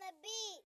the beat.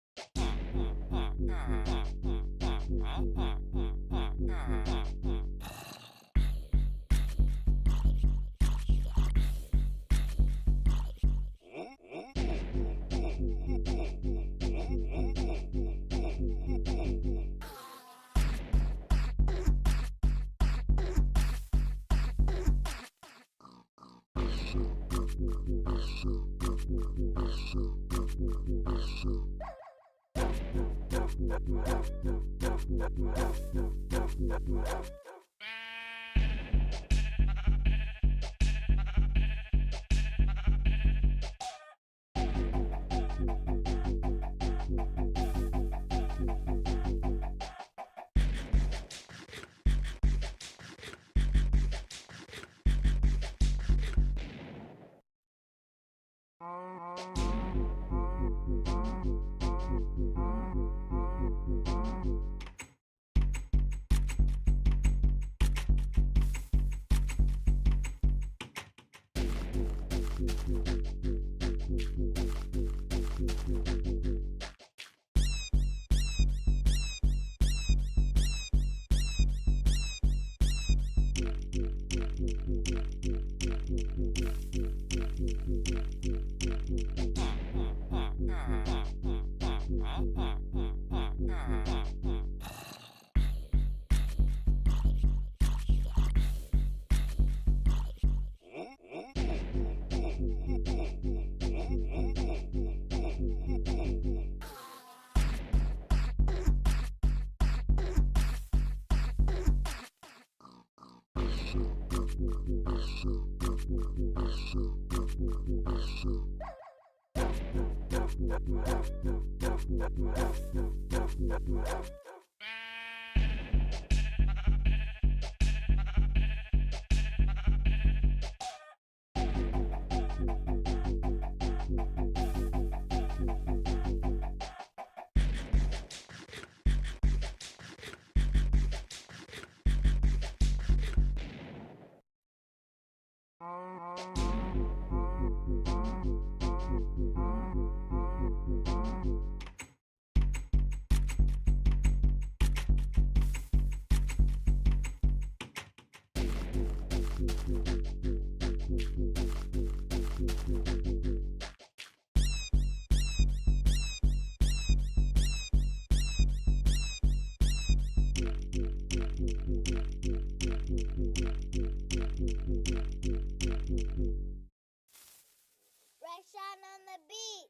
Zacian on the beat.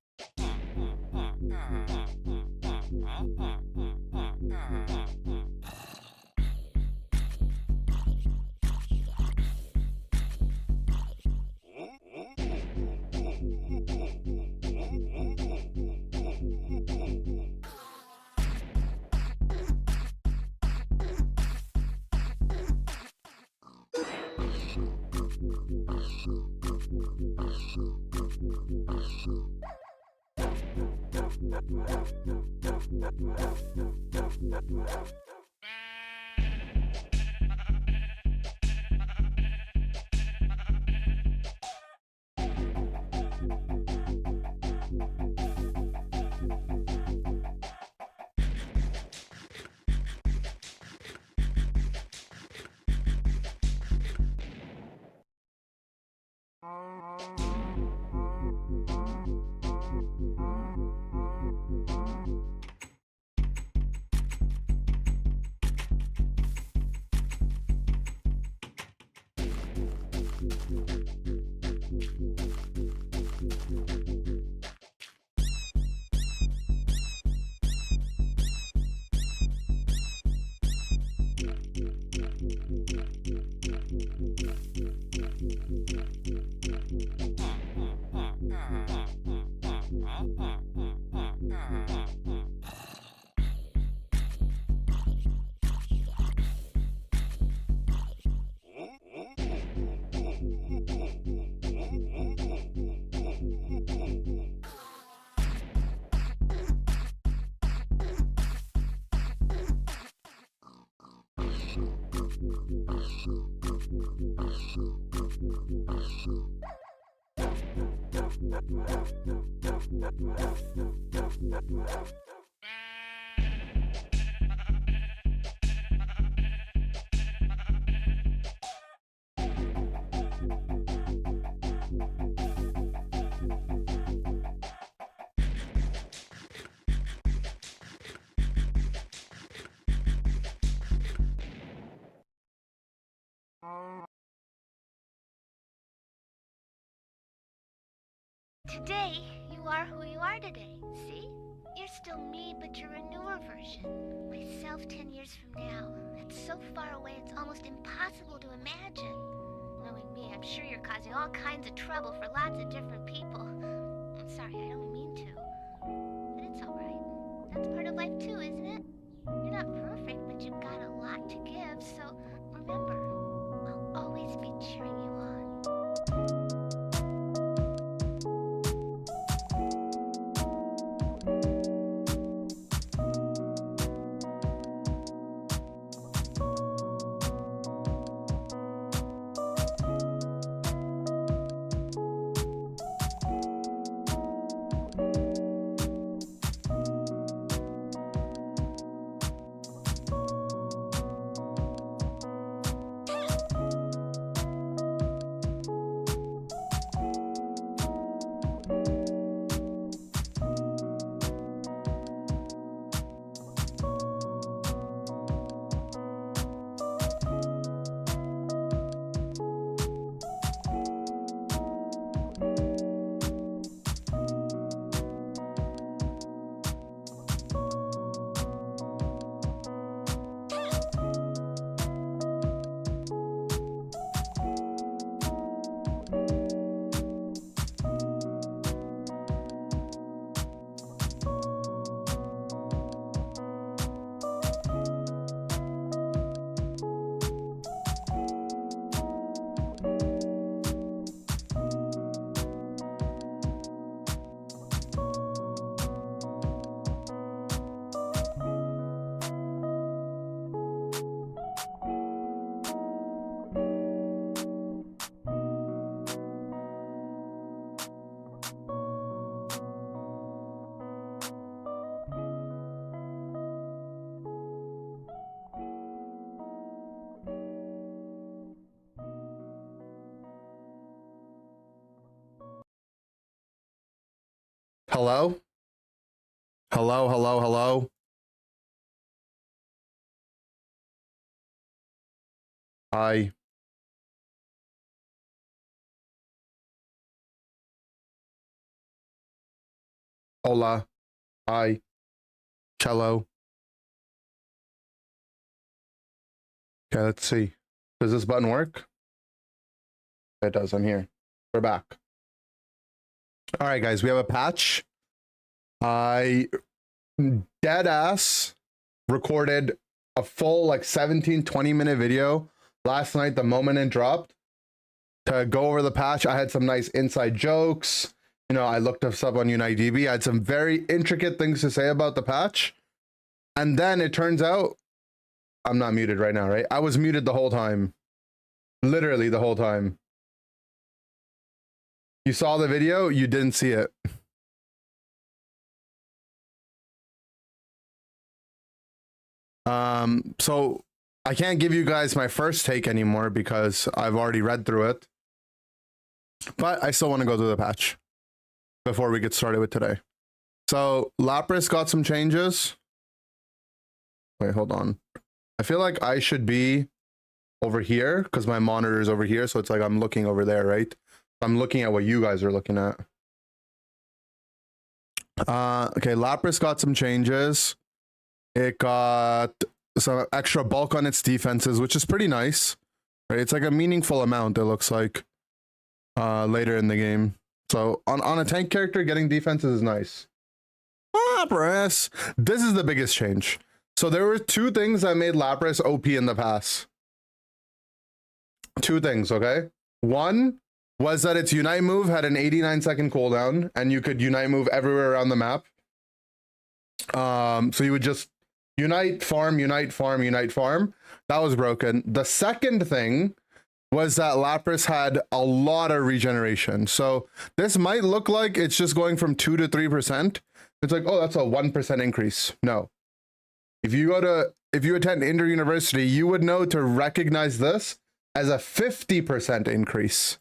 Today, you are who you are today, see? You're still me, but you're a newer version. Myself 10 years from now. That's so far away it's almost impossible to imagine. Knowing me, I'm sure you're causing all kinds of trouble for lots of different people. I'm sorry, I don't mean to. But it's alright. That's part of life too, isn't it? You're not perfect, but you've got a lot to give, so remember, I'll always be cheering you on. Hello? Hello, hello, hello? Hi. Hola. Hi. Cello. Okay, let's see. Does this button work? It does. I'm here. We're back. All right, guys, we have a patch. I dead ass recorded a full like 17-20 minute video last night the moment it dropped to go over the patch. I had some nice inside jokes. You know, I looked up stuff on UniDB. I had some very intricate things to say about the patch. And then it turns out I'm not muted right now, right? I was muted the whole time. Literally the whole time. You saw the video, you didn't see it. So I can't give you guys my first take anymore because I've already read through it. But I still want to go through the patch before we get started with today. So Lapras got some changes. Wait, hold on. I feel like I should be over here because my monitor is over here. So it's like I'm looking over there, right? I'm looking at what you guys are looking at. Okay, Lapras got some changes. It got some extra bulk on its defenses, which is pretty nice. Right? It's like a meaningful amount, it looks like, later in the game. So on a tank character, getting defenses is nice. Lapras! This is the biggest change. So there were two things that made Lapras OP in the past. Two things, okay? One was that its Unite move had an 89-second cooldown, and you could Unite move everywhere around the map. So you would just Unite, farm, Unite, farm, Unite, farm. That was broken. The second thing was that Lapras had a lot of regeneration. So this might look like it's just going from 2 to 3%. It's like, oh, that's a 1% increase. No. If you attend inter-university, you would know to recognize this as a 50% increase,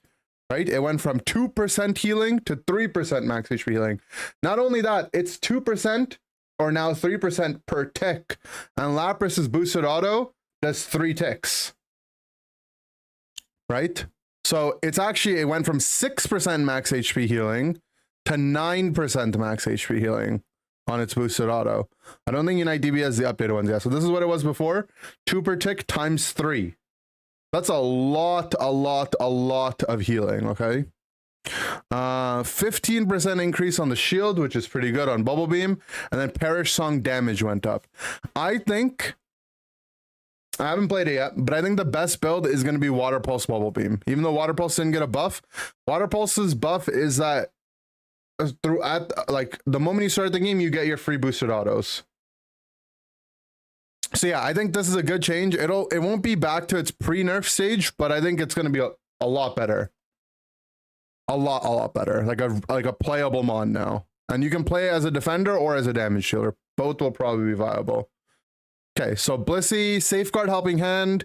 right? It went from 2% healing to 3% max HP healing. Not only that, it's 2% or now 3% per tick. And Lapras's boosted auto does 3 ticks. Right? So it's actually, it went from 6% max HP healing to 9% max HP healing on its boosted auto. I don't think Unite DB has the updated ones yet. So this is what it was before. 2 per tick times 3. That's a lot of healing, okay? 15% increase on the shield, which is pretty good on Bubble Beam. And then Perish Song damage went up. I haven't played it yet, but I think the best build is going to be Water Pulse Bubble Beam. Even though Water Pulse didn't get a buff, Water Pulse's buff is that like the moment you start the game, you get your free boosted autos. So yeah, I think this is a good change. It won't be back to its pre-nerf stage, but I think it's going to be a lot better. A lot better. Like a playable mon now. And you can play as a defender or as a damage dealer. Both will probably be viable. Okay, so Blissey, Safeguard Helping Hand.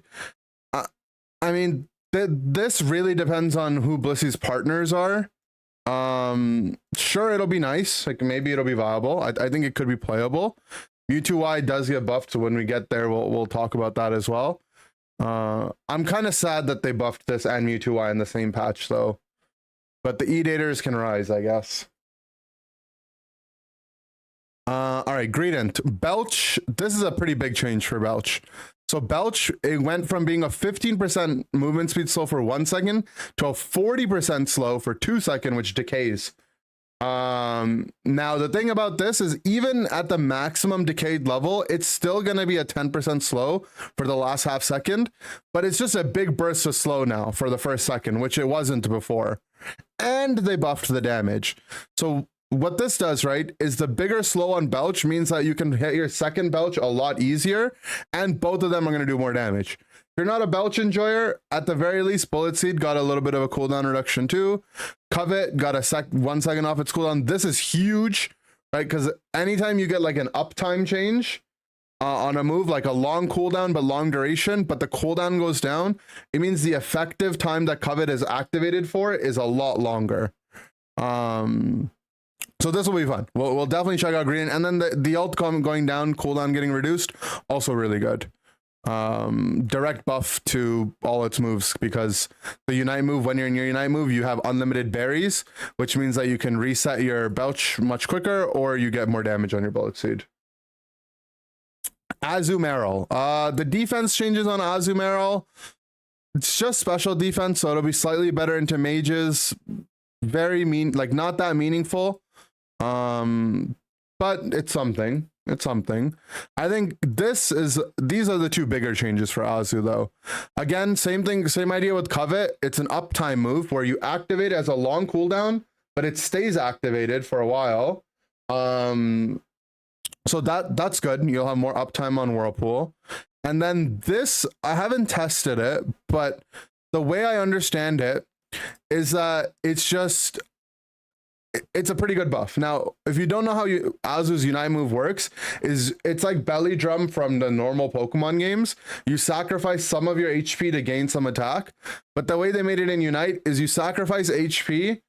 I mean, this really depends on who Blissey's partners are. Sure, it'll be nice. Like maybe it'll be viable. I think it could be playable. Mewtwo Y does get buffed, so when we get there, we'll talk about that as well. I'm kind of sad that they buffed this and Mewtwo Y in the same patch, though. But the E-Daters can rise, I guess. All right, Greedent. Belch, this is a pretty big change for Belch. So Belch, it went from being a 15% movement speed slow for 1 second to a 40% slow for 2 seconds, which decays. Now the thing about this is even at the maximum decayed level, it's still going to be a 10% slow for the last half second, but it's just a big burst of slow now for the first second, which it wasn't before. And they buffed the damage. So what this does, right, is the bigger slow on Belch means that you can hit your second Belch a lot easier, and both of them are going to do more damage. If you're not a Belch enjoyer, at the very least, Bullet Seed got a little bit of a cooldown reduction too. Covet got a 1 second off its cooldown. This is huge, right? Because anytime you get like an uptime change on a move, like a long cooldown but long duration, but the cooldown goes down, it means the effective time that Covet is activated for is a lot longer. So this will be fun. We'll definitely check out Green. And then the ult going down, cooldown getting reduced, also really good. Direct buff to all its moves, because the Unite move, when you're in your Unite move, you have unlimited berries, which means that you can reset your Belch much quicker, or you get more damage on your Bullet Seed. Azumarill. The defense changes on Azumarill. It's just special defense, so it'll be slightly better into mages. Very not that meaningful. But it's something. It's something. I think these are the two bigger changes for Azu, though. Again, same thing, same idea with Covet. It's an uptime move where you activate it as a long cooldown, but it stays activated for a while. So that's good. You'll have more uptime on Whirlpool. And then this, I haven't tested it, but the way I understand it is that it's a pretty good buff. Now, if you don't know how Azu's Unite move works, it's like Belly Drum from the normal Pokemon games. You sacrifice some of your HP to gain some attack, but the way they made it in Unite is you sacrifice HP,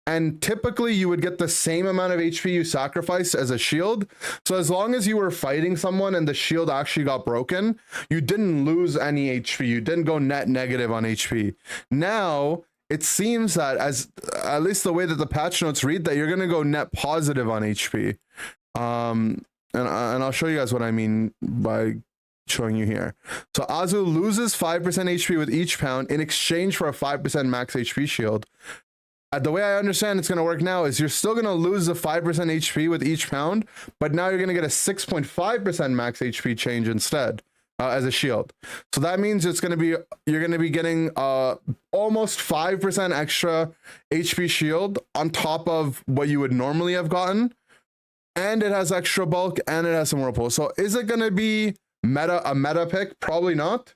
and typically you would get the same amount of HP you sacrificed as a shield. So as long as you were fighting someone and the shield actually got broken, you didn't lose any HP. You didn't go net negative on HP. Now, it seems that, as at least the way that the patch notes read, that you're going to go net positive on HP. And I'll show you guys what I mean by showing you here. So Azu loses 5% HP with each pound in exchange for a 5% max HP shield. The way I understand it's going to work now is you're still going to lose the 5% HP with each pound, but now you're going to get a 6.5% max HP change instead. As a shield. So that means you're going to be getting almost 5% extra HP shield on top of what you would normally have gotten, and it has extra bulk and it has some Whirlpool. So is it going to be a meta pick? Probably not.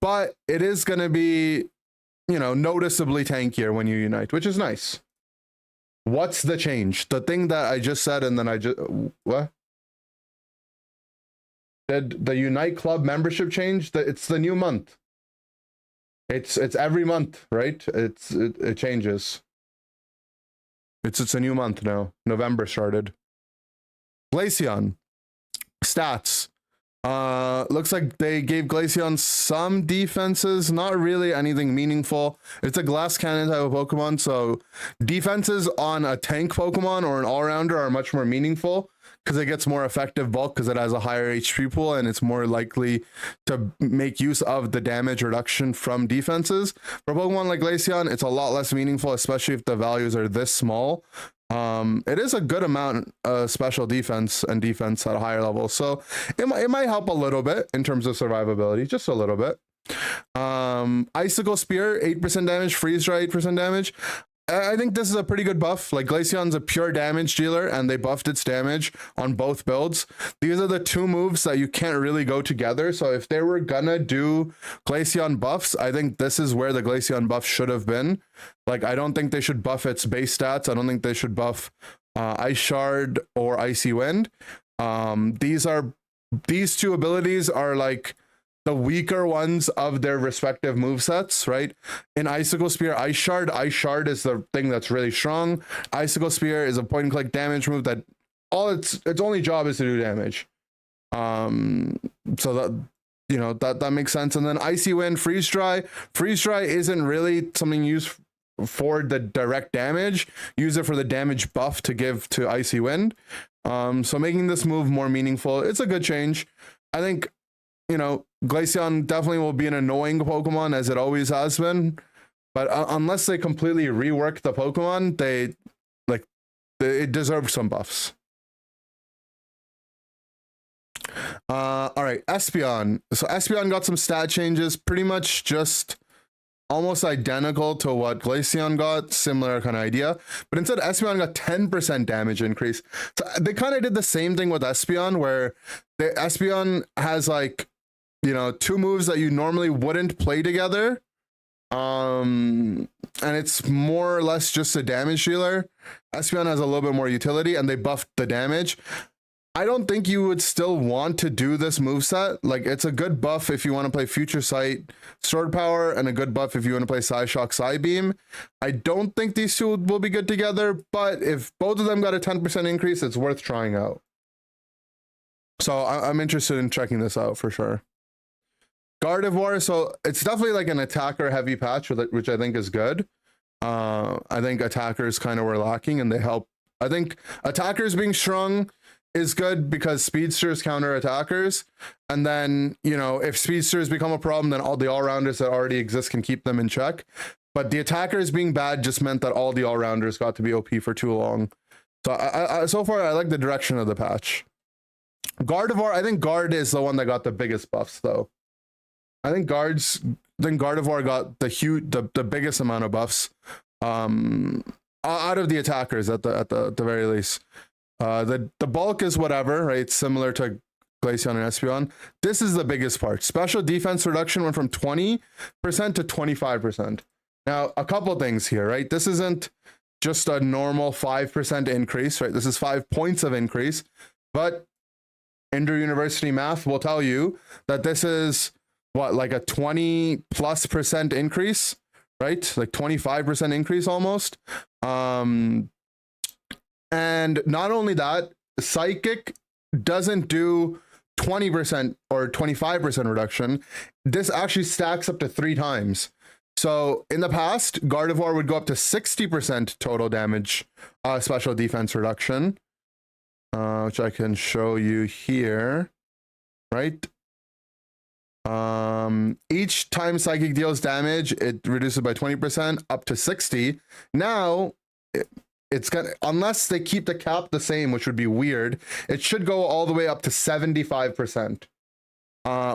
but it is going to be, you know, noticeably tankier when you unite, which is nice. What's the change? The thing that I just said, and then I just, what? Did the Unite Club membership change? It's the new month. It's every month, right? It changes. It's a new month now. November started. Glaceon stats. Looks like they gave Glaceon some defenses, not really anything meaningful. It's a glass cannon type of Pokemon, so defenses on a tank Pokemon or an all-rounder are much more meaningful because it gets more effective bulk because it has a higher HP pool and it's more likely to make use of the damage reduction from defenses. For Pokemon like Glaceon, it's a lot less meaningful, especially if the values are this small. It is a good amount of special defense and defense at a higher level, so it might help a little bit in terms of survivability, just a little bit. Icicle Spear, 8% damage, Freeze Dry, 8% damage. I think this is a pretty good buff. Like, Glaceon's a pure damage dealer, and they buffed its damage on both builds. These are the two moves that you can't really go together, so if they were gonna do Glaceon buffs, I think this is where the Glaceon buff should have been. Like, I don't think they should buff its base stats. I don't think they should buff Ice Shard or Icy Wind. These two abilities are like the weaker ones of their respective movesets, right? In Icicle Spear, Ice Shard is the thing that's really strong. Icicle Spear is a point and click damage move that all its only job is to do damage. So that, you know, that makes sense. And then Icy Wind, Freeze Dry. Freeze Dry isn't really something used for the direct damage. Use it for the damage buff to give to Icy Wind. So making this move more meaningful, it's a good change. I think, you know, Glaceon definitely will be an annoying Pokemon as it always has been, but unless they completely rework the Pokemon, it deserves some buffs. All right, Espeon. So Espeon got some stat changes, pretty much just almost identical to what Glaceon got, similar kind of idea, but instead Espeon got 10% damage increase. So they kind of did the same thing with Espeon, where the Espeon has, like, you know, two moves that you normally wouldn't play together. And it's more or less just a damage dealer. Espeon has a little bit more utility, and they buffed the damage. I don't think you would still want to do this moveset. Like, it's a good buff if you want to play Future Sight, Sword Power, and a good buff if you want to play Psyshock, Psybeam. I don't think these two will be good together, but if both of them got a 10% increase, it's worth trying out. So I'm interested in checking this out for sure. Gardevoir, so it's definitely like an attacker heavy patch, which I think is good. I think attackers kind of were lacking, and they help. I think attackers being strong is good because speedsters counter attackers, and then, you know, if speedsters become a problem, then all the all-rounders that already exist can keep them in check. But the attackers being bad just meant that all the all-rounders got to be OP for too long. So so far I like the direction of the patch. Gardevoir, I think Guard is the one that got the biggest buffs though. I think Gardevoir got the biggest amount of buffs out of the attackers at the very least. The bulk is whatever, right? It's similar to Glaceon and Espeon. This is the biggest part. Special defense reduction went from 20% to 25%. Now, a couple things here, right? This isn't just a normal 5% increase, right? This is 5 points of increase, but inter-university math will tell you that this is what, like a 20+% increase, right? Like 25% increase almost. And not only that, Psychic doesn't do 20% or 25% reduction. This actually stacks up to 3 times. So in the past, Gardevoir would go up to 60% total damage, special defense reduction, which I can show you here, right? Each time Psychic deals damage, it reduces by 20% up to 60. Now, it's gonna, unless they keep the cap the same, which would be weird, it should go all the way up to 75%.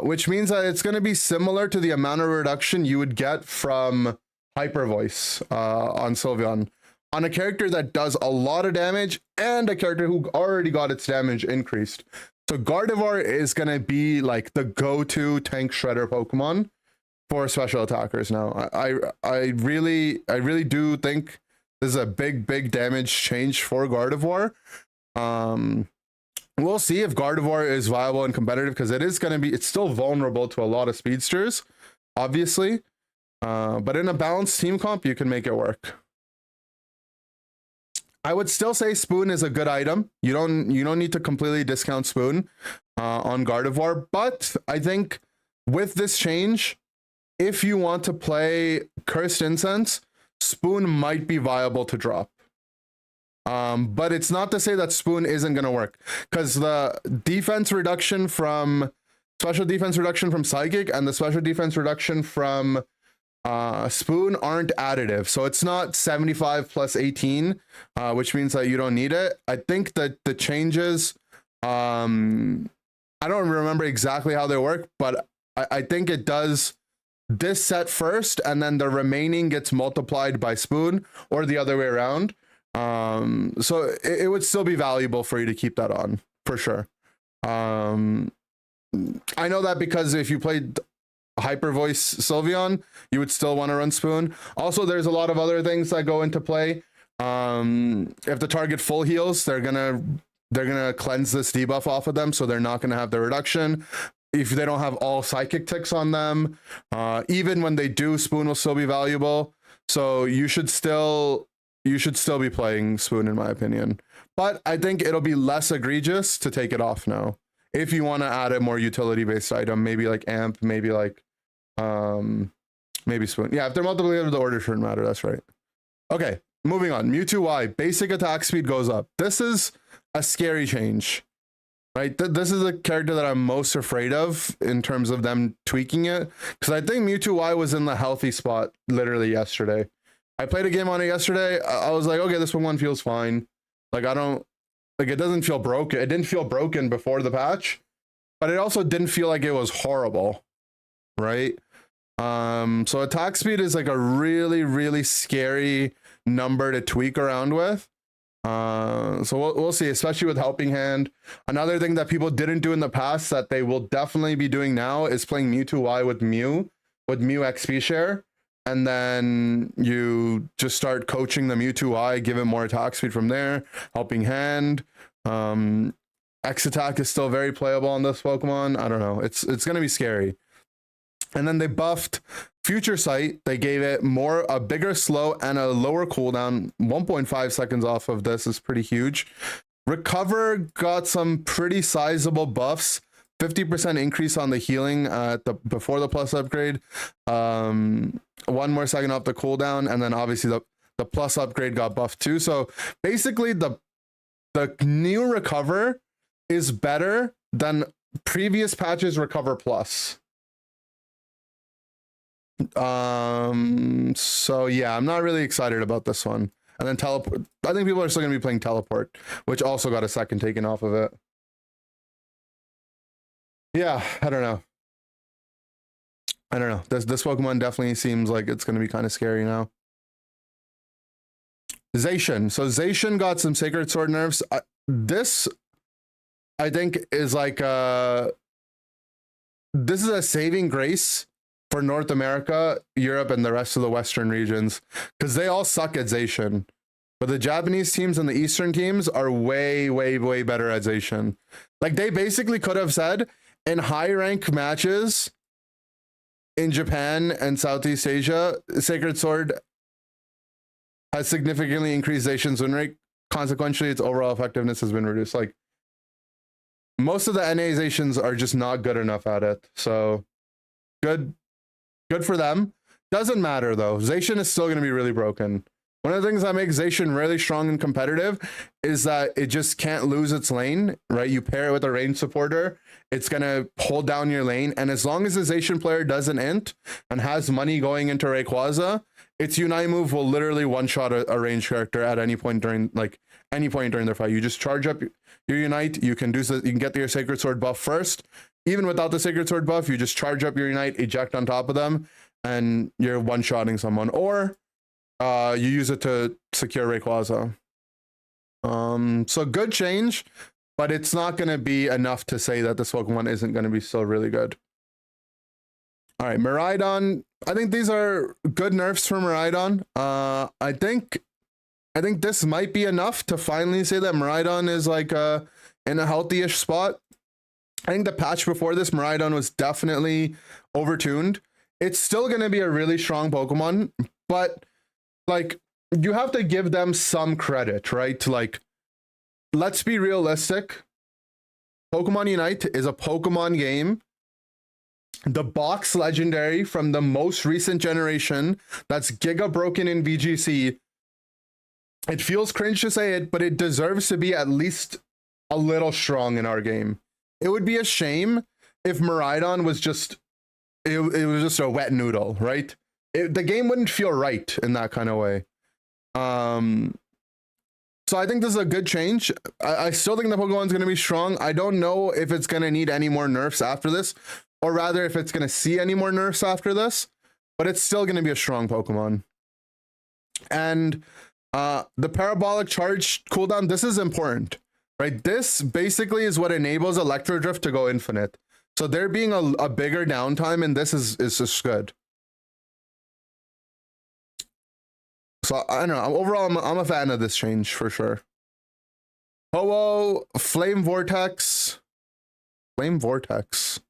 Which means that it's going to be similar to the amount of reduction you would get from Hyper Voice on Sylveon, on a character that does a lot of damage and a character who already got its damage increased. So Gardevoir is going to be like the go-to tank shredder Pokemon. for special attackers now. I really do think this is a big damage change for Gardevoir. We'll see if Gardevoir is viable and competitive, because it's still vulnerable to a lot of speedsters, obviously. But in a balanced team comp, you can make it work. I would still say Spoon is a good item. You don't need to completely discount Spoon on Gardevoir, but I think with this change, if you want to play Cursed Incense, Spoon might be viable to drop. But it's not to say that Spoon isn't going to work, because the defense reduction from special defense reduction from Psychic and the special defense reduction from Spoon aren't additive. So it's not 75 plus 18, which means that you don't need it. I think that the changes, I don't remember exactly how they work, but I think it does this set first, and then the remaining gets multiplied by Spoon, or the other way around. So it would still be valuable for you to keep that on, for sure. I know that because if you played Hyper Voice Sylveon, you would still want to run Spoon. Also, there's a lot of other things that go into play. If the target full heals, they're gonna cleanse this debuff off of them, so they're not gonna have the reduction. If they don't have all psychic ticks on them, even when they do, Spoon will still be valuable. So you should still be playing Spoon, in my opinion. But I think it'll be less egregious to take it off now. If you want to add a more utility-based item, maybe like Amp, maybe like maybe Spoon. Yeah, if they're multiplicative, the order shouldn't matter. That's right. Okay, moving on. Mewtwo Y, basic attack speed goes up. This is a scary change, right? This is a character that I'm most afraid of in terms of them tweaking it, because I think Mewtwo Y was in the healthy spot literally yesterday. I played a game on it yesterday. I was like, okay, this one feels fine. Like, it doesn't feel broken. It didn't feel broken before the patch, but it also didn't feel like it was horrible, right? So attack speed is like a really scary number to tweak around with. So we'll see, especially with Helping Hand. Another thing that people didn't do in the past that they will definitely be doing now is playing Mewtwo Y with Mew XP share. And then you just start coaching the Mewtwo Y, give it more attack speed from there. Helping Hand. X attack is still very playable on this Pokemon. I don't know. It's going to be scary. And then they buffed Future Sight. They gave it a bigger slow and a lower cooldown. 1.5 seconds off of this is pretty huge. Recover got some pretty sizable buffs. 50% increase on the healing before the plus upgrade. 1 more second off the cooldown, and then obviously the plus upgrade got buffed too. So basically the new Recover is better than previous patches Recover Plus. So yeah, I'm not really excited about this one. And then Teleport, I think people are still gonna be playing Teleport, which also got a second taken off of it. Yeah, I don't know. This Pokemon definitely seems like it's going to be kind of scary now. Zacian. So Zacian got some Sacred Sword nerfs. This, I think, is like this is a saving grace for North America, Europe, and the rest of the Western regions, because they all suck at Zacian. But the Japanese teams and the Eastern teams are way better at Zacian. Like, they basically could have said, in high rank matches in Japan and Southeast Asia, Sacred Sword has significantly increased Zacian's win rate. Consequently, its overall effectiveness has been reduced. Like, most of the NA Zacians are just not good enough at it. So good for them. Doesn't matter though. Zacian is still going to be really broken. One of the things that makes Zacian really strong and competitive is that it just can't lose its lane, right? You pair it with a range supporter, it's going to hold down your lane. And as long as the Zacian player doesn't int and has money going into Rayquaza, its Unite move will literally one-shot a range character at any point during their fight. You just charge up your Unite, you can get your Sacred Sword buff first. Even without the Sacred Sword buff, you just charge up your Unite, eject on top of them, and you're one-shotting someone. Or you use it to secure Rayquaza. So good change, but it's not going to be enough to say that this Pokemon isn't going to be still really good. All right, Miraidon. I think these are good nerfs for Miraidon. I think this might be enough to finally say that Miraidon is like in a healthy-ish spot. I think the patch before this, Miraidon was definitely overtuned. It's still going to be a really strong Pokemon, but like you have to give them some credit, right? Like, let's be realistic. Pokemon Unite is a Pokemon game. The box legendary from the most recent generation that's giga broken in VGC. It feels cringe to say it, but it deserves to be at least a little strong in our game. It would be a shame if Miraidon was just it was just a wet noodle, right? The game wouldn't feel right in that kind of way. So I think this is a good change. I still think the Pokemon's going to be strong. I don't know if it's going to need any more nerfs after this, or rather if it's going to see any more nerfs after this, but it's still going to be a strong Pokemon. And the parabolic charge cooldown, this is important, right? This basically is what enables Electro Drift to go infinite. So there being a bigger downtime, and this is just good. So I don't know. Overall, I'm a fan of this change for sure. Ho-Oh, Flame Vortex. Flame Vortex.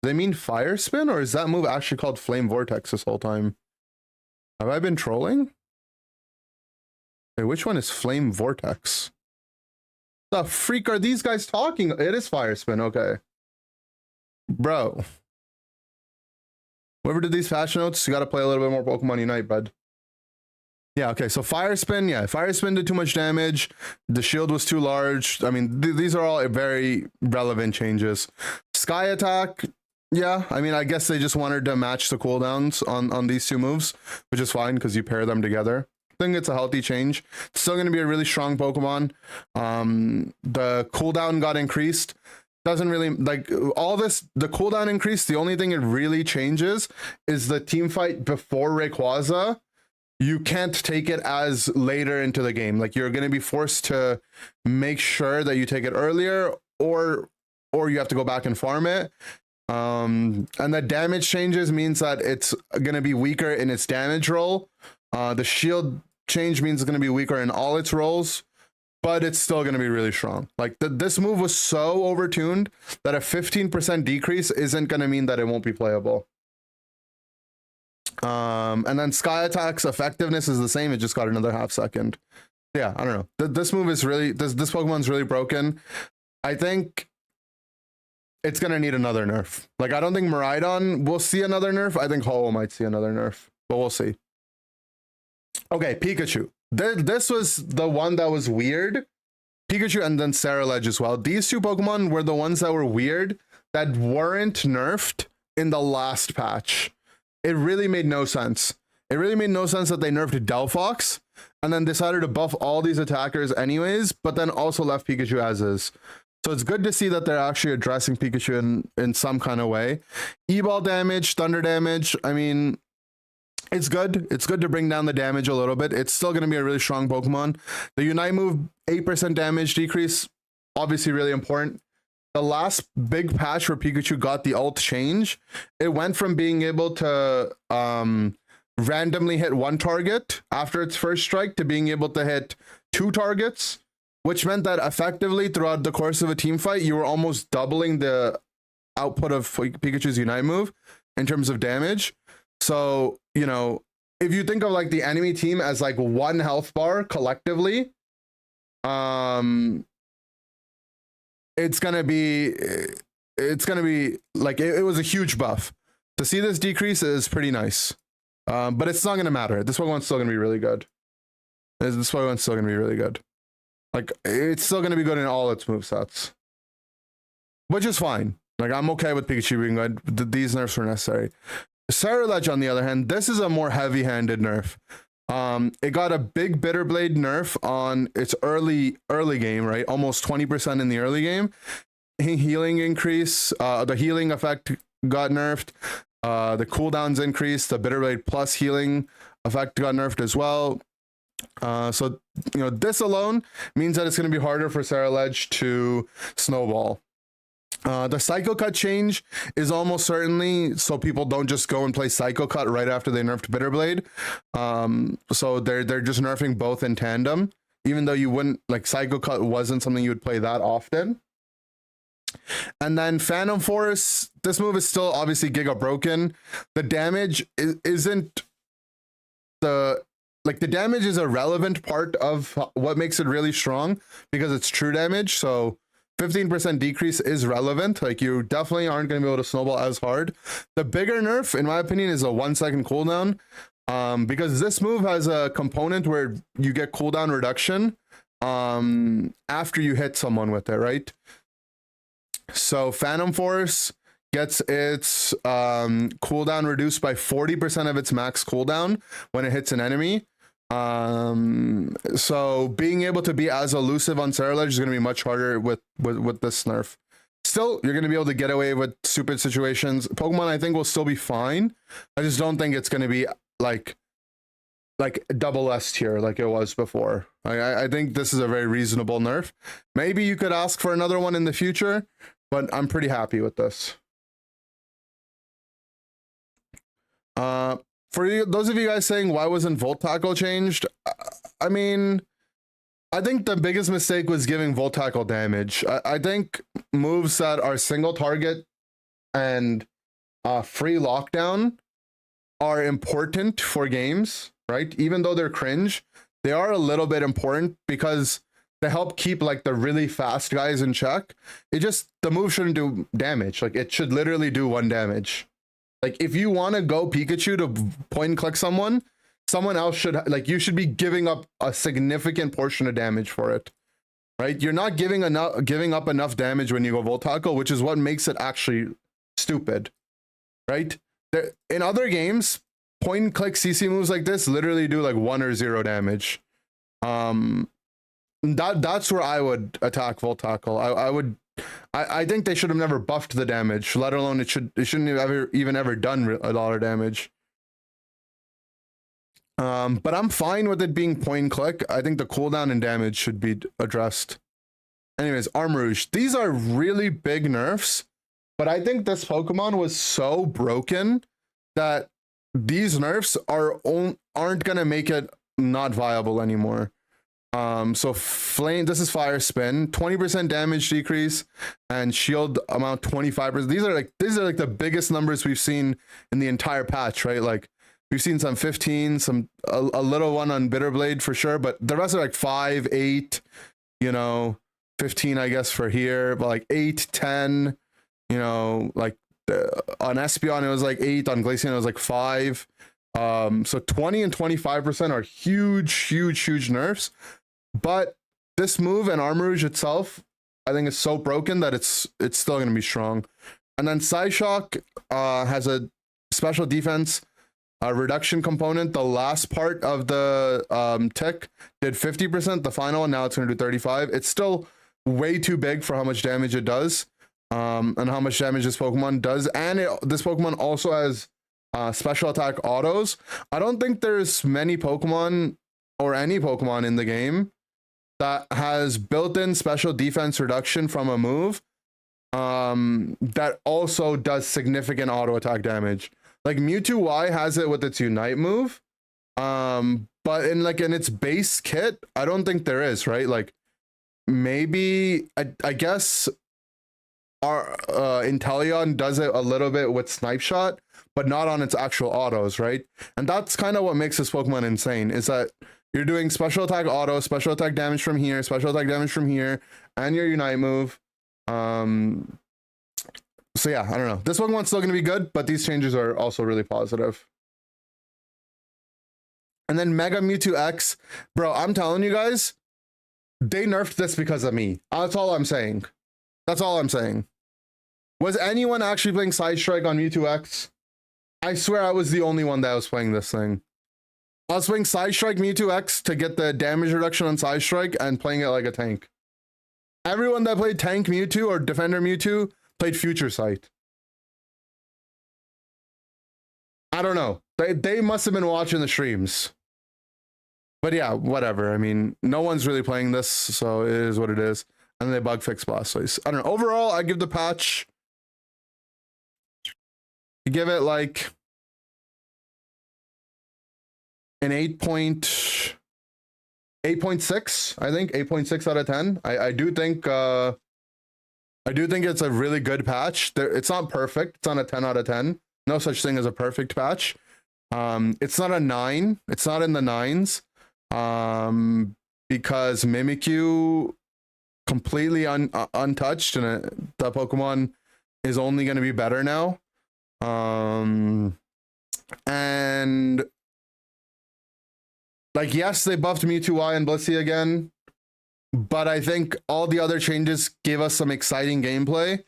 Do they mean Fire Spin, or is that move actually called Flame Vortex this whole time? Have I been trolling? Wait, which one is Flame Vortex? The freak are these guys talking? It is Fire Spin, okay. Bro. Whoever did these patch notes, you gotta play a little bit more Pokemon Unite, bud. Yeah, okay, so Fire Spin, yeah, Fire Spin did too much damage. The shield was too large. I mean, these are all very relevant changes. Sky Attack, yeah, I mean, I guess they just wanted to match the cooldowns on these two moves, which is fine because you pair them together. I think it's a healthy change. It's still going to be a really strong Pokemon. The cooldown got increased. Doesn't really, like, all this, the cooldown increase, the only thing it really changes is the team fight before Rayquaza. You can't take it as later into the game. Like, you're going to be forced to make sure that you take it earlier, or you have to go back and farm it. And the damage changes means that it's going to be weaker in its damage roll. The shield change means it's going to be weaker in all its rolls, but it's still going to be really strong. Like, this move was so overtuned that a 15% decrease isn't going to mean that it won't be playable. And then Sky Attack's effectiveness is the same. It just got another half second. Yeah, I don't know. This move is really, this Pokemon's really broken. I think it's going to need another nerf. Like, I don't think Miraidon will see another nerf. I think Ho-Oh might see another nerf, but we'll see. Okay, Pikachu. This was the one that was weird. Pikachu and then Ceruledge as well. These two Pokemon were the ones that were weird that weren't nerfed in the last patch. It really made no sense. It really made no sense that they nerfed Delphox and then decided to buff all these attackers anyways, but then also left Pikachu as is. So it's good to see that they're actually addressing Pikachu in some kind of way. E-ball damage, thunder damage, I mean, it's good. It's good to bring down the damage a little bit. It's still going to be a really strong Pokemon. The Unite move, 8% damage decrease, obviously really important. The last big patch where Pikachu got the ult change, it went from being able to randomly hit one target after its first strike to being able to hit 2 targets, which meant that effectively throughout the course of a team fight, you were almost doubling the output of Pikachu's Unite move in terms of damage. So, you know, if you think of like the enemy team as like one health bar collectively, it's gonna be like it was a huge buff. To see this decrease is pretty nice, but it's not gonna matter. This Pokemon's still gonna be really good. This Pokemon's still gonna be really good. Like, it's still gonna be good in all its movesets, which is fine. Like, I'm okay with Pikachu being good. These nerfs were necessary. Ceruledge, on the other hand, this is a more heavy-handed nerf. It got a big Bitter Blade nerf on its early game, right? Almost 20% in the early game. Healing increase, the healing effect got nerfed. The cooldowns increased. The Bitter Blade plus healing effect got nerfed as well. So, you know, this alone means that it's going to be harder for Ceruledge to snowball. The Psycho Cut change is almost certainly so people don't just go and play Psycho Cut right after they nerfed Bitterblade. So they're just nerfing both in tandem, even though you wouldn't, like, Psycho Cut wasn't something you would play that often. And then Phantom Force, this move is still obviously Giga broken. The damage isn't the damage is a relevant part of what makes it really strong because it's true damage. So 15% decrease is relevant. Like, you definitely aren't going to be able to snowball as hard. The bigger nerf, in my opinion, is a 1 second cooldown, because this move has a component where you get cooldown reduction after you hit someone with it, right? So Phantom Force gets its cooldown reduced by 40% of its max cooldown when it hits an enemy. So being able to be as elusive on Ceruledge is going to be much harder with this nerf. Still, you're going to be able to get away with stupid situations. Pokemon, I think, will still be fine. I just don't think it's going to be like double S tier like it was before. I think this is a very reasonable nerf. Maybe you could ask for another one in the future, but I'm pretty happy with this. For you, those of you guys saying why wasn't Volt Tackle changed, I mean, I think the biggest mistake was giving Volt Tackle damage. I think moves that are single target and free lockdown are important for games, right? Even though they're cringe, they are a little bit important because they help keep like the really fast guys in check. The move shouldn't do damage. Like, it should literally do 1 damage. Like, if you want to go Pikachu to point and click someone else should, like, you should be giving up a significant portion of damage for it, right? You're not giving up enough damage when you go Volt Tackle, which is what makes it actually stupid, right? In other games, point and click CC moves like this literally do like 1 or 0 damage. That's where I would attack Volt Tackle. I think they should have never buffed the damage, let alone it shouldn't have ever done a lot of damage. But I'm fine with it being point and click. I think the cooldown and damage should be addressed. Anyways, Armarouge. These are really big nerfs, but I think this Pokemon was so broken that these nerfs aren't gonna make it not viable anymore. So Flame, this is Fire Spin, 20% damage decrease, and shield amount 25%. These are like the biggest numbers we've seen in the entire patch, right? Like, we've seen some 15, a little one on Bitterblade for sure, but the rest are like 5, 8, 15, I guess, for here, but like 8, 10, like on Espeon it was like 8, on Glaceon it was like 5. So 20 and 25% are huge nerfs. But this move and Armarouge itself, I think, is so broken that it's still going to be strong. And then Psyshock has a special defense reduction component. The last part of the tick did 50%. The final one, now it's going to do 35. It's still way too big for how much damage it does, and how much damage this Pokemon does. And this Pokemon also has special attack autos. I don't think there's many Pokemon or any Pokemon in the game that has built-in special defense reduction from a move that also does significant auto attack damage. Like, Mewtwo Y has it with its Unite move, but in its base kit, I don't think there is, right? Like, maybe I guess our Inteleon does it a little bit with Snipe Shot, but not on its actual autos, right? And that's kind of what makes this Pokemon insane, is that you're doing special attack auto, special attack damage from here, special attack damage from here, and your Unite move. So yeah, I don't know. This Pokemon's still going to be good, but these changes are also really positive. And then Mega Mewtwo X. Bro, I'm telling you guys, they nerfed this because of me. That's all I'm saying. That's all I'm saying. Was anyone actually playing Side Strike on Mewtwo X? I swear I was the only one that was playing this thing. I was playing Side Strike Mewtwo X to get the damage reduction on Side Strike and playing it like a tank. Everyone that played Tank Mewtwo or Defender Mewtwo played Future Sight. I don't know. They must have been watching the streams. But yeah, whatever. I mean, no one's really playing this, so it is what it is. And they bug fix Blastoise. I don't know. Overall, I give the patch, you give it like an 8.6, I think. 8.6 out of 10. I do think it's a really good patch. It's not perfect. It's not a 10 out of 10. No such thing as a perfect patch. It's not a 9. It's not in the 9s. Because Mimikyu completely untouched, and the Pokemon is only going to be better now. And like, yes, they buffed Mewtwo Y and Blissey again, but I think all the other changes gave us some exciting gameplay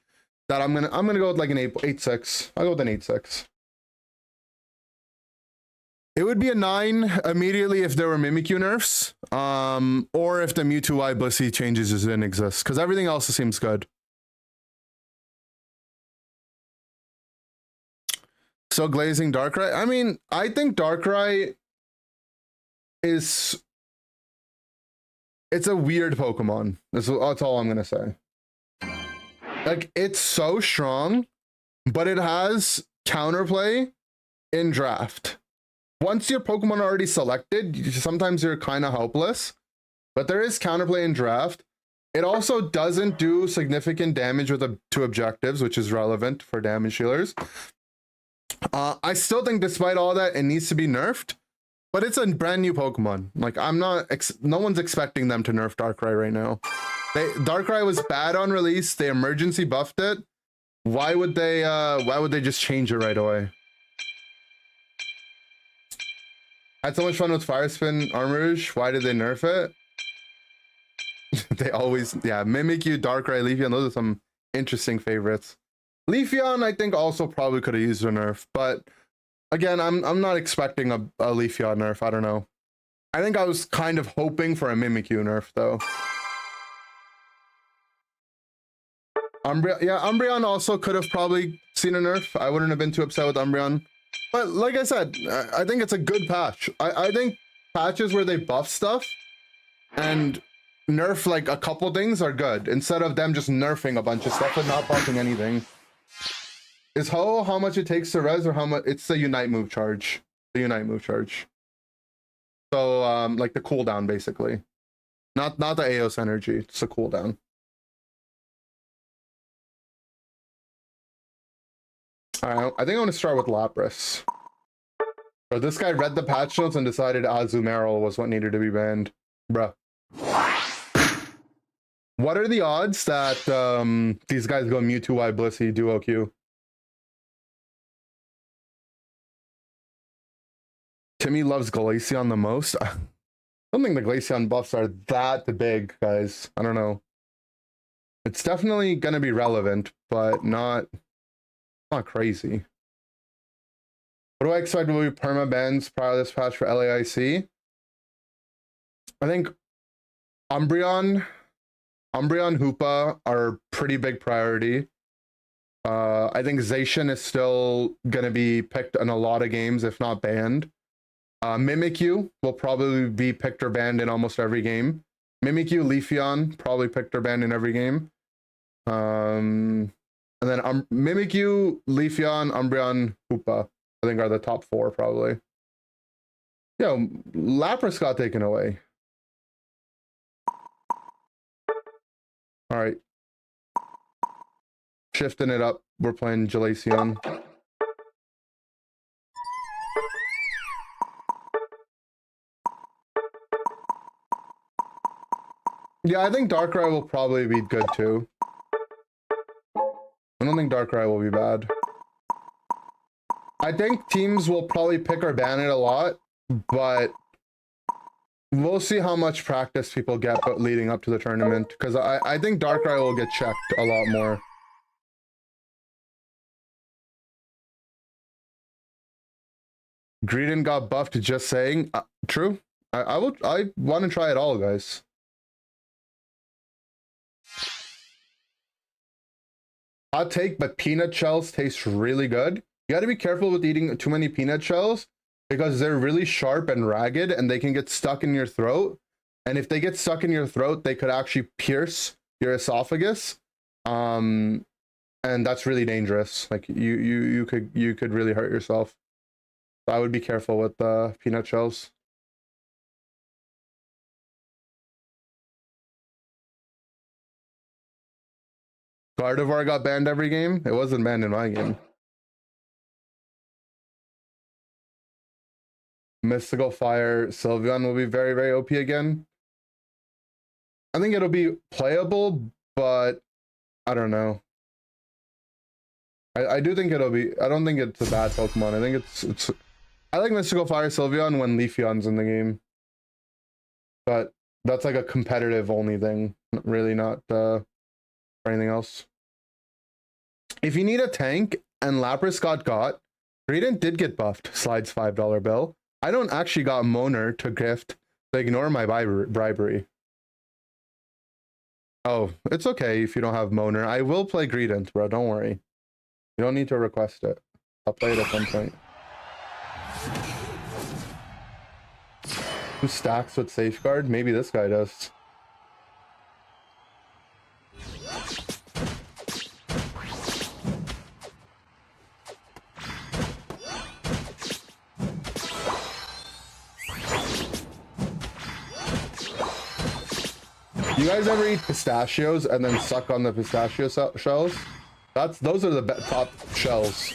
that I'm gonna go with like an 8.6. I'll go with an 8.6. It would be a 9 immediately if there were Mimikyu nerfs, or if the Mewtwo Y Blissey changes didn't exist, because everything else seems good. So glazing Darkrai. I mean, I think Darkrai it's a weird Pokemon. That's all I'm gonna say. Like, it's so strong, but it has counterplay in draft. Once your Pokemon are already selected, sometimes you're kind of helpless, but there is counterplay in draft. It also doesn't do significant damage with to objectives, which is relevant for damage healers. I still think despite all that, it needs to be nerfed, but it's a brand new Pokemon. Like, no one's expecting them to nerf Darkrai right now. Darkrai was bad on release. They emergency buffed it. Why would they just change it right away? Had so much fun with Fire Spin Armarouge. Why did they nerf it? They always, yeah, Mimikyu, Darkrai, Leafeon, those are some interesting favorites. Leafeon, I think, also probably could have used a nerf, but again, I'm not expecting a Leafeon nerf. I don't know. I think I was kind of hoping for a Mimikyu nerf, though. Umbreon also could have probably seen a nerf. I wouldn't have been too upset with Umbreon. But like I said, I think it's a good patch. I think patches where they buff stuff and nerf like a couple things are good, instead of them just nerfing a bunch of stuff and not buffing anything. Is Ho-Oh how much it takes to res, or how much? It's the Unite move charge. The Unite move charge. So like the cooldown basically. Not the Aeos energy, it's the cooldown. Alright, I think I want to start with Lapras. So this guy read the patch notes and decided Azumarill was what needed to be banned. Bruh. What are the odds that these guys go Mewtwo Y Blissey duo Q? Timmy loves Glaceon the most. I don't think the Glaceon buffs are that big, guys. I don't know. It's definitely going to be relevant, but not crazy. What do I expect will be perma bans prior to this patch for LAIC? I think Umbreon, Hoopa are pretty big priority. I think Zacian is still going to be picked in a lot of games, if not banned. Mimikyu will probably be picked or banned in almost every game. Mimikyu, Leafeon, probably picked or banned in every game. And then Mimikyu, Leafeon, Umbreon, Hoopa, I think are the top 4 probably. Yo, Lapras got taken away. All right. Shifting it up. We're playing Glaceon. Yeah, I think Darkrai will probably be good too. I don't think Darkrai will be bad. I think teams will probably pick or ban it a lot, but we'll see how much practice people get leading up to the tournament, because I think Darkrai will get checked a lot more. Greedent got buffed, just saying. True. I want to try it all, guys. Hot take, but peanut shells taste really good. You got to be careful with eating too many peanut shells, because they're really sharp and ragged and they can get stuck in your throat. And if they get stuck in your throat, they could actually pierce your esophagus. And that's really dangerous. Like you could really hurt yourself. So I would be careful with the peanut shells. Gardevoir got banned every game. It wasn't banned in my game. Mystical Fire Sylveon will be very, very OP again. I think it'll be playable, but I don't know. I do think it'll be. I don't think it's a bad Pokemon. I think it's. I like Mystical Fire Sylveon when Leafeon's in the game, but that's like a competitive only thing, really not for anything else. If you need a tank and Lapras got, Greedent did get buffed. Slides $5 bill. I don't actually got Moner to gift, so ignore my bribery. Oh, it's okay if you don't have Moner. I will play Greedent, bro. Don't worry. You don't need to request it. I'll play it at some point. Who stacks with Safeguard? Maybe this guy does. You guys ever eat pistachios and then suck on the pistachio shells? Those are the top shells.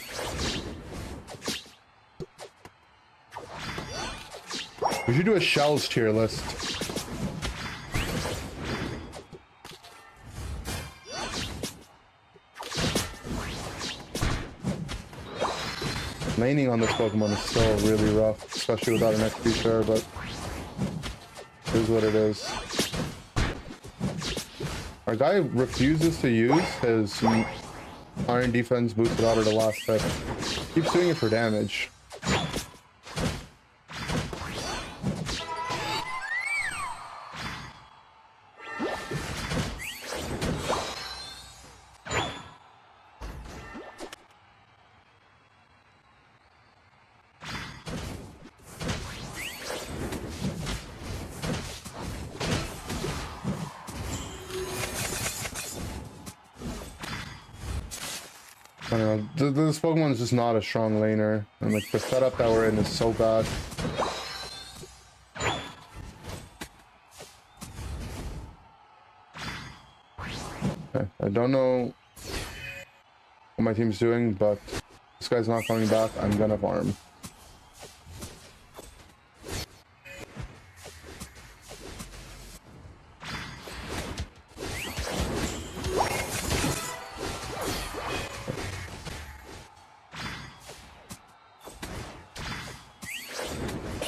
We should do a shells tier list. Laning on this Pokemon is still really rough, especially without an XP share, but it is what it is. Our guy refuses to use his Iron Defense boosted auto to last hit. Keeps doing it for damage. I don't know, this Pokemon is just not a strong laner, and like the setup that we're in is so bad. Okay, I don't know what my team's doing, but this guy's not coming back. I'm gonna farm.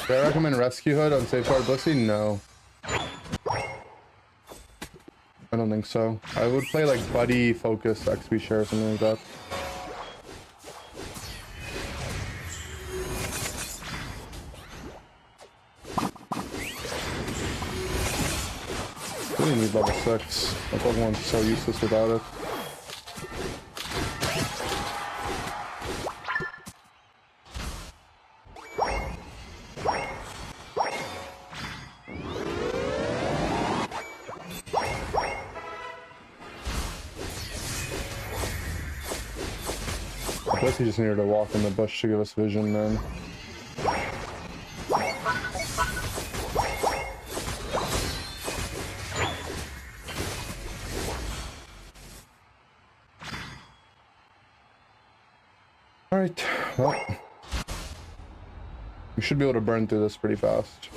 Do I recommend Rescue Hood on Safeguard Blissey? No. I don't think so. I would play like Buddy Focus XP Share or something like that. I really need level 6. My Pokemon's so useless without it. I guess he just needed to walk in the bush to give us vision then. Alright, well, we should be able to burn through this pretty fast.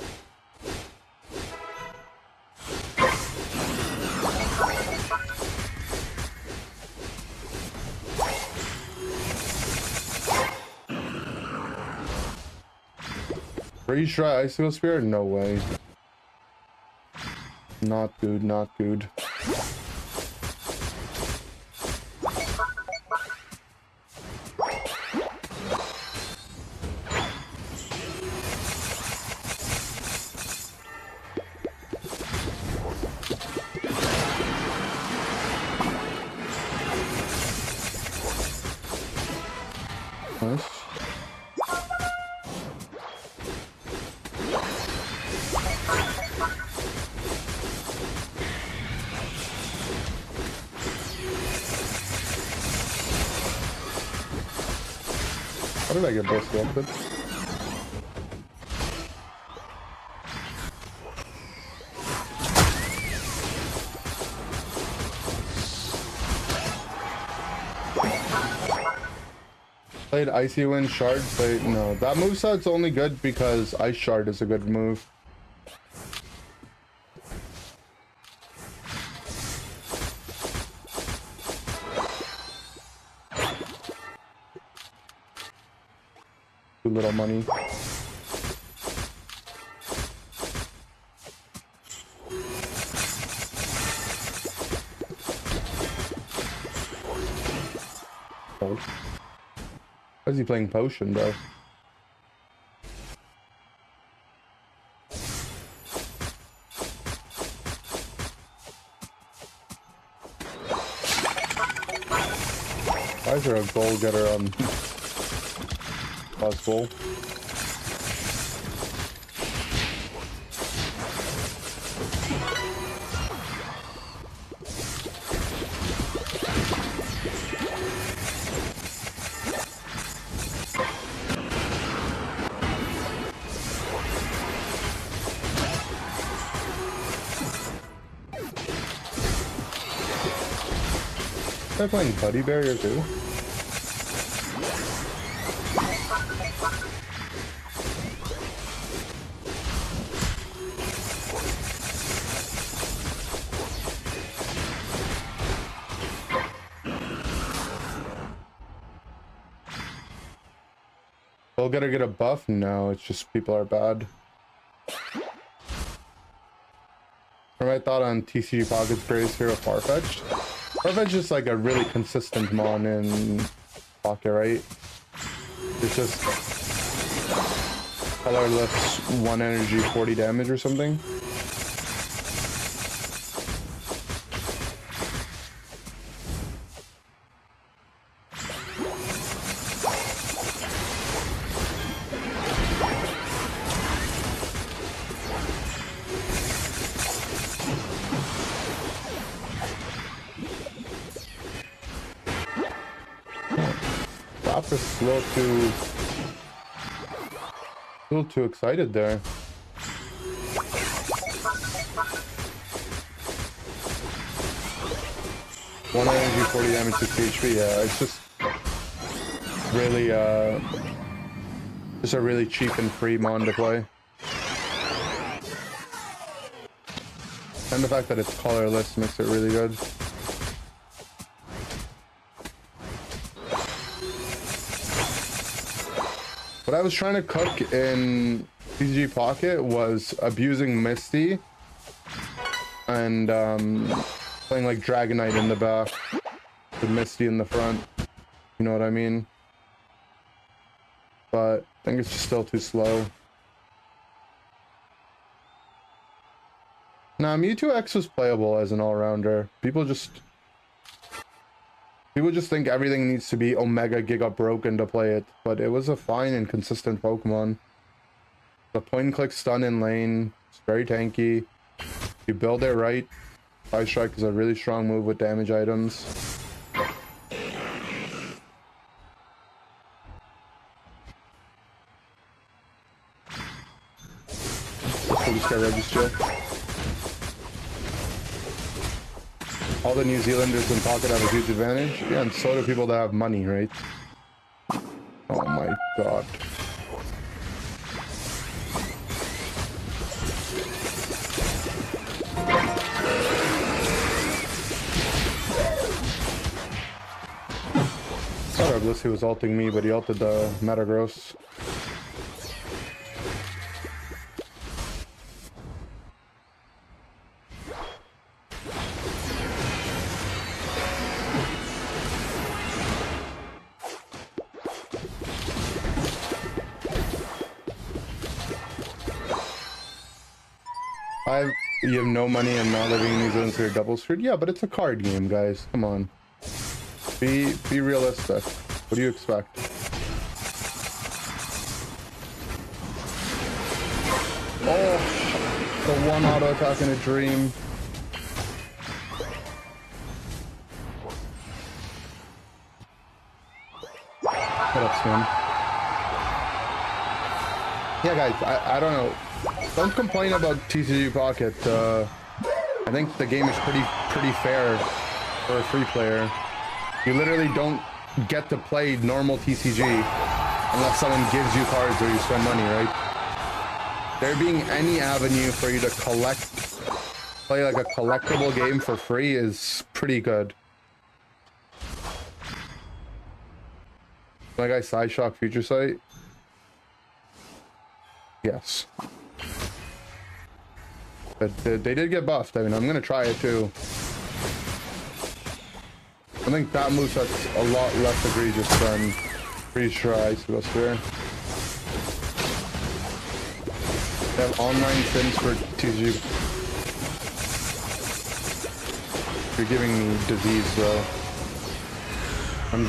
Freeze Dry Icicle Spear? No way. Not good, not good. Nice. How did I get Blissey up? Played Icy Wind, Shard, played... No, that moveset's only good because Ice Shard is a good move. Too little money. Oh. Why is he playing Potion, bro? Why is there a goal getter on possible? Am I playing Buddy Barrier too? We'll get a buff? No, it's just people are bad. My thought on TCG Pocket's greatest hero, Farfetch'd. Farfetch'd is like a really consistent mon in Pocket, right? It's just colorless, 1 energy, 40 damage or something. Lapras a little too excited there. One energy, 40 damage, 60 HP. Yeah, it's just really just a really cheap and free mon to play. And the fact that it's colorless makes it really good. What I was trying to cook in TCG Pocket was abusing Misty and playing like Dragonite in the back with Misty in the front. You know what I mean? But I think it's just still too slow. Nah, Mewtwo X was playable as an all-rounder. People just think everything needs to be Omega Giga broken to play it, but it was a fine and consistent Pokemon. The point-and-click stun in lane, it's very tanky. If you build it right, Fire Strike is a really strong move with damage items. So just get Registeel. All the New Zealanders in Pocket have a huge advantage. Yeah, and so do people that have money, right? Oh my god. I thought Blissey was ulting me, but he ulted the Metagross. You have no money and not living in New Zealand, so you're double screwed? Yeah, but it's a card game, guys. Come on. Be realistic. What do you expect? Oh, the one auto attack in a dream. What up, Slim? Yeah, guys, I don't know. Don't complain about TCG Pocket. I think the game is pretty fair for a free player. You literally don't get to play normal TCG unless someone gives you cards or you spend money, right? There being any avenue for you to play like a collectible game for free is pretty good. Like I Side Shock Future Sight. Yes. But they did get buffed. I mean, I'm gonna try it too. I think that moveset's a lot less egregious than Freeze Try Icicle Sphere. They have online sims for TCG. You're giving me disease, bro. And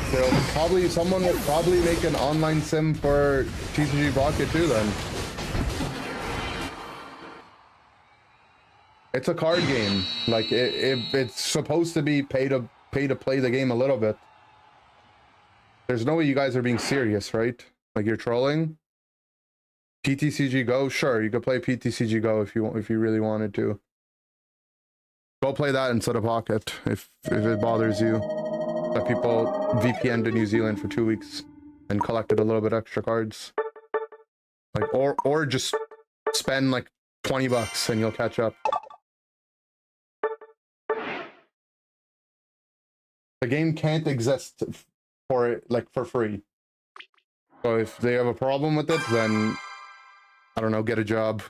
someone will probably make an online sim for TCG Pocket too then. It's a card game. Like it's supposed to be pay to play the game a little bit. There's no way you guys are being serious, right? Like you're trolling. PTCG Go, sure, you could play PTCG Go if you really wanted to. Go play that instead of Pocket if it bothers you. That people VPN to New Zealand for 2 weeks and collected a little bit extra cards. Like or just spend like $20 and you'll catch up. The game can't exist for it like for free. So if they have a problem with it, then I don't know, get a job.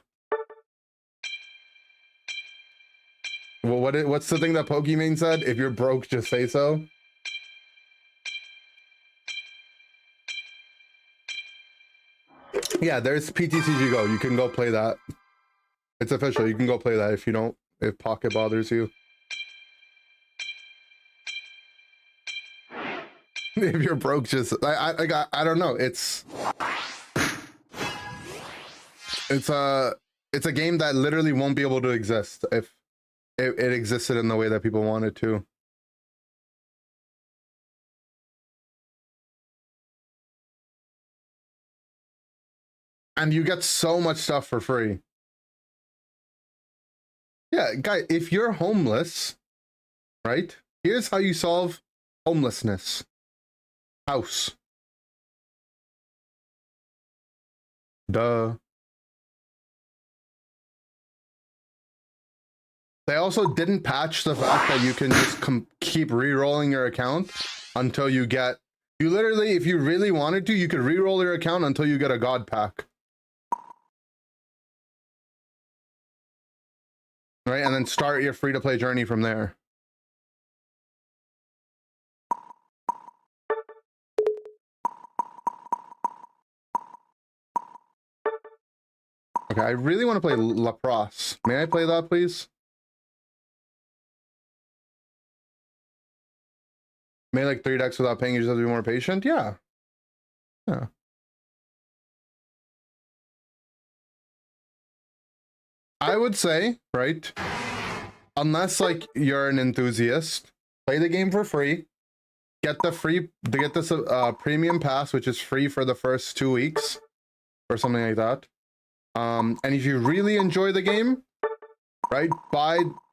Well, what's the thing that Pokemon said? If you're broke, just say so. Yeah, there's PTCG Go. You can go play that. It's official. You can go play that if Pocket bothers you. If you're broke, just I don't know. It's a game that literally won't be able to exist if it existed in the way that people want it to. And you get so much stuff for free. Yeah, guy, if you're homeless, right? Here's how you solve homelessness. House. Duh. They also didn't patch the fact that you can just keep re-rolling your account until you get... You literally, if you really wanted to, you could re-roll your account until you get a God Pack. Right, and then start your free-to-play journey from there. Okay, I really want to play Lapras. May I play that, please? May like 3 decks without paying, you just have to be more patient? Yeah. Yeah. I would say, right, unless like you're an enthusiast, play the game for free. Get this premium pass, which is free for the first 2 weeks or something like that. And if you really enjoy the game, right,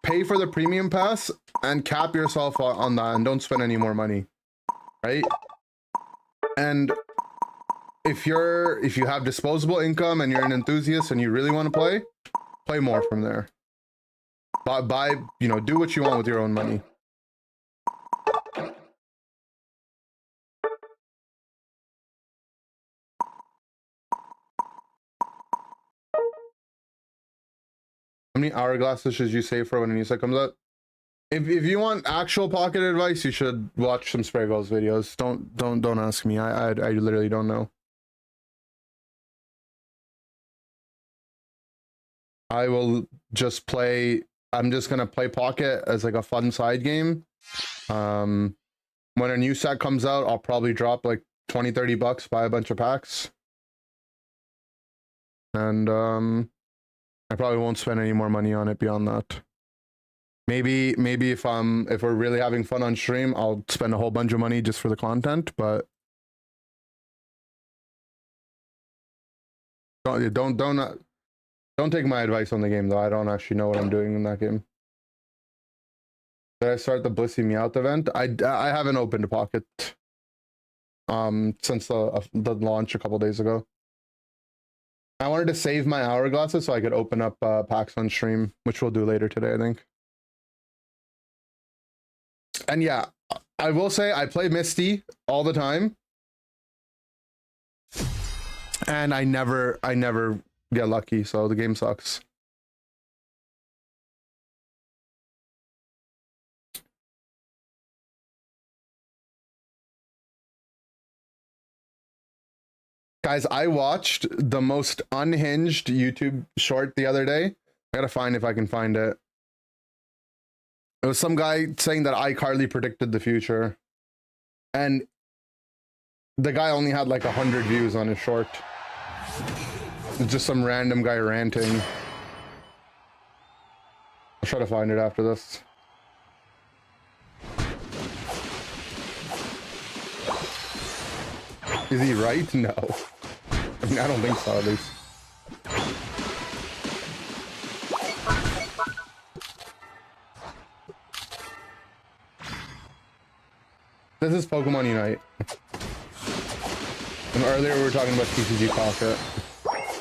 pay for the premium pass and cap yourself on that and don't spend any more money, right? And if you have disposable income and you're an enthusiast and you really want to play more from there. Buy, do what you want with your own money. How many hourglasses should you save for when a new set comes out? If you want actual Pocket advice, you should watch some Spray Goals videos. Don't ask me. I literally don't know. I will just play. I'm just gonna play Pocket as like a fun side game. When a new set comes out, I'll probably drop like $20-30, buy a bunch of packs, and I probably won't spend any more money on it beyond that. Maybe if we're really having fun on stream, I'll spend a whole bunch of money just for the content, but Don't take my advice on the game though. I don't actually know what I'm doing in that game. Did I start the Blissey Meowth event? I haven't opened a Pocket since the launch a couple days ago. I wanted to save my hourglasses so I could open up packs on stream, which we'll do later today, I think. And yeah, I will say I play Misty all the time, and I never get lucky, so the game sucks. Guys, I watched the most unhinged YouTube short the other day. I gotta find if I can find it. It was some guy saying that iCarly predicted the future. And the guy only had like 100 views on his short. It's just some random guy ranting. I'll try to find it after this. Is he right? No. I mean, I don't think so, at least. This is Pokemon Unite. And earlier we were talking about TCG Pocket,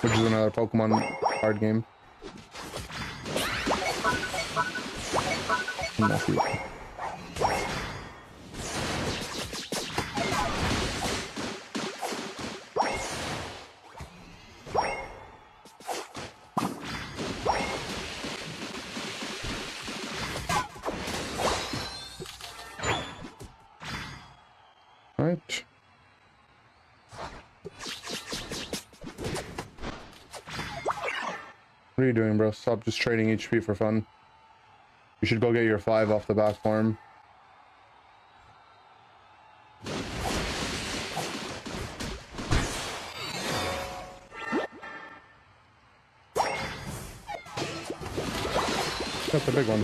which is another Pokemon card game. Nothing. Right. What are you doing, bro? Stop just trading HP for fun. You should go get your 5 off the back farm. That's a big one.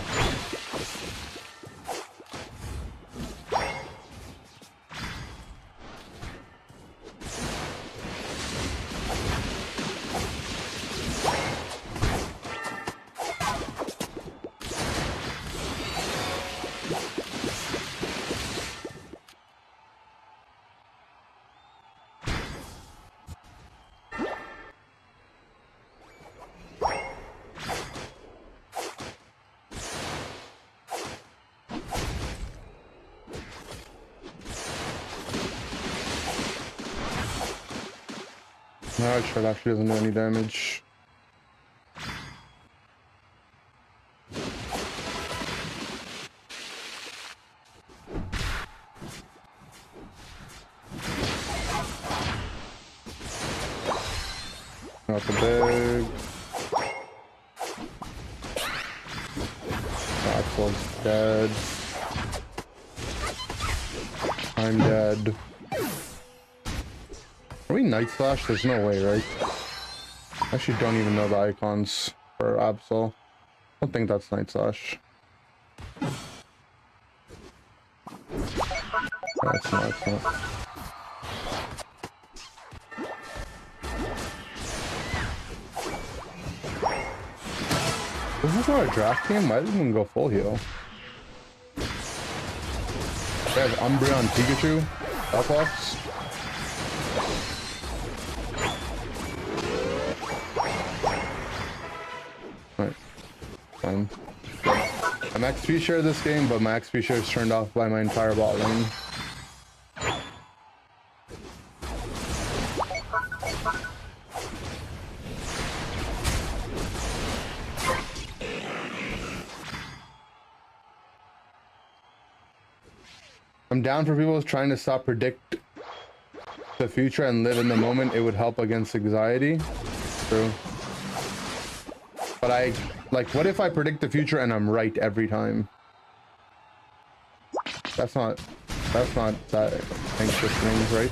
No, it actually doesn't do any damage. Not the big. Axel's dead. I'm dead. Are we Night Slash? There's no way, right? I actually don't even know the icons for Absol. I don't think that's Night Slash. It's not, it's not. This is not a draft game? Why didn't even go full heal? They have Umbreon Pikachu, Lapras. Right. Fine. I'm XP share this game, but my XP share is turned off by my entire bot lane. I'm down for people trying to stop predict the future and live in the moment. It would help against anxiety. True. But what if I predict the future and I'm right every time? That's not that anxious things, right?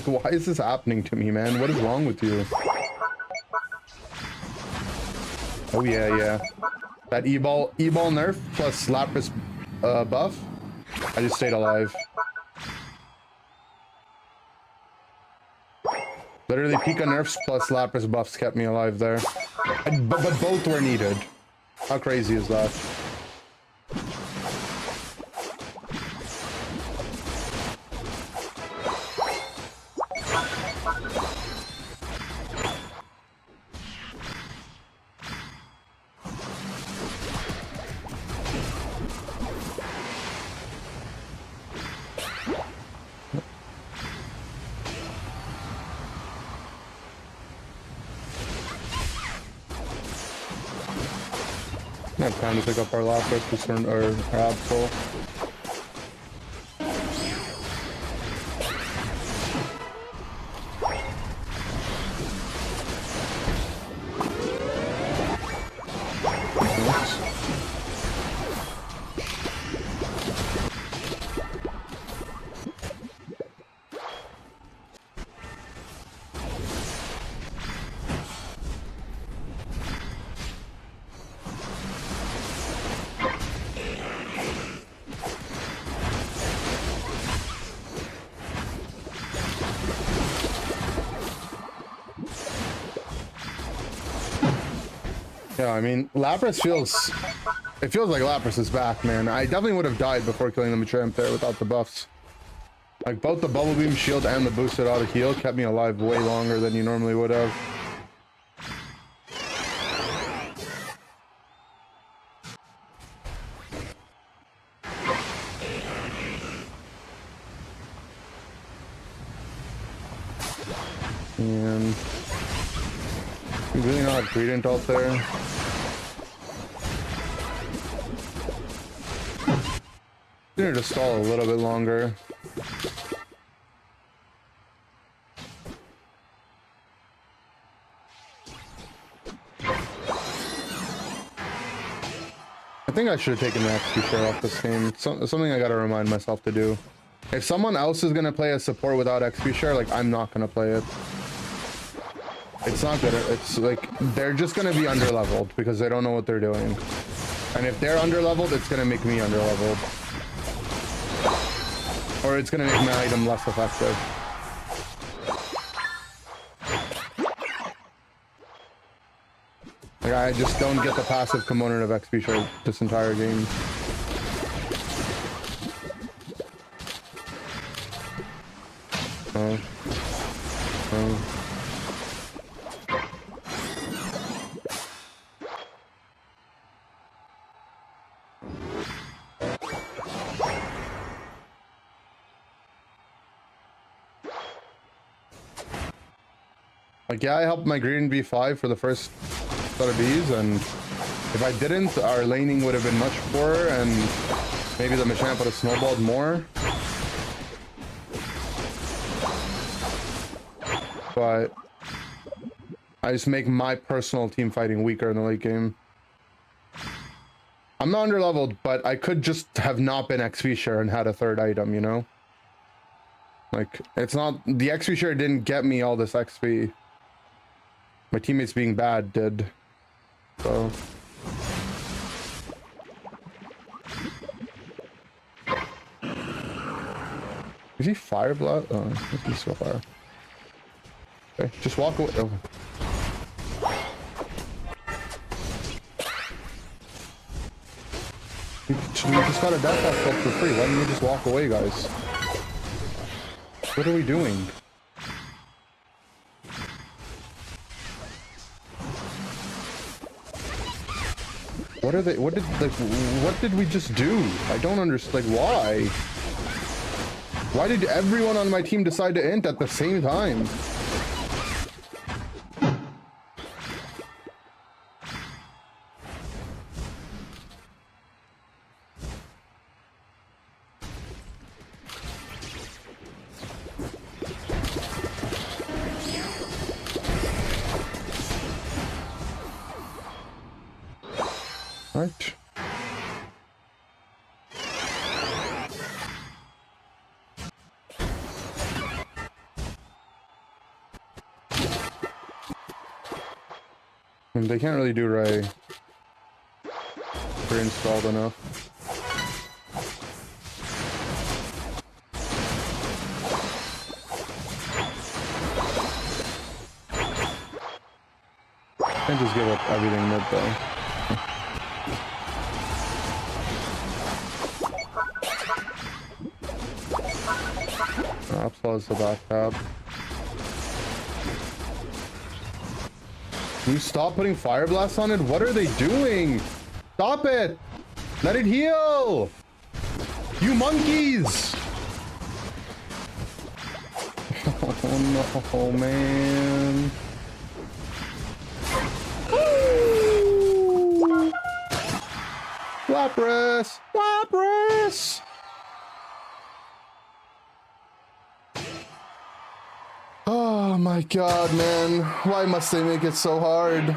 Why is this happening to me, man? What is wrong with you? Oh yeah, yeah. That E-ball nerf plus Lapras buff. I just stayed alive. Literally, Pika nerfs plus Lapras buffs kept me alive there. But both were needed. How crazy is that? I have time to pick up our Lapras to turn our Absol. Yeah, I mean, Lapras feels... It feels like Lapras is back, man. I definitely would have died before killing the Machamp there without the buffs. Like, both the Bubble Beam shield and the boosted auto heal kept me alive way longer than you normally would have. And... You really not have Greedent out there. I need to stall a little bit longer. I think I should have taken the XP share off this game. It's something I gotta remind myself to do. If someone else is gonna play a support without XP share, like, I'm not gonna play it. It's not good. It's like, they're just gonna be underleveled because they don't know what they're doing. And if they're underleveled, it's gonna make me underleveled. Or it's gonna make my item less effective. Like, I just don't get the passive component of XP share this entire game. Like, yeah, I helped my Greedent be 5 for the first set of Bs, and if I didn't, our laning would have been much poorer, and maybe the Machamp would have snowballed more. But I just make my personal team fighting weaker in the late game. I'm not underleveled, but I could just have not been XP share and had a third item, you know? Like, it's not... The XP share didn't get me all this XP. My teammates being bad did. So... Is he Fire Blood? Oh, he's still fire. Okay, just walk away. Oh. We just got a death off for free. Why didn't you just walk away, guys? What are we doing? What are they? What did we just do? I don't understand. Like, why? Why did everyone on my team decide to int at the same time? Right. They can't really do Ray. pre-installed enough. Can't just give up everything mid though. Applause the back tab. Can you stop putting Fire Blast on it? What are they doing? Stop it! Let it heal! You monkeys! Oh no, man. Lapras! Lapras! Oh my god, man. Why must they make it so hard?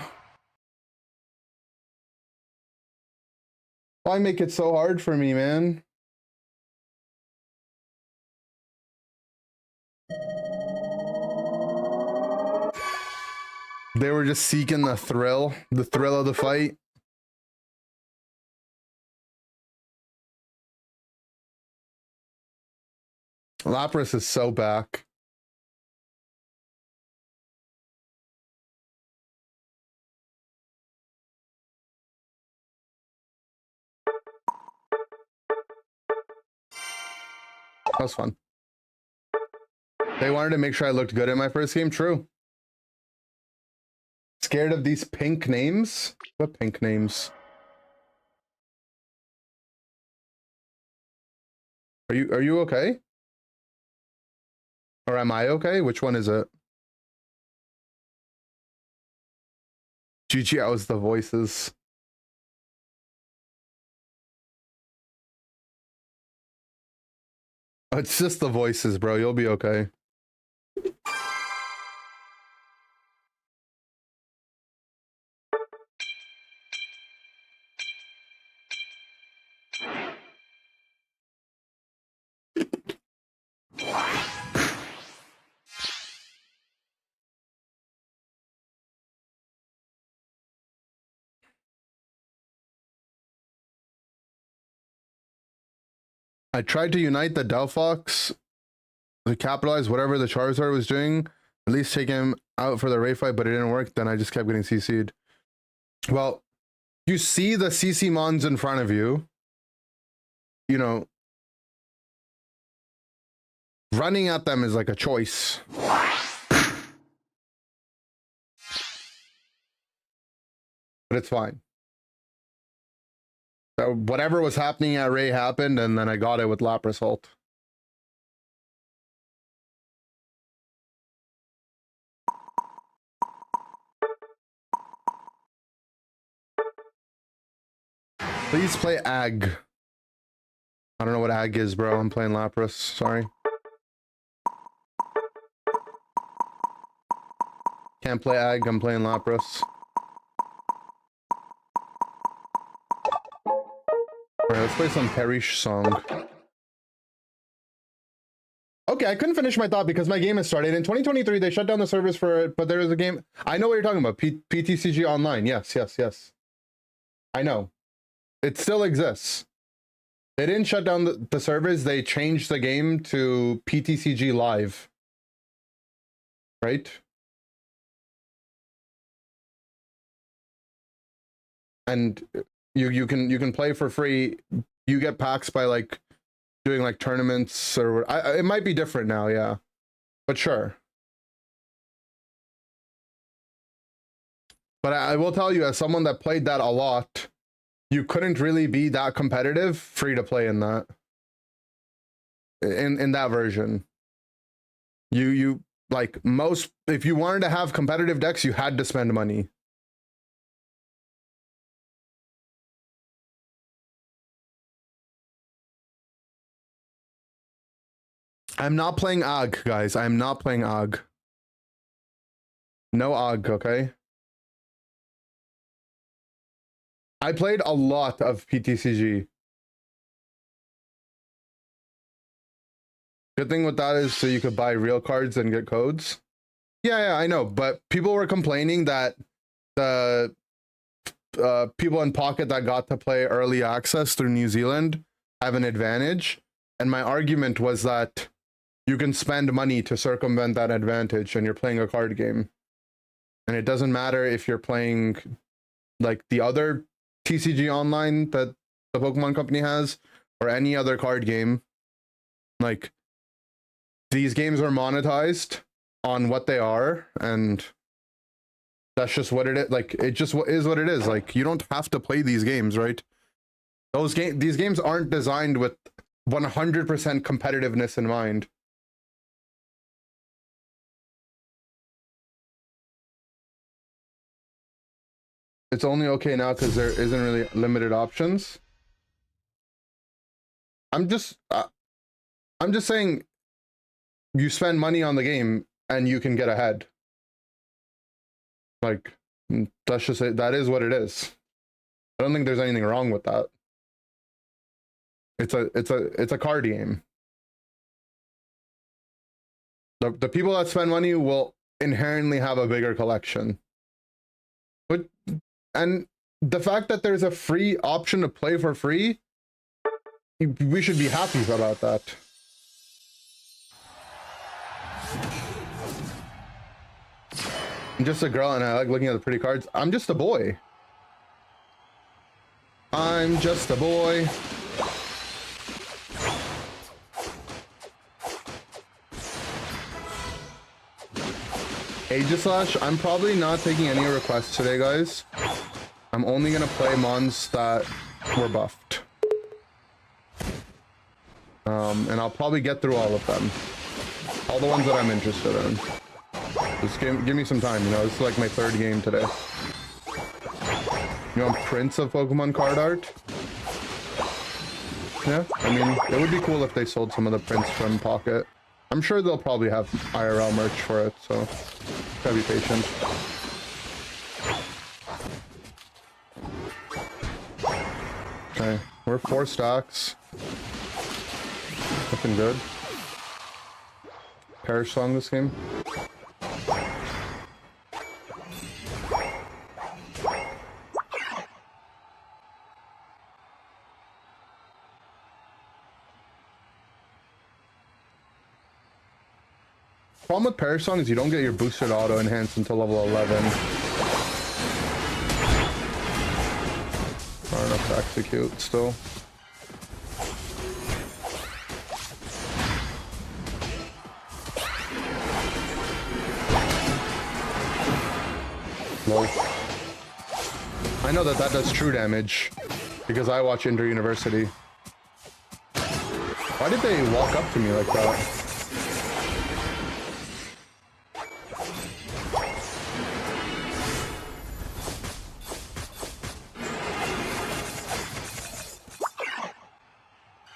Why make it so hard for me, man? They were just seeking the thrill of the fight. Lapras is so back. That was fun. They wanted to make sure I looked good in my first game. True. Scared of these pink names? What pink names? Are you okay? Or am I okay? Which one is it? GG, I was the voices. It's just the voices, bro. You'll be okay. I tried to unite the Delphox to capitalize whatever the Charizard was doing, at least take him out for the raid fight, but it didn't work. Then I just kept getting CC'd. Well, you see the CC Mons in front of you, you know, running at them is like a choice. But it's fine. So whatever was happening at Ray happened, and then I got it with Lapras ult. Please play Ag. I don't know what Ag is, bro. I'm playing Lapras. Sorry. Can't play Ag. I'm playing Lapras. Alright, let's play some Perish song. Okay, I couldn't finish my thought because my game has started. In 2023, they shut down the service for it, but there is a game. I know what you're talking about. PTCG Online. Yes, yes, yes. I know. It still exists. They didn't shut down the servers. They changed the game to PTCG Live. Right? And you can play for free. You get packs by like doing like tournaments, or it might be different now, yeah, but sure. But I will tell you, as someone that played that a lot, you couldn't really be that competitive free to play in that, in that version. You like most, if you wanted to have competitive decks, you had to spend money. I'm not playing AG, guys. I'm not playing AG. No AG, okay? I played a lot of PTCG. Good thing with that is so you could buy real cards and get codes. Yeah, I know. But people were complaining that the people in Pocket that got to play early access through New Zealand have an advantage. And my argument was that you can spend money to circumvent that advantage and you're playing a card game. And it doesn't matter if you're playing like the other TCG online that the Pokemon company has or any other card game. Like, these games are monetized on what they are, and that's just what it is. Like, it just is what it is. Like, you don't have to play these games, right? These games aren't designed with 100% competitiveness in mind. It's only okay now because there isn't really limited options. I'm just saying, you spend money on the game and you can get ahead. Like, that's just it. That is what it is. I don't think there's anything wrong with that. It's a card game. The people that spend money will inherently have a bigger collection. And the fact that there's a free option to play for free, we should be happy about that. I'm just a girl and I like looking at the pretty cards. I'm just a boy. I'm just a boy. Aegislash, I'm probably not taking any requests today, guys. I'm only gonna play mons that were buffed. And I'll probably get through all of them. All the ones that I'm interested in. Just give me some time, you know, this is like my third game today. You want prints of Pokemon card art? Yeah, I mean, it would be cool if they sold some of the prints from Pocket. I'm sure they'll probably have IRL merch for it, so gotta be patient. Okay, we're 4 stacks. Looking good. Perish Song this game. Problem with Perish Song is you don't get your boosted auto enhanced until level 11. Hard enough to execute still. Lol. I know that does true damage because I watch Inter University. Why did they walk up to me like that?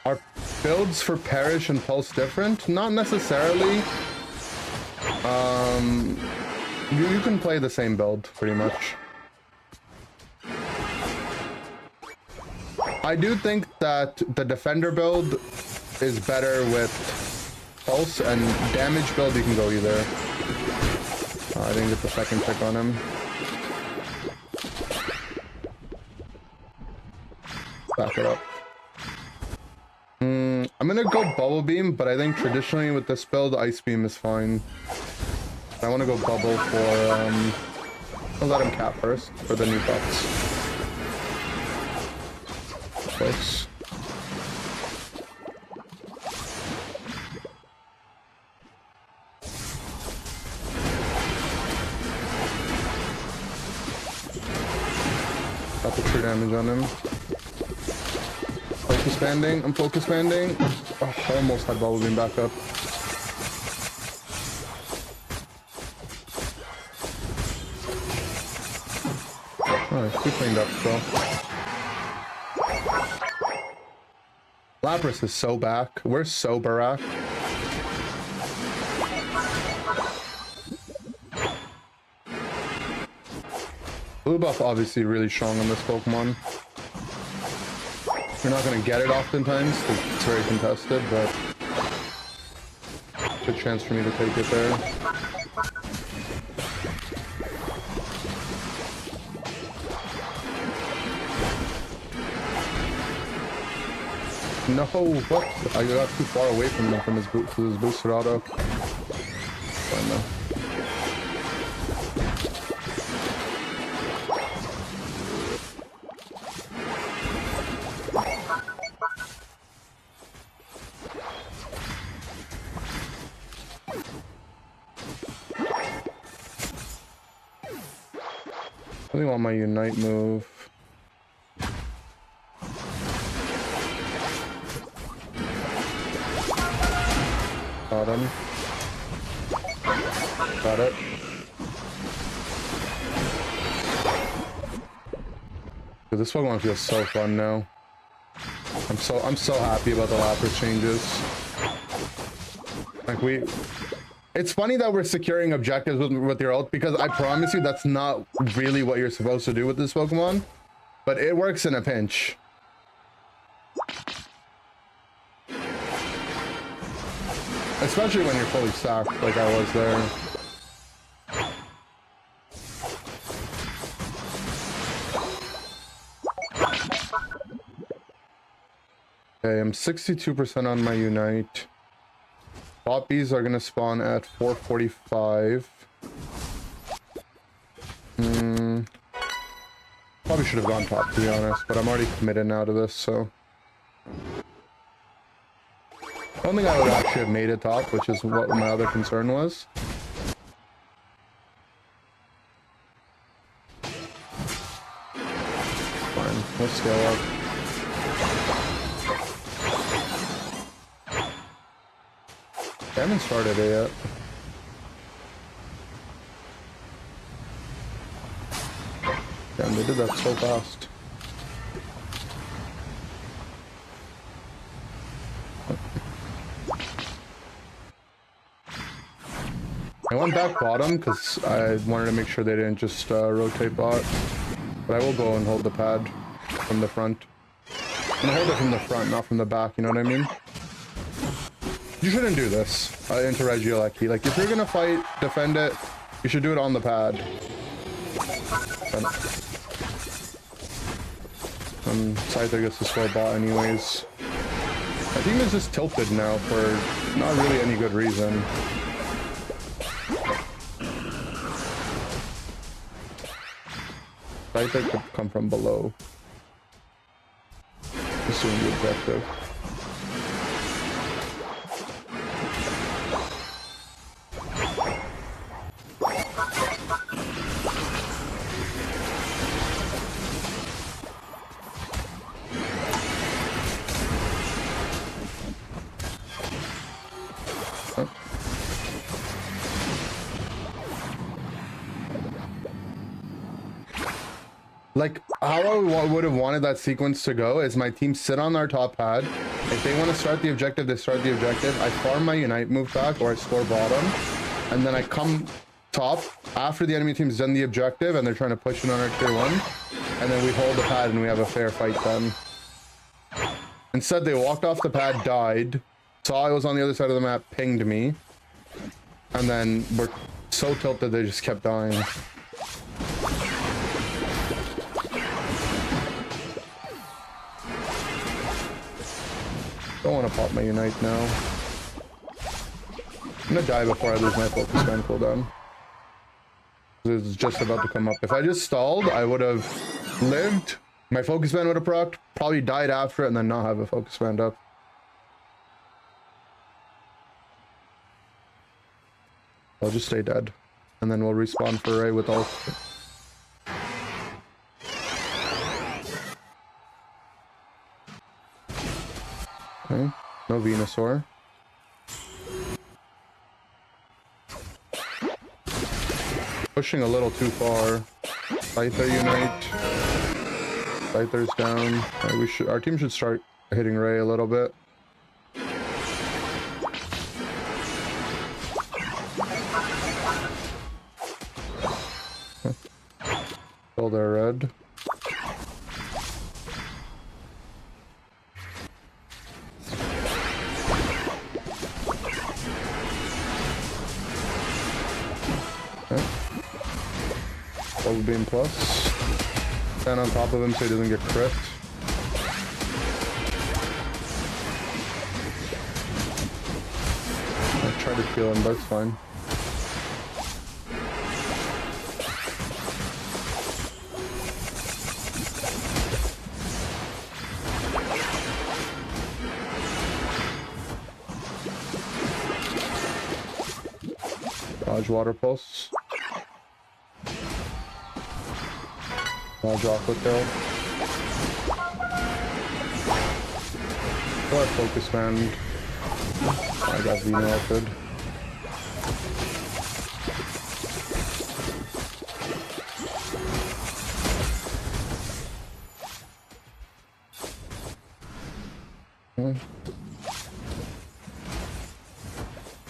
Are builds for Perish and Pulse different? Not necessarily. You can play the same build, pretty much. I do think that the Defender build is better with Pulse, and damage build you can go either. I didn't get the second pick on him. Back it up. I'm gonna go Bubble Beam, but I think traditionally with this build, Ice Beam is fine. I want to go Bubble for, I'll let him cap first for the new buffs. Close. Got the true damage on him. Focus banding. I'm focus banding. Oh, almost had Bubble Beam back up. Alright, we cleaned up still. Lapras is so back. We're so Barack. Blue buff obviously really strong on this Pokemon. You're not going to get it oftentimes because it's very contested, but good chance for me to take it there. No, what? I got too far away from him from his boosted auto. Fine though. I really want my Unite move. Got him. Got it. Dude, this Pokemon feels so fun now. I'm so happy about the Lapras changes. Like it's funny that we're securing objectives with your ult, because I promise you that's not really what you're supposed to do with this Pokemon, but it works in a pinch. Especially when you're fully stacked, like I was there. Okay, I'm 62% on my Unite. Poppies are gonna spawn at 445. Probably should have gone top, to be honest, but I'm already committed now to this, so. I don't think I would actually have made it top, which is what my other concern was. Fine, we'll scale up. I haven't started it yet. Damn, they did that so fast. I went back bottom because I wanted to make sure they didn't just rotate bot. But I will go and hold the pad from the front. I'm gonna hold it from the front, not from the back, you know what I mean? You shouldn't do this into Regieleki. Like, if you're gonna fight, defend it, you should do it on the pad. Scyther gets to score bot anyways. I think it's just tilted now for not really any good reason. Scyther could come from below. Assuming the objective. Like, how I would have wanted that sequence to go is my team sit on our top pad. If they want to start the objective, they start the objective. I farm my Unite move back, or I score bottom. And then I come top after the enemy team's done the objective and they're trying to push it on our tier 1. And then we hold the pad and we have a fair fight then. Instead, they walked off the pad, died, saw I was on the other side of the map, pinged me. And then we're so tilted they just kept dying. Don't want to pop my Unite now. I'm gonna die before I lose my focus band cooldown. It's just about to come up. If I just stalled, I would have lived. My focus band would have procced, probably died after it, and then not have a focus band up. I'll just stay dead, and then we'll respawn for Ray with ult. Okay, no Venusaur. Pushing a little too far. Scyther Unite. Scyther's down. Our team should start hitting Ray a little bit. Still there, red. Beam plus. Stand on top of him so he doesn't get crit. try to kill him, but it's fine. Dodge Water Pulse. Dodge Aqua Tail. Or Focus Band. I got V melted.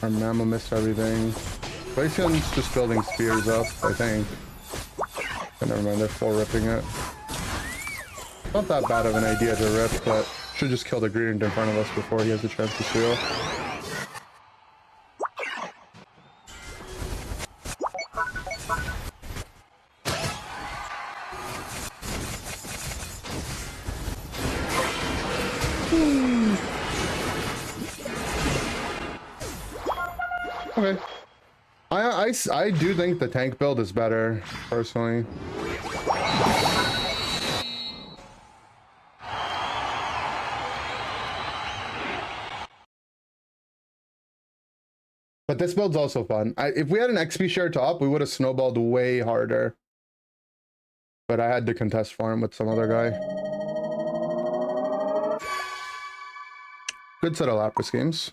Our Mammal missed everything. Glaceon's just building spears up, I think. But never mind, they're full ripping it. Not that bad of an idea to rip, but should just kill the Greedent in front of us before he has a chance to steal. Okay. I do think the tank build is better, personally. But this build's also fun. If we had an XP share top, we would have snowballed way harder. But I had to contest farm with some other guy. Good set of Lapras games.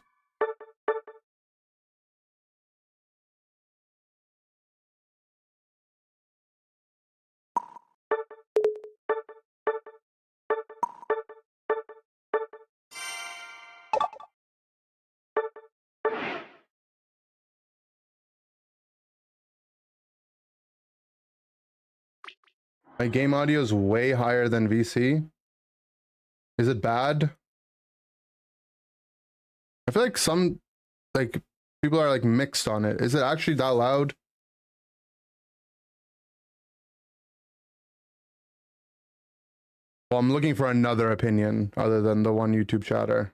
My game audio is way higher than VC. Is it bad? I feel like some people are like mixed on it. Is it actually that loud? Well, I'm looking for another opinion other than the one YouTube chatter.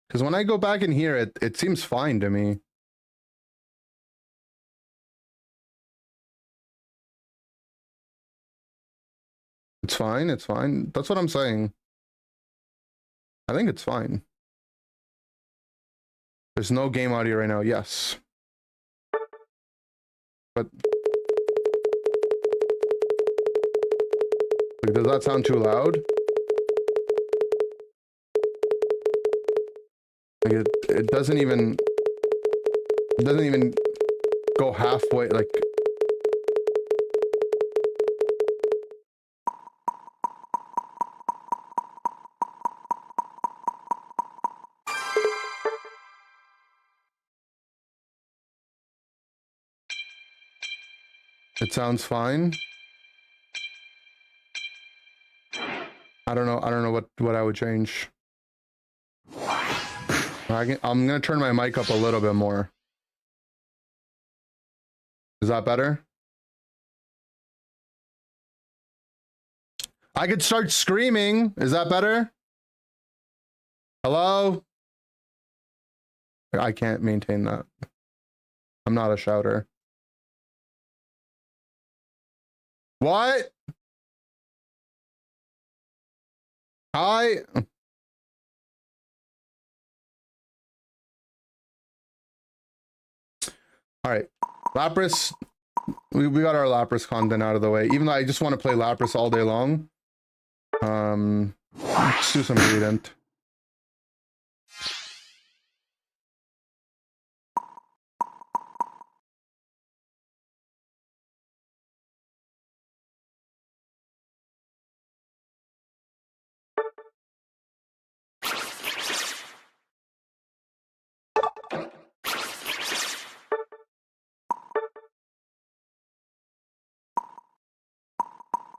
Because when I go back in here, it seems fine to me. It's fine, it's fine. That's what I'm saying. I think it's fine. There's no game audio right now, yes. But like, does that sound too loud? Like it doesn't even go halfway, like. It sounds fine. I don't know what I would change. I'm gonna turn my mic up a little bit more. Is that better? I could start screaming. Is that better? Hello? I can't maintain that. I'm not a shouter. What? Hi. All right, Lapras. We got our Lapras content out of the way. Even though I just want to play Lapras all day long. Let's do some Greedent.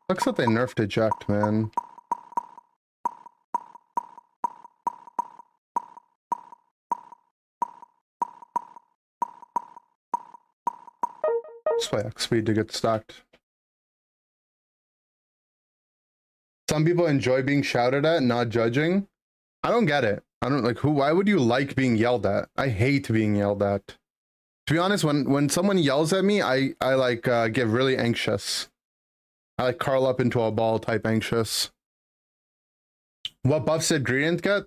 Looks like they nerfed eject, man. Let's play X speed to get stacked. Some people enjoy being shouted at, not judging. I don't get it. I don't like who. Why would you like being yelled at? I hate being yelled at. To be honest, when someone yells at me, I like get really anxious. I like curl up into a ball type anxious. What buffs did Greedent get?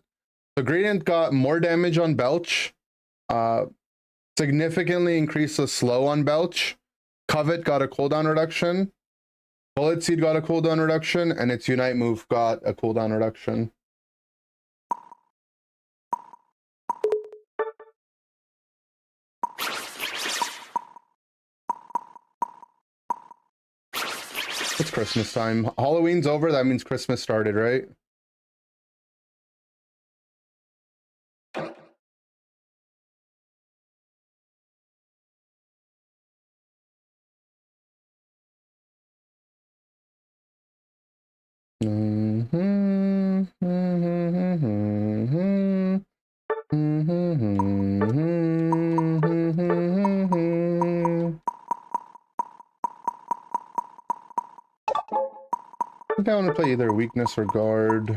So Greedent got more damage on Belch. Significantly increased the slow on Belch. Covet got a cooldown reduction. Bullet Seed got a cooldown reduction, and its Unite move got a cooldown reduction. It's Christmas time. Halloween's over, that means Christmas started, right? I think I want to play either weakness or guard.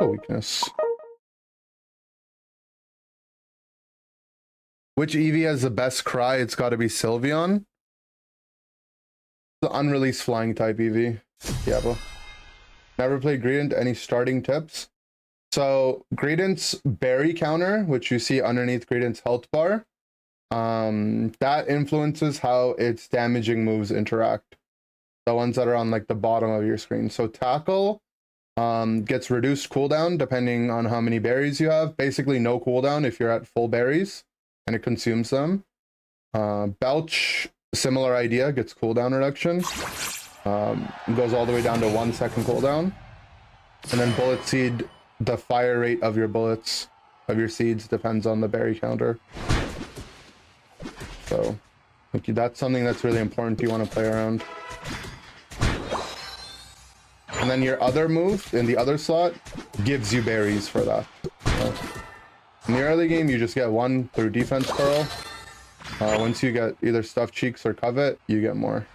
Oh, weakness. Which Eevee has the best cry? It's got to be Sylveon. The unreleased flying type Eevee. Yeah, but never played Greedent. Any starting tips? So Greedent's berry counter, which you see underneath Greedent's health bar, that influences how its damaging moves interact. The ones that are on like the bottom of your screen. So tackle gets reduced cooldown depending on how many berries you have. Basically no cooldown if you're at full berries and it consumes them. Belch, similar idea, gets cooldown reduction. Goes all the way down to 1 second cooldown. And then Bullet Seed, the fire rate of your bullets, of your seeds, depends on the berry counter. So that's something that's really important you want to play around. And then your other move in the other slot gives you berries for that. So in the early game, you just get 1 through defense curl. Once you get either Stuffed Cheeks or Covet, you get more.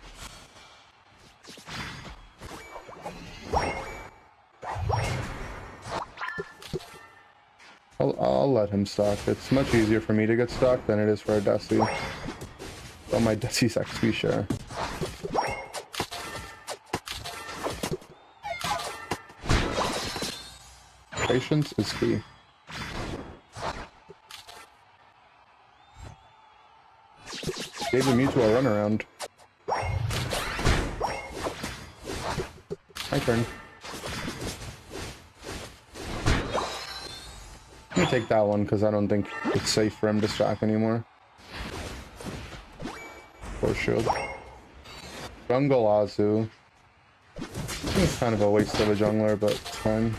I'll let him stock. It's much easier for me to get stocked than it is for a Desi. Oh, my Desi's XP share. Patience is key. Gave the Mewtwo a runaround. My turn. I'm gonna take that one because I don't think it's safe for him to stack anymore. Force Shield. Jungle Azu. I think it's kind of a waste of a jungler, but it's fine.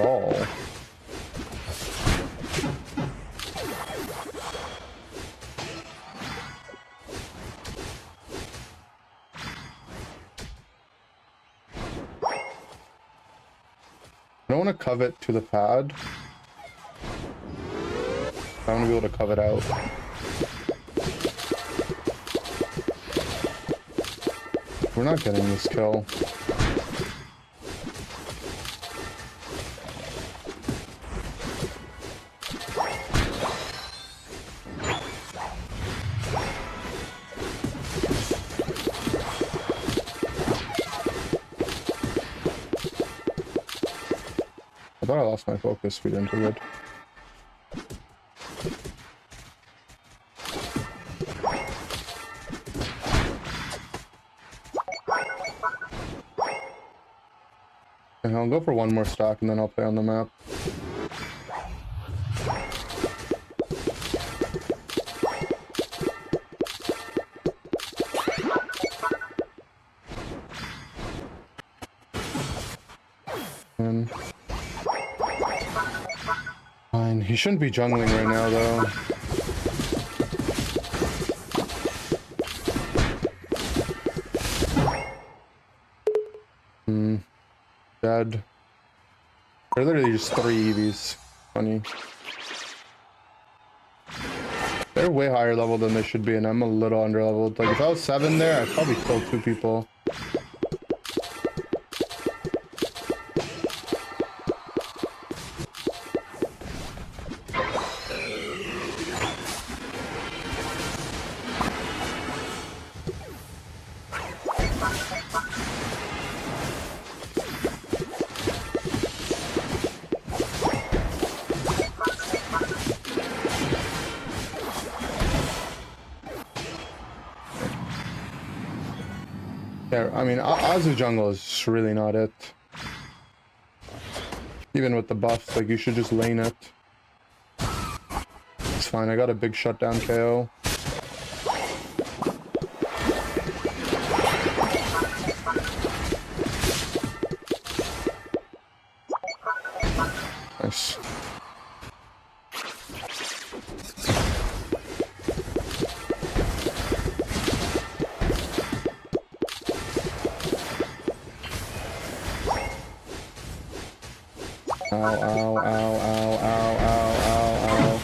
Oh. I don't want to covet to the pad. I want to be able to covet out. We're not getting this kill. I thought I lost my focus. We didn't do good. Okay, I'll go for one more stock and then I'll play on the map. Fine. He shouldn't be jungling right now, though. Dead. They're literally just 3 EVs. funny. They're way higher level than they should be, and I'm a little under leveled. Like, if I was 7 there, I'd probably kill 2 people. Yeah, I mean, Azu jungle is just really not it. Even with the buffs, like, you should just lane it. It's fine, I got a big shutdown KO. Nice. Ow, ow, ow, ow, ow, ow, ow, ow.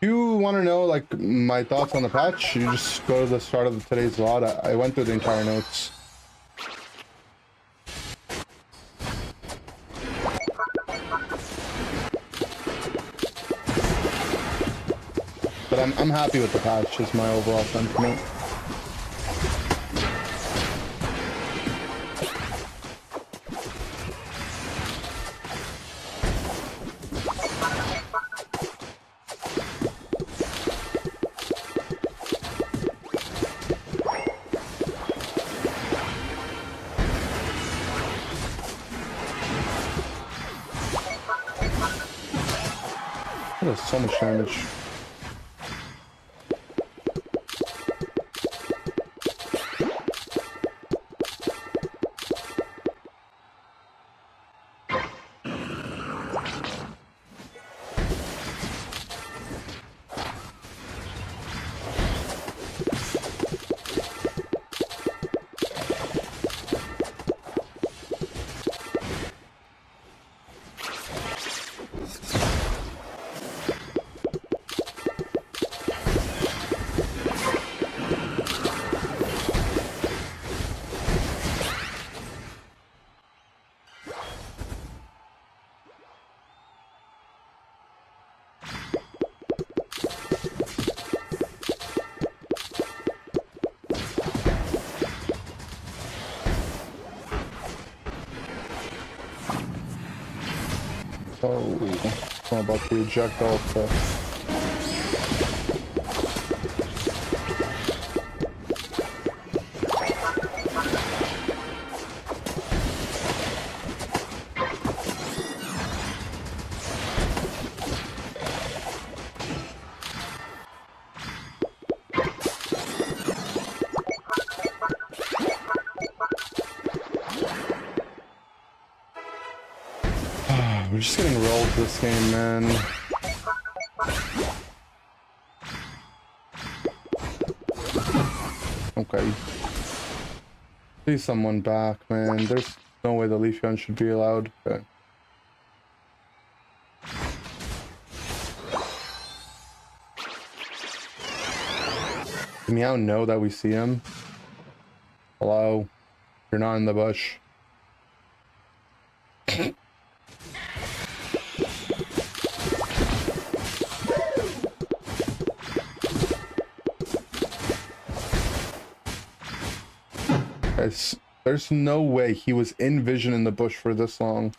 You want to know, like, my thoughts on the patch? You just go to the start of today's VOD. I went through the entire notes. But I'm happy with the patch, is my overall sentiment. That does so much damage. Oh, I'm about to eject also. We're just getting rolled this game, man. Okay. Please someone back, man. There's no way the Leafeon should be allowed. Okay. Does Meow know that we see him? Hello? You're not in the bush. There's no way he was in vision in the bush for this long.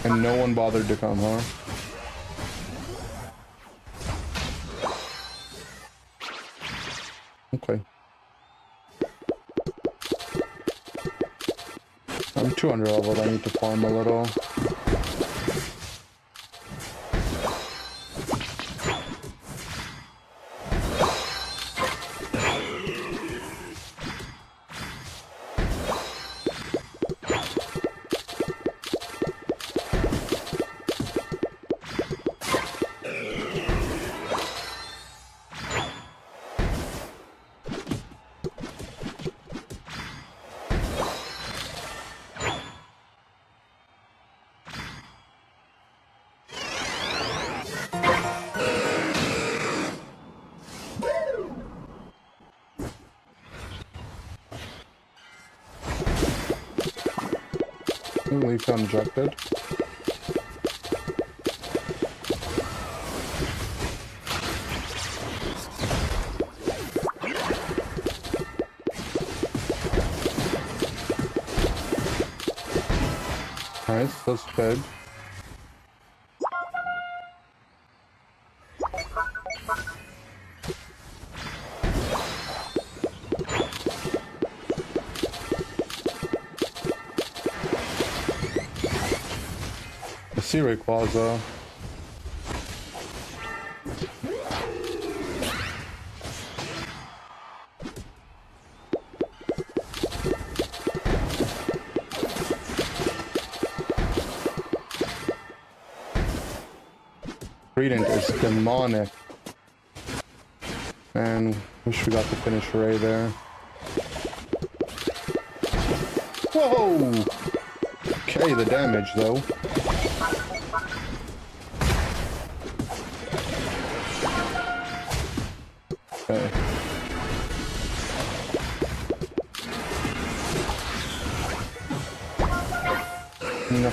And no one bothered to come, huh? Okay. I'm 200 leveled, I need to farm a little. Leaf got injected. Nice, that's good. I see Rayquaza. Greedent is demonic. Man, wish we got the finish Ray there. Whoa! Okay, the damage though. Okay.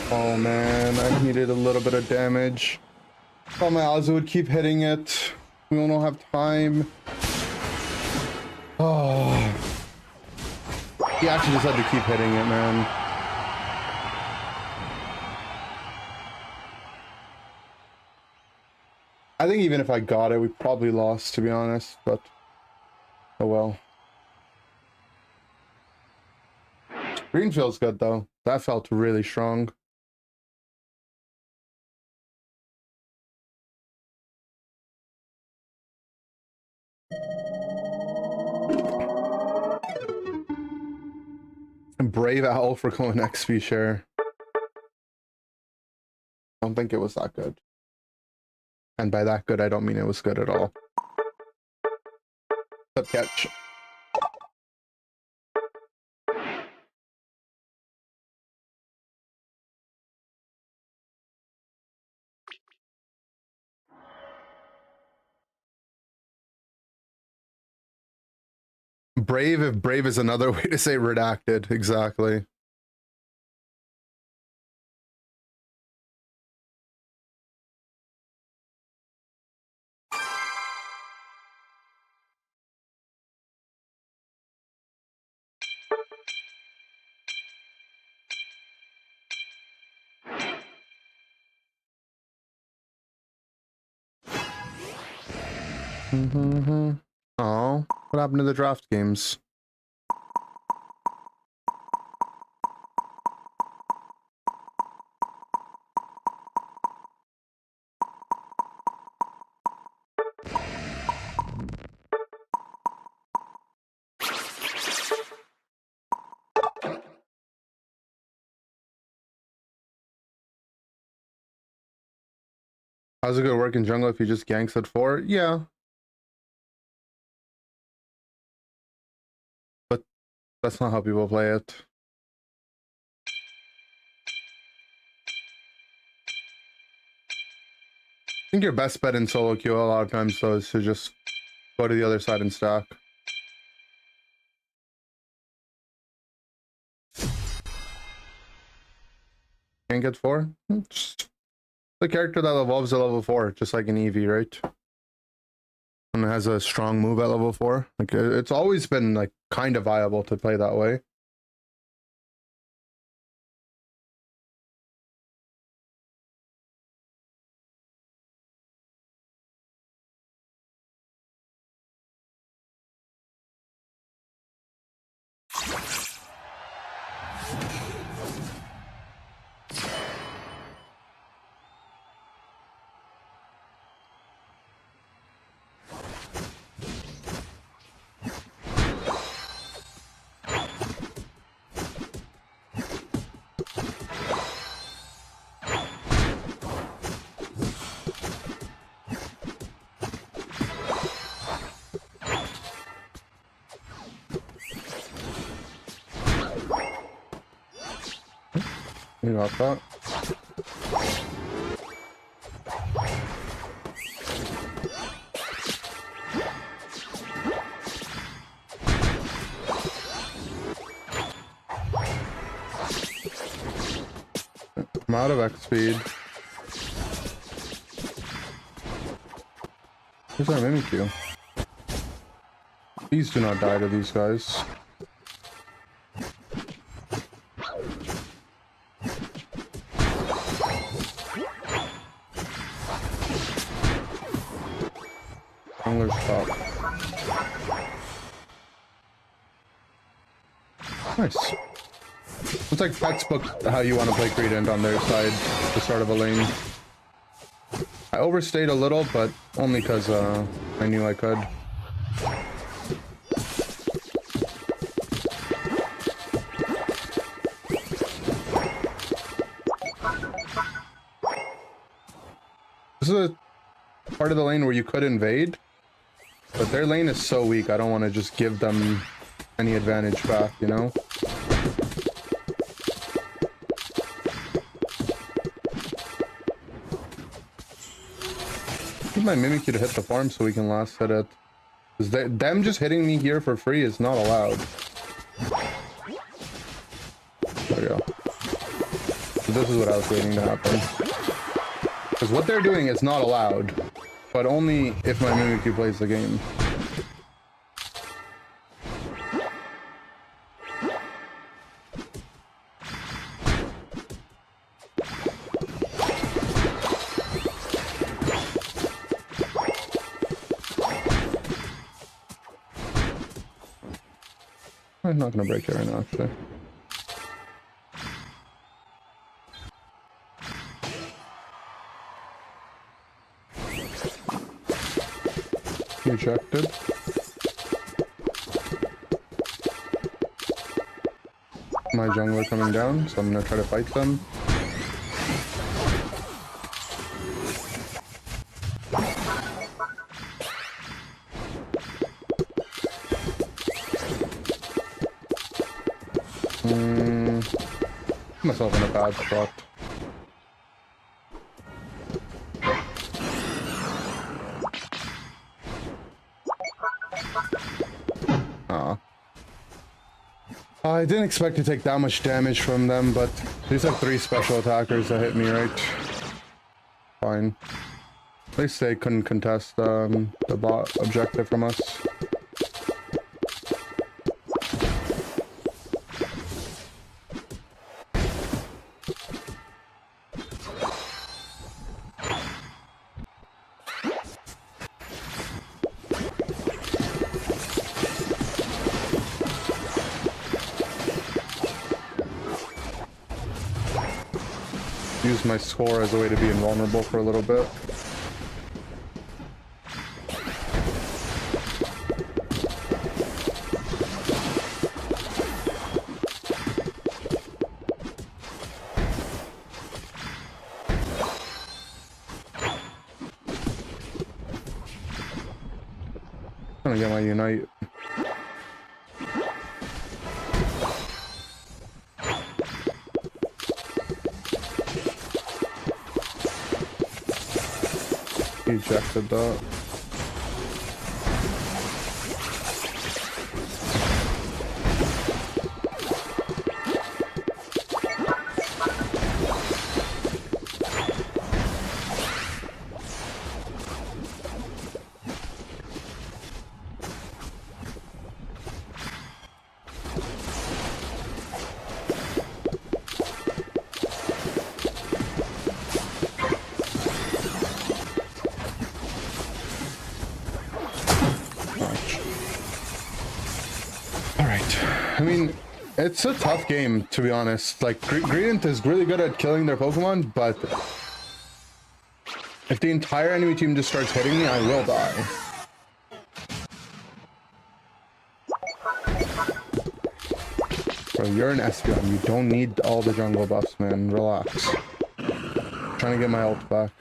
Oh man, I needed a little bit of damage. Thought my Azu would keep hitting it. We don't have time. Oh. He actually just had to keep hitting it, man. I think even if I got it, we probably lost, to be honest, but oh well. Green feels good, though. That felt really strong. Brave Owl for going XP share. I don't think it was that good. And by that good, I don't mean it was good at all. Up catch. Brave, if brave is another way to say redacted, exactly. Oh, what happened to the draft games? How's it gonna work in jungle if you just ganks at 4? Yeah. But that's not how people play it. I think your best bet in solo queue a lot of times though is to just go to the other side and stack. Can't get 4? Just the character that evolves at level 4, just like an Eevee, right? And it has a strong move at level 4. Like it's always been like kind of viable to play that way. You got that. I'm out of X speed. Where's our Mimikyu? Please do not die to these guys. Angler's top. Nice. It's like textbook how you want to play Greedent on their side at the start of a lane. I overstayed a little, but only because I knew I could. This is a part of the lane where you could invade, but their lane is so weak, I don't want to just give them any advantage back, you know? Need my Mimikyu to hit the farm so we can last hit it. Because them just hitting me here for free is not allowed. There we go. So this is what I was waiting to happen. Because what they're doing is not allowed, but only if my Mimikyu plays the game. I'm not gonna break it right now, actually. Rejected. My jungler coming down, so I'm gonna try to fight them. Put myself in a bad spot. I didn't expect to take that much damage from them, but these have 3 special attackers that hit me, right? Fine. At least they couldn't contest the bot objective from us. Use my score as a way to be invulnerable for a little bit. I'm gonna get my Unite. Ejected that. I mean, it's a tough game, to be honest. Like, Greedent is really good at killing their Pokemon, but if the entire enemy team just starts hitting me, I will die. Bro, you're an Espeon. You don't need all the jungle buffs, man. Relax. I'm trying to get my ult back.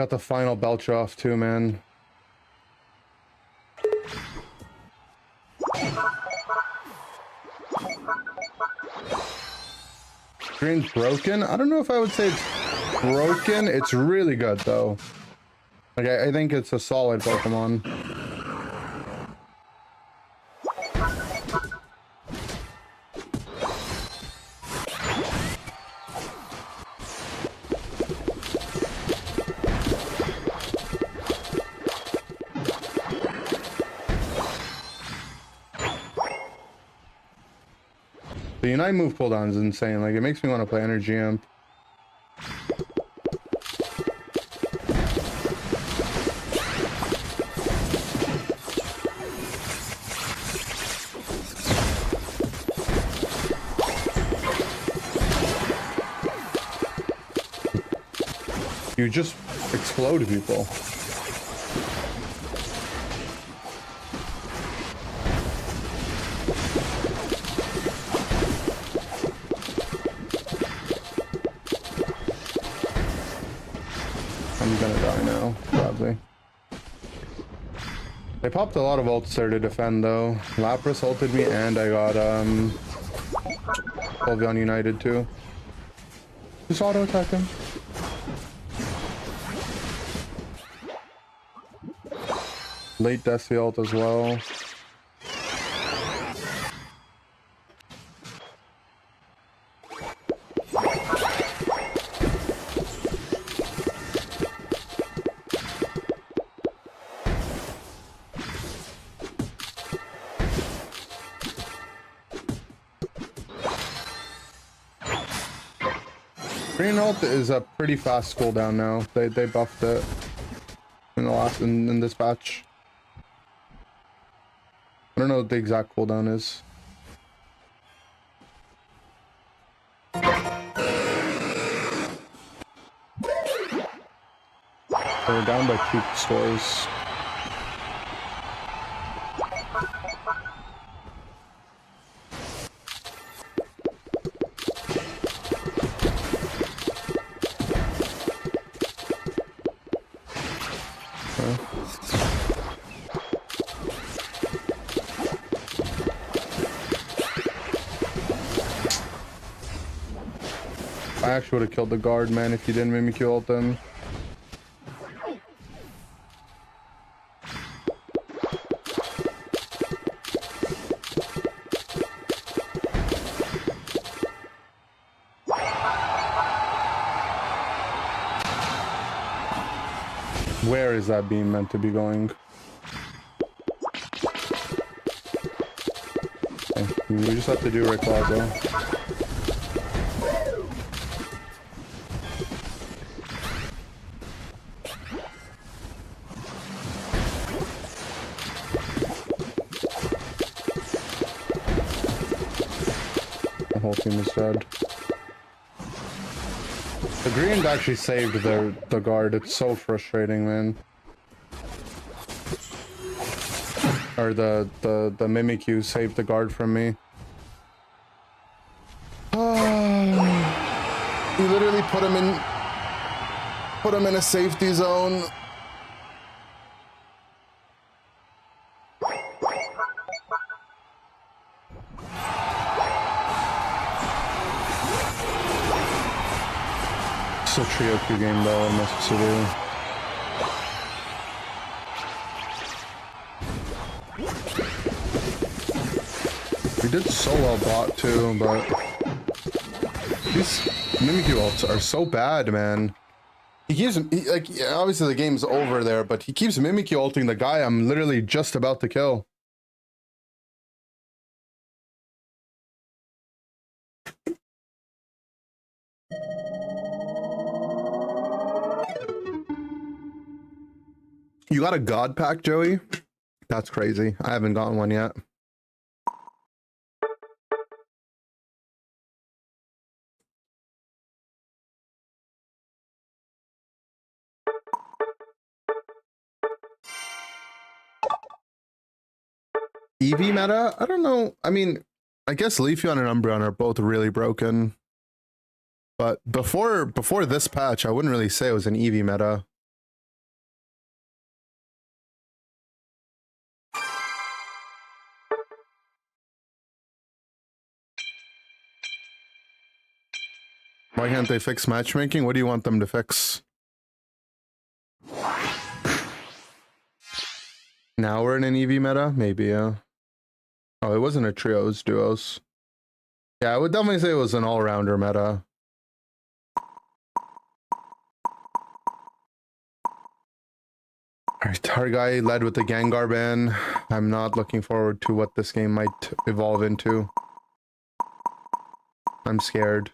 got the final belch off too, man. Green's broken. I don't know if I would say it's broken. It's really good though. Like I think it's a solid Pokemon. The Unite move cooldown is insane. Like, it makes me want to play Energy Amp. You just explode people. I'm gonna die now, probably. They popped a lot of ults there to defend though. Lapras ulted me and I got Volvion United too. Just auto attack him. Late Desi ult as well. Green ult is a pretty fast cooldown now. They buffed it in the last in this patch. I don't know what the exact cooldown is. They're down by cheap stores. I actually would have killed the guard, man, if you didn't Mimikyu ult them. Where is that beam meant to be going? Okay, we just have to do Rayquaza. The whole team is dead. The Greedent actually saved the guard. It's so frustrating, man. Or the Mimikyu saved the guard from me. He literally put him in a safety zone. It's a trio Q game though, I must say. We did so well bot too, but these Mimikyu ults are so bad, man. Like, obviously the game's over there, but he keeps Mimikyu ulting the guy I'm literally just about to kill. You got a god pack, Joey? That's crazy. I haven't gotten one yet. EV meta? I don't know. I mean, I guess Leafeon and Umbreon are both really broken. But before this patch, I wouldn't really say it was an EV meta. Why can't they fix matchmaking? What do you want them to fix? Now we're in an EV meta? Maybe, yeah. Oh, it wasn't a trio, it was duos. Yeah, I would definitely say it was an all-rounder meta. Alright, our guy led with the Gengar ban. I'm not looking forward to what this game might evolve into. I'm scared.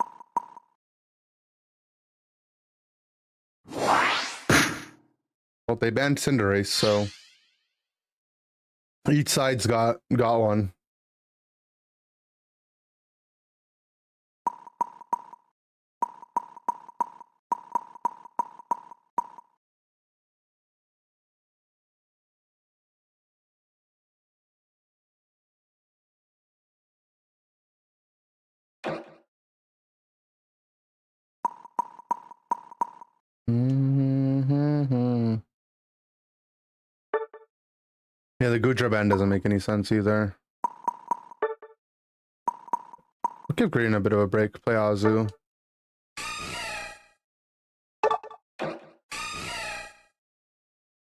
Well, they banned Cinderace, so each side's got one. Yeah, the Goodra ban doesn't make any sense either. I'll give Green a bit of a break. Play Azu.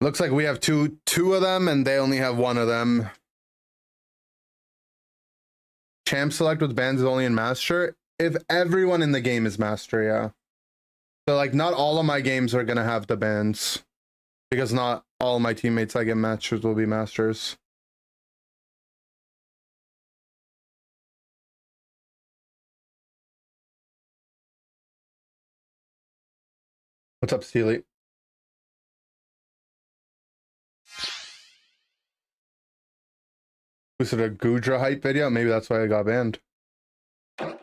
Looks like we have two of them, and they only have one of them. Champ select with bans is only in Master. If everyone in the game is Master, yeah. So, like, not all of my games are gonna have the bans. Because not all my teammates I get Masters will be Masters. What's up, Steely? Was it a Goodra hype video? Maybe that's why I got banned. I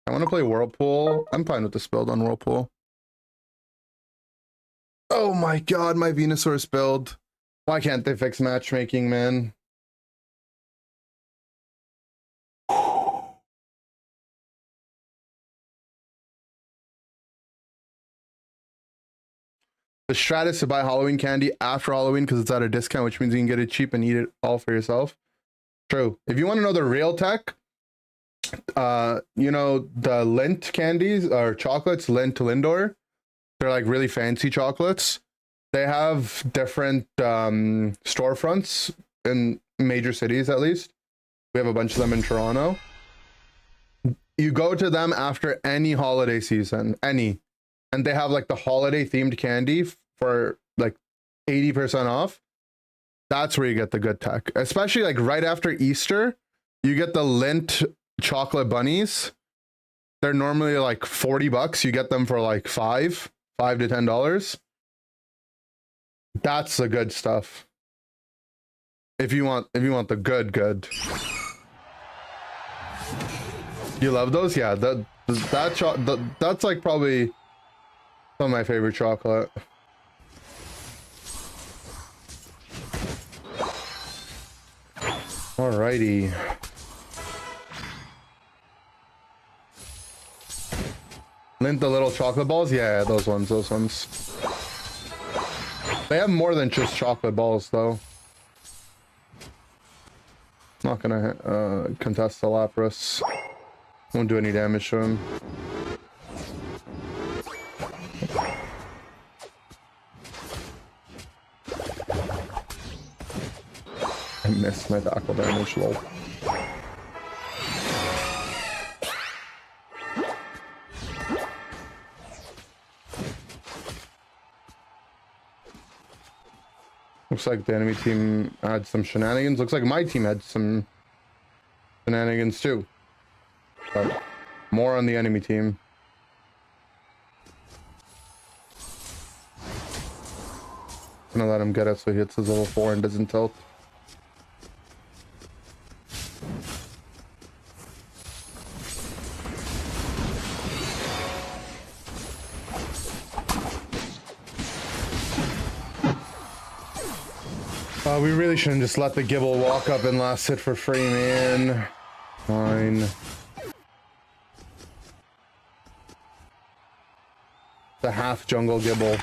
want to play Whirlpool. I'm fine with this build on Whirlpool. Oh my god, my Venusaur's build. Why can't they fix matchmaking, man? The strat is to buy Halloween candy after Halloween because it's at a discount, which means you can get it cheap and eat it all for yourself. True. If you want to know the real tech, you know, the Lindt candies or chocolates, Lindt to Lindor, they're like really fancy chocolates. They have different storefronts in major cities, at least. We have a bunch of them in Toronto. You go to them after any holiday season, and they have like the holiday themed candy for like 80% off. That's where you get the good tech, especially like right after Easter. You get the Lindt chocolate bunnies. They're normally like $40. You get them for like $5 to $10. That's the good stuff. If you want the good. You love those? Yeah, that's like probably some of my favorite chocolate. Alrighty. Lindt the little chocolate balls? Yeah, those ones. They have more than just chocolate balls, though. Not gonna contest the Lapras. Won't do any damage to him. I missed my tackle damage, lol. Looks like the enemy team had some shenanigans. Looks like my team had some shenanigans too. But more on the enemy team. Gonna let him get it so he hits his level 4 and doesn't tilt. We really shouldn't just let the Gibble walk up and last hit for free, man. Fine. The half jungle Gibble.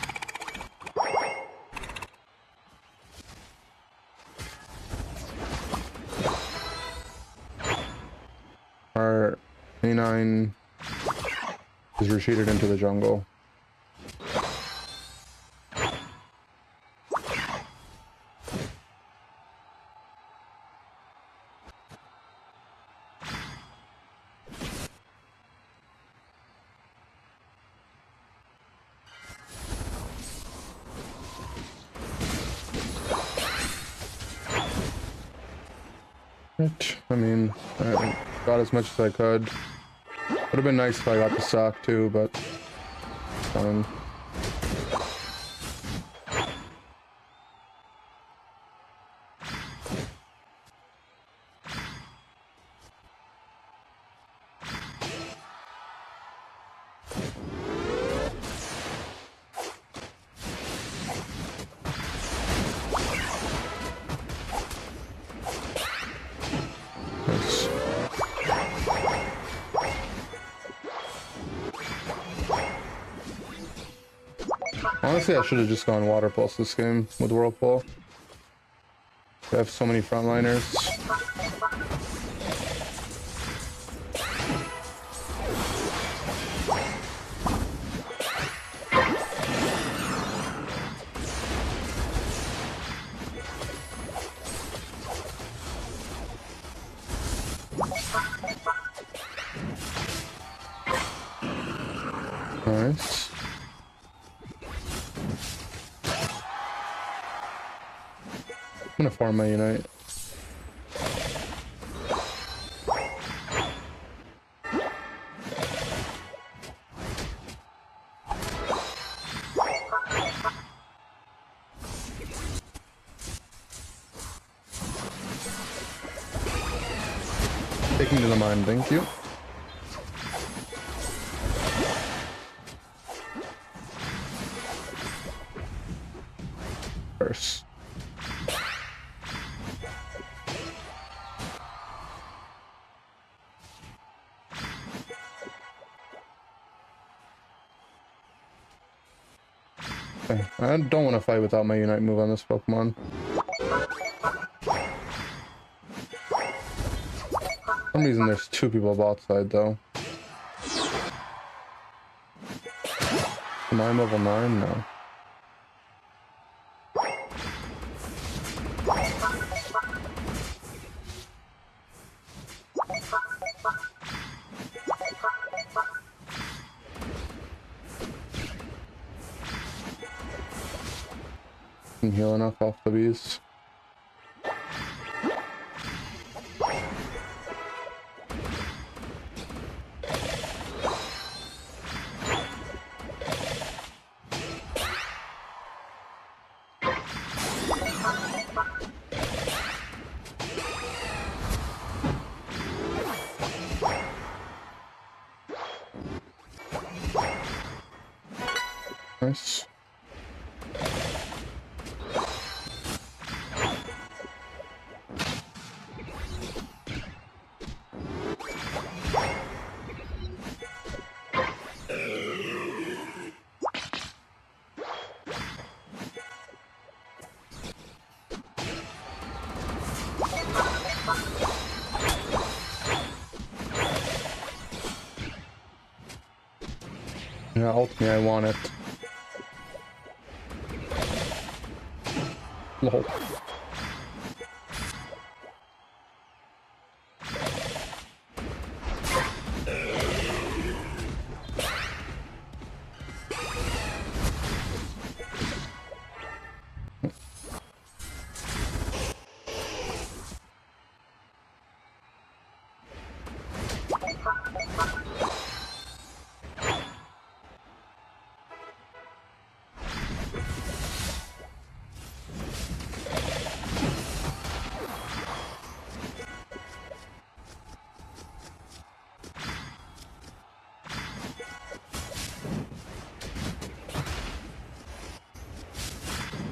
Our A9 He's retreated into the jungle. I mean, I got as much as I could. Would have been nice if I got the stock too, but fine. Honestly, I should have just gone Water Pulse this game with Whirlpool. I have so many frontliners. Nice. I'm gonna farm my Unite. Taking to the mine, thank you. First. I don't want to fight without my Unite move on this Pokemon. For some reason there's two people bot side though. Am I level 9? No. Can heal enough off the bees. Nice. Yeah, ultimately I want it. Lol.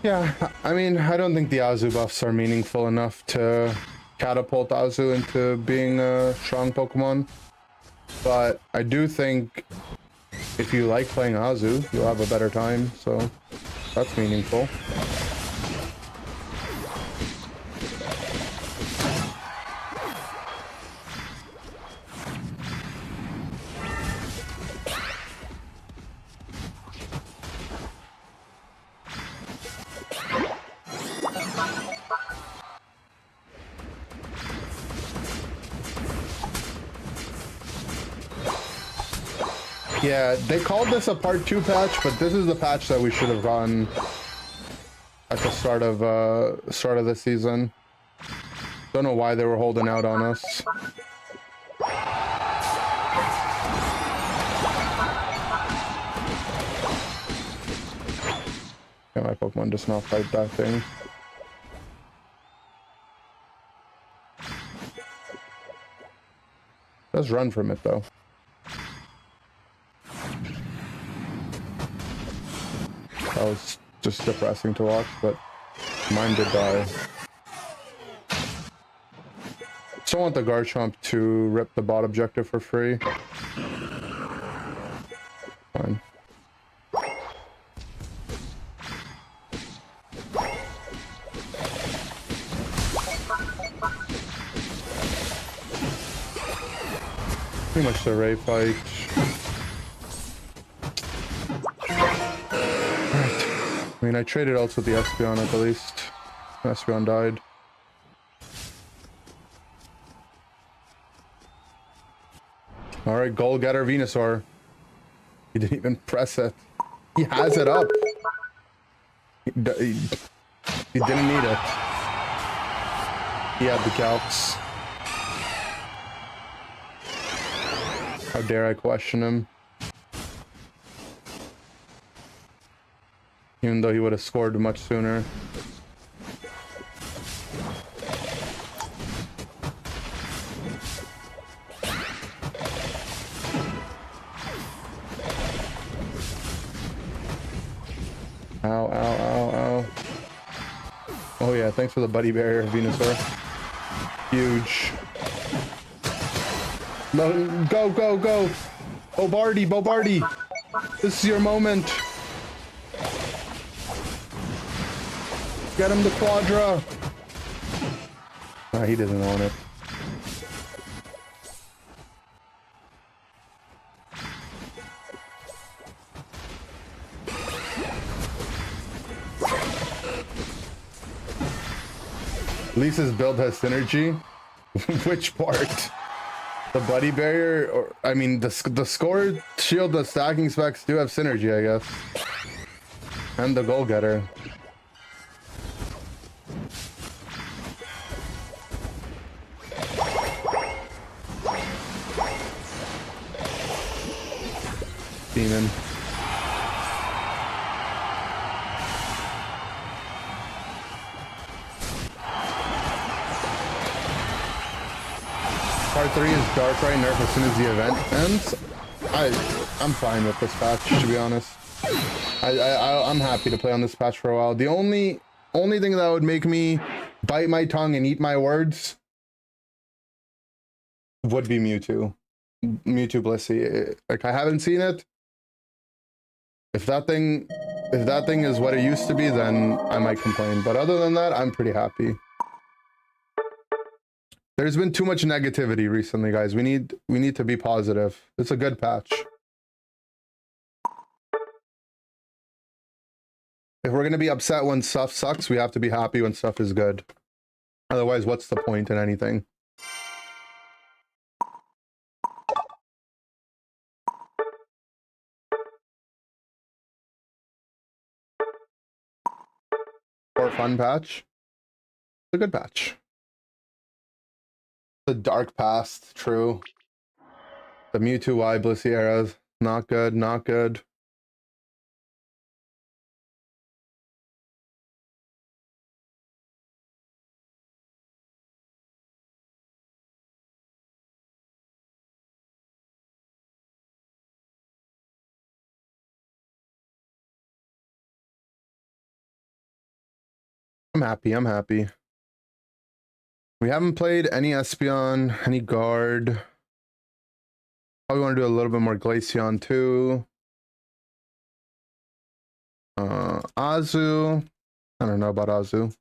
Yeah, I mean, I don't think the Azu buffs are meaningful enough to catapult Azu into being a strong Pokemon. But I do think if you like playing Azu, you'll have a better time, so that's meaningful. Yeah, they called this a part 2 patch, but this is the patch that we should have gotten at the start of the season. Don't know why they were holding out on us. Yeah, my Pokemon does not fight that thing. Does run from it though. That was just depressing to watch, but mine did die. Still want the Garchomp to rip the bot objective for free. Fine. Pretty much the Ray fight. Alright. I mean, I traded ults with the Espeon at the least. Espeon died. Alright, goal getter Venusaur. He didn't even press it. He has it up. He didn't need it. He had the calcs. How dare I question him? Even though he would have scored much sooner. Ow, ow, ow, ow. Oh yeah, thanks for the buddy barrier, Venusaur. Huge. No, go, go, go! Bobardi, Bobardi! This is your moment! Get him the Quadra! Nah, he doesn't own it. Lisa's build has synergy? Which part? The buddy barrier, or I mean, the score shield, the stacking specs do have synergy, I guess. And the goal getter. Demon. Part 3 is Darkrai nerf as soon as the event ends. I'm fine with this patch, to be honest. I'm happy to play on this patch for a while. The only thing that would make me bite my tongue and eat my words would be Mewtwo. Mewtwo Blissey. Like, I haven't seen it. If that thing is what it used to be, then I might complain. But other than that, I'm pretty happy. There's been too much negativity recently, guys. We need to be positive. It's a good patch. If we're gonna be upset when stuff sucks, we have to be happy when stuff is good. Otherwise, what's the point in anything? For a fun patch. It's a good patch. The dark past, true. The Mewtwo Y Blissey eras, not good, not good. I'm happy, I'm happy. We haven't played any Espeon, any Guard. Probably want to do a little bit more Glaceon too. Azu. I don't know about Azu.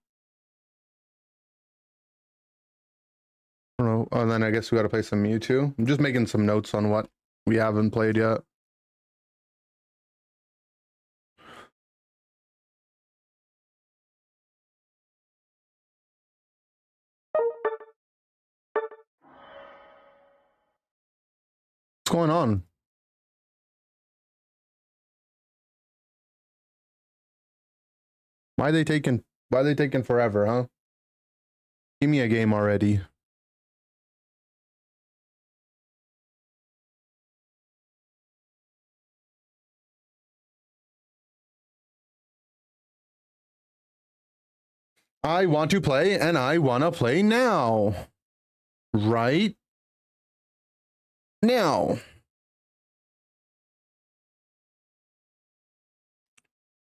I don't know. Oh, and then I guess we got to play some Mewtwo. I'm just making some notes on what we haven't played yet. What's going on? Why are they taking forever, huh? Give me a game already. I want to play and I want to play now. Right now.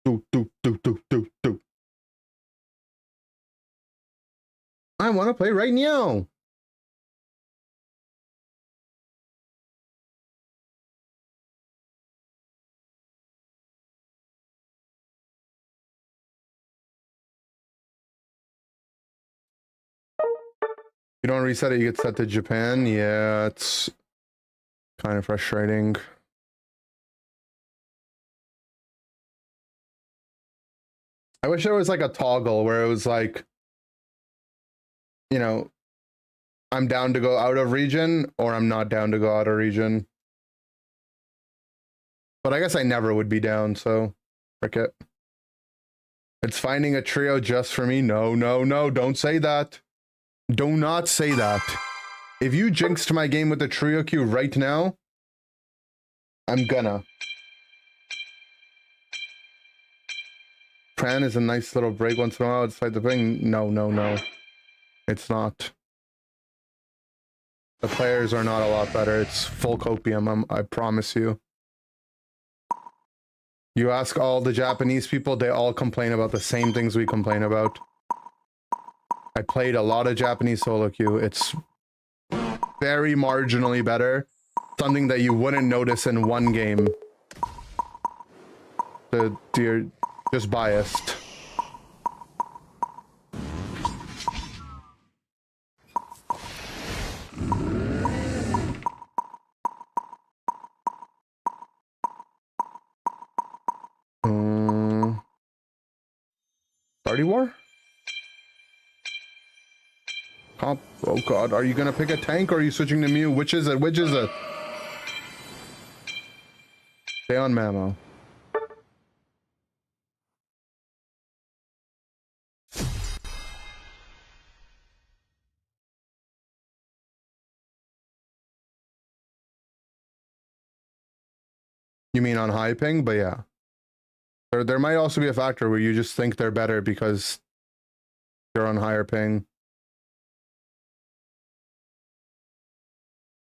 Do. I want to play right now. You don't reset it, you get set to Japan. Yeah, it's kind of frustrating. I wish there was like a toggle where it was like, you know, I'm down to go out of region or I'm not down to go out of region. But I guess I never would be down, so frick it. It's finding a trio just for me. No, don't say that. Do not say that. If you jinxed my game with the trio queue right now, I'm gonna. Pran is a nice little break once in a while outside the thing. No. It's not. The players are not a lot better. It's full copium, I promise you. You ask all the Japanese people, they all complain about the same things we complain about. I played a lot of Japanese solo queue. It's very marginally better. Something that you wouldn't notice in one game. You're just biased. Gardevoir? Oh god, are you gonna pick a tank or are you switching to Mew? Which is it? Stay on Mamo. You mean on high ping? But yeah. There might also be a factor where you just think they're better because you're on higher ping.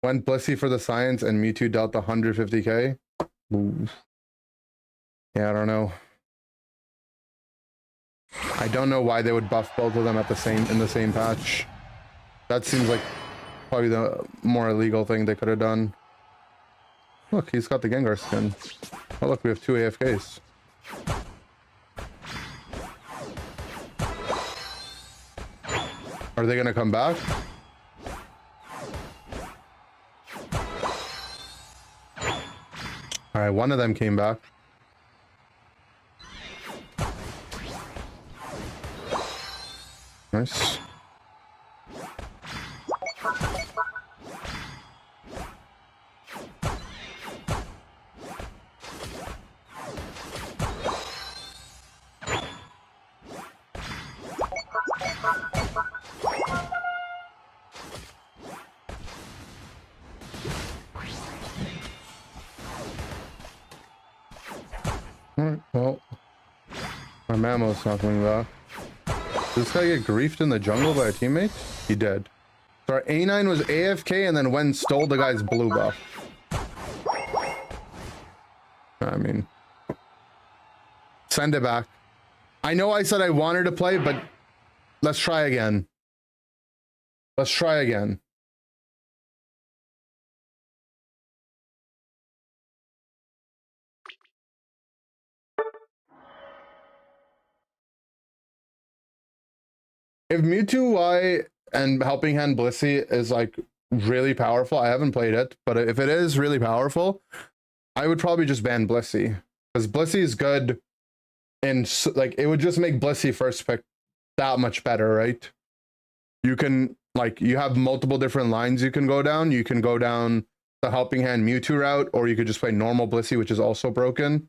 Went Blissey for the science and Mewtwo dealt 150k. Ooh. Yeah, I don't know. I don't know why they would buff both of them at in the same patch. That seems like probably the more illegal thing they could have done. Look, he's got the Gengar skin. Oh look, we have 2 AFKs. Are they gonna come back? Alright, one of them came back. Nice. Alright, well, my Mamo's not coming back. Did this guy get griefed in the jungle by a teammate? He did. So our A9 was AFK and then Wen stole the guy's blue buff. I mean, send it back. I know I said I wanted to play, but let's try again. Let's try again. If Mewtwo Y and Helping Hand Blissey is like really powerful, I haven't played it, but if it is really powerful, I would probably just ban Blissey. Because Blissey is good and like it would just make Blissey first pick that much better, right? You can like you have multiple different lines you can go down. You can go down the Helping Hand Mewtwo route, or you could just play normal Blissey, which is also broken.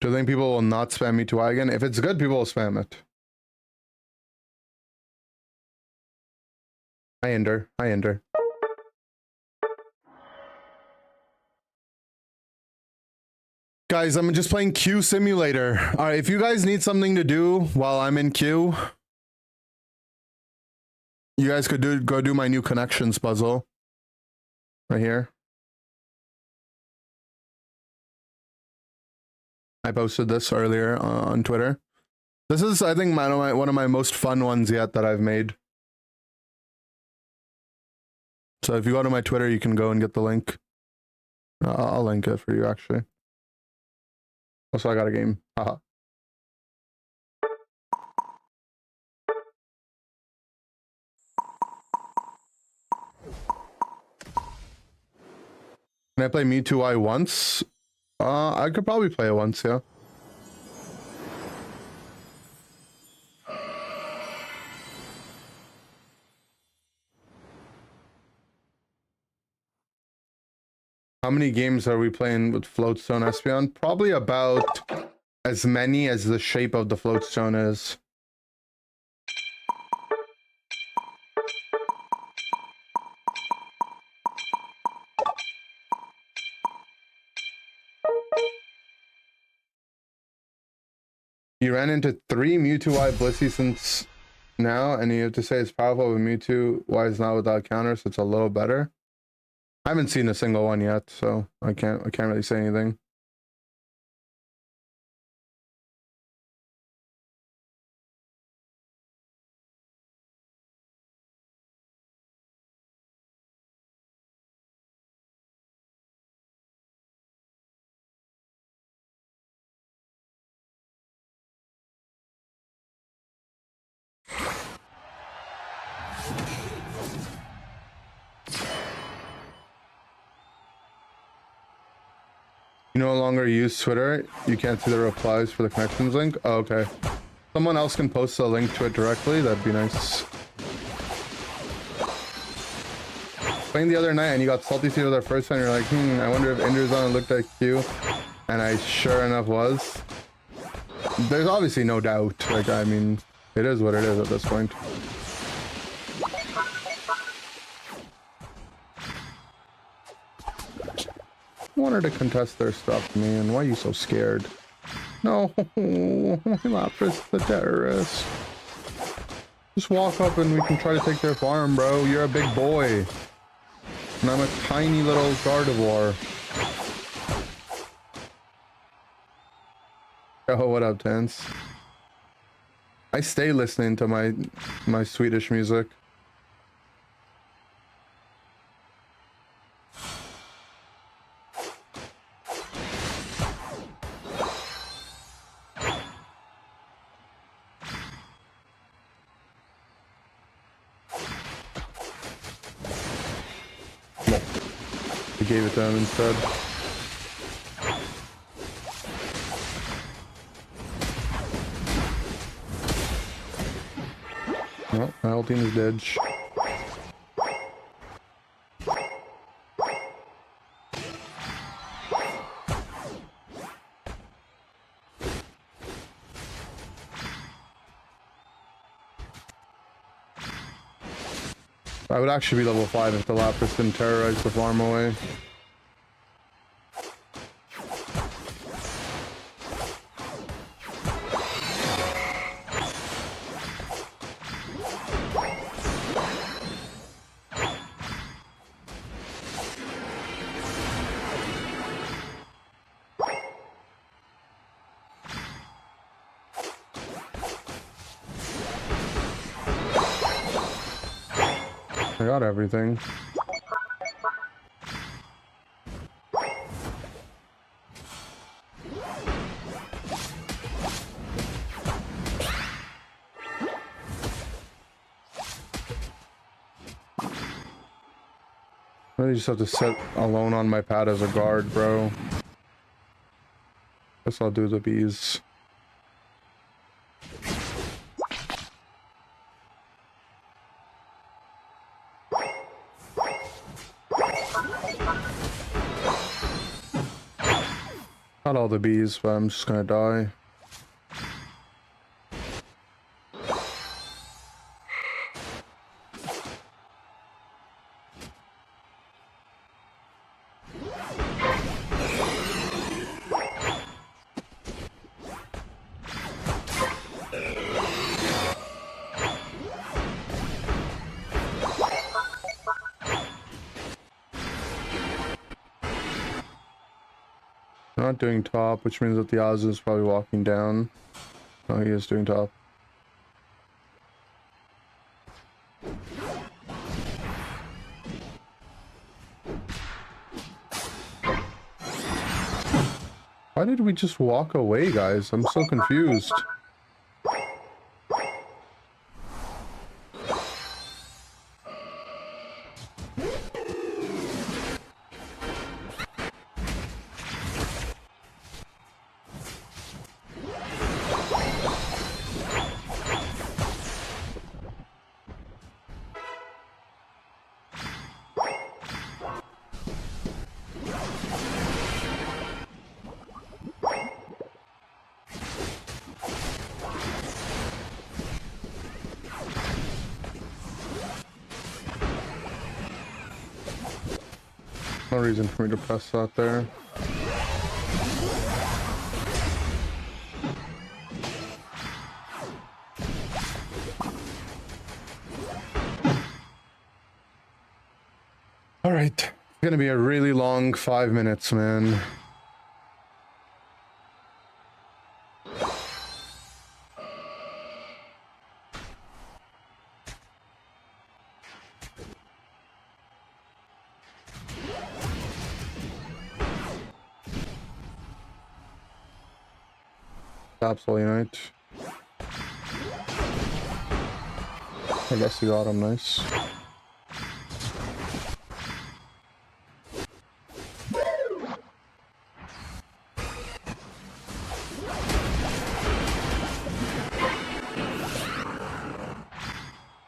Do you think people will not spam Mewtwo again? If it's good, people will spam it. Hi, Ender. Hi, Ender. Guys, I'm just playing Q Simulator. All right, if you guys need something to do while I'm in Q, you guys could go do my new connections puzzle. Right here. I posted this earlier on Twitter. This is, I think, one of my most fun ones yet that I've made. So if you go to my Twitter, you can go and get the link. I'll link it for you, actually. Also, I got a game. Haha. Can I play Mewtwo once? I could probably play it once, yeah. How many games are we playing with Floatstone Espeon? Probably about as many as the shape of the Floatstone is. You ran into 3 Mewtwo Y Blissey since now, and you have to say it's powerful, but Mewtwo Y is not without counter, so it's a little better. I haven't seen a single one yet, so I can't really say anything. You no longer use Twitter. You can't see the replies for the connections link. Oh, okay. Someone else can post a link to it directly. That'd be nice. Playing the other night and you got Salty Seed with our first time. You're like, I wonder if Enderzone looked at Q. And I sure enough was. There's obviously no doubt. Like, I mean, it is what it is at this point. I wanted to contest their stuff, man. Why are you so scared? No, Lapras the terrorist. Just walk up and we can try to take their farm, bro. You're a big boy. And I'm a tiny little Gardevoir. Oh, what up, Tense? I stay listening to my Swedish music. Gave it to him instead. Well, my whole team is dead. I would actually be level 5 if the Lapras didn't terrorize the farm away. I got everything. I just have to sit alone on my pad as a guard, bro. Guess I'll do the bees. Not all the bees, but I'm just gonna die. Not doing top, which means that the Azu is probably walking down. Oh, he is doing top. Why did we just walk away, guys? I'm so confused. No reason for me to press that there. All right, it's gonna be a really long 5 minutes, man. Absolutely Unite. I guess you got him, nice.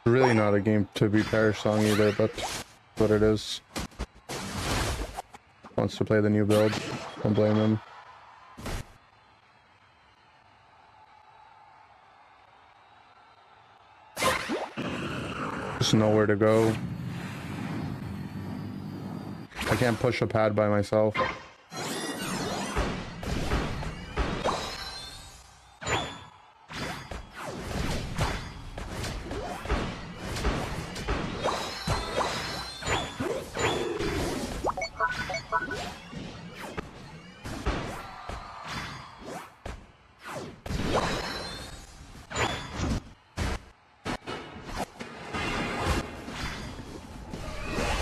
Really not a game to be Perish Song either, but what it is. Wants to play the new build. Don't blame him. Just nowhere to go. I can't push a pad by myself.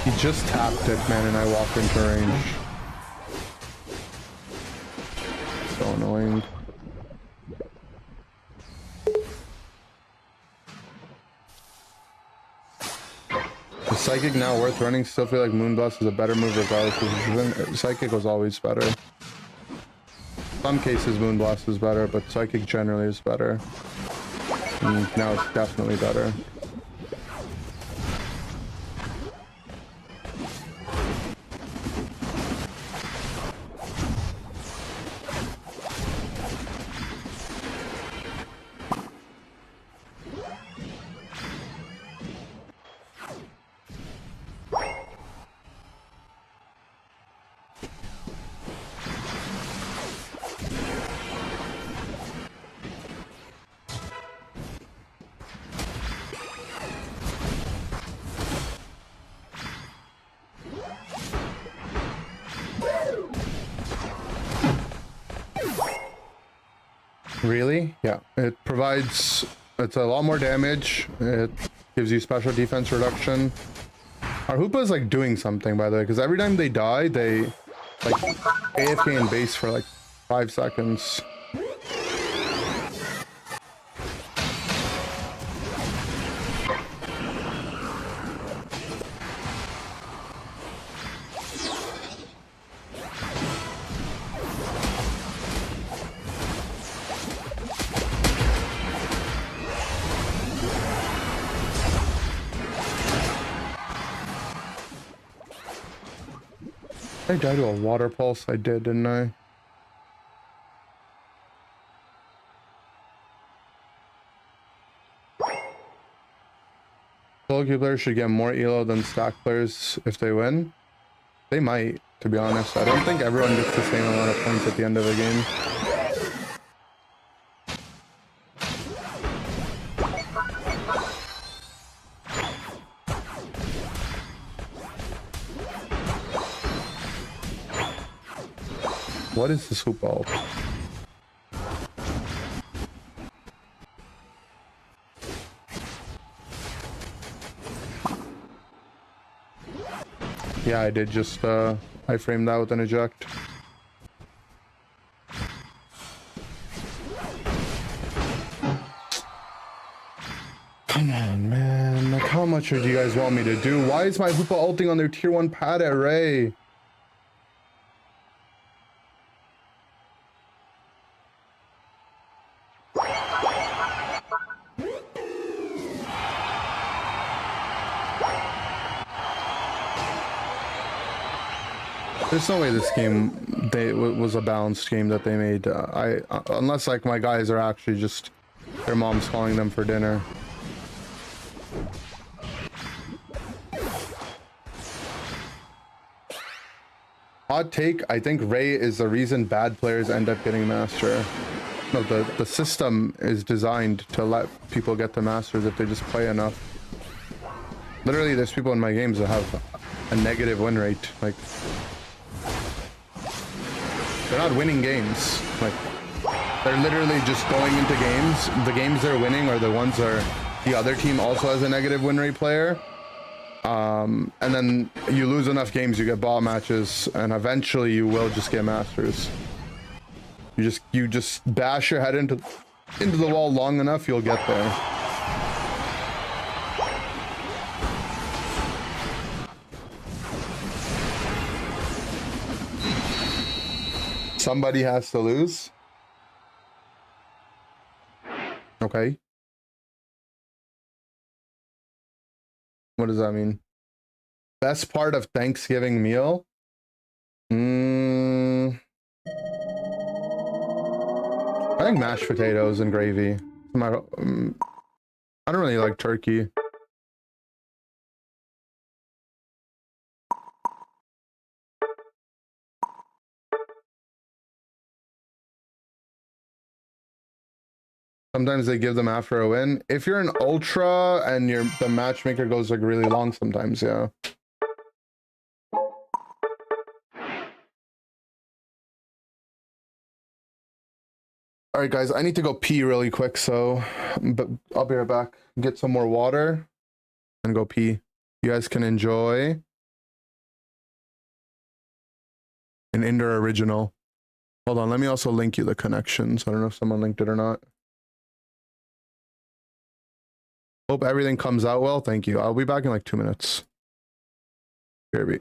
He just tapped it, man, and I walked into range. So annoying. Is Psychic now worth running? Still feel like Moonblast is a better move regardless. Psychic was always better. Some cases Moonblast is better, but Psychic generally is better. And now it's definitely better. Really? Yeah. It provides, it's a lot more damage. It gives you special defense reduction. Our Hoopa is like doing something, by the way, because every time they die, they like AFK in base for like 5 seconds. I died to a water pulse. I did, didn't I? solo queue players should get more elo than stack players if they win. They might, to be honest. I don't think everyone gets the same amount of points at the end of a game. What is this hoop ball? Yeah, I did just, I framed that with an eject. Come on, man. Like, how much do you guys want me to do? Why is my Hoopa ulting on their tier 1 pad array? There's no way this game was a balanced game that they made. Unless like my guys are actually just their mom's calling them for dinner. Hot take, I think Ray is the reason bad players end up getting master. No, the system is designed to let people get to masters if they just play enough. Literally, there's people in my games that have a negative win rate. Like, they're not winning games. Like, they're literally just going into games. The games they're winning are the ones where the other team also has a negative win rate player. And then you lose enough games, you get bot matches, and eventually you will just get masters. You just bash your head into the wall long enough, you'll get there. Somebody has to lose. Okay. What does that mean? Best part of Thanksgiving meal? I think mashed potatoes and gravy. I don't really like turkey. Sometimes they give them after a win. If you're an ultra and the matchmaker goes like really long sometimes, yeah. All right, guys, I need to go pee really quick, but I'll be right back. Get some more water and go pee. You guys can enjoy an Ender original. Hold on, let me also link you the connections. I don't know if someone linked it or not. Hope everything comes out well. Thank you. I'll be back in like 2 minutes. BRB.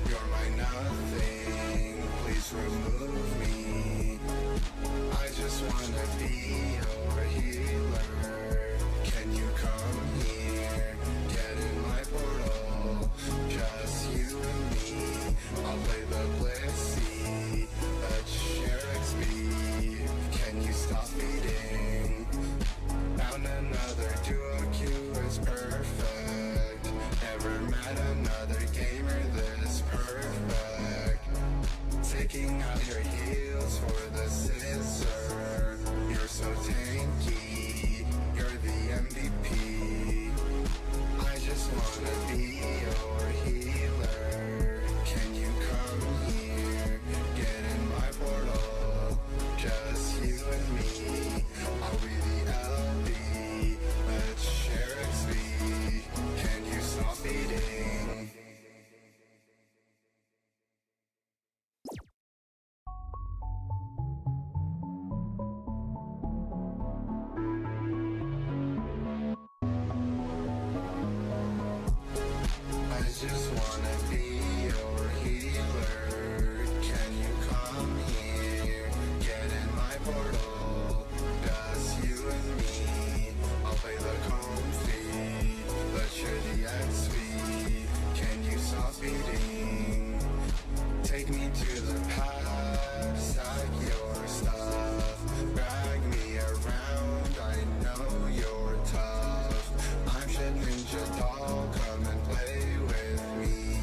You're my wanna be your healer. Can you come here? Get in my portal. Just you and me. I'll play the comfy. Let's share the XP. Can you stop beating? Take me to the past. Stack your stuff. Drag me around. I know you're tough. I'm shit ninja doll. Come and play with me.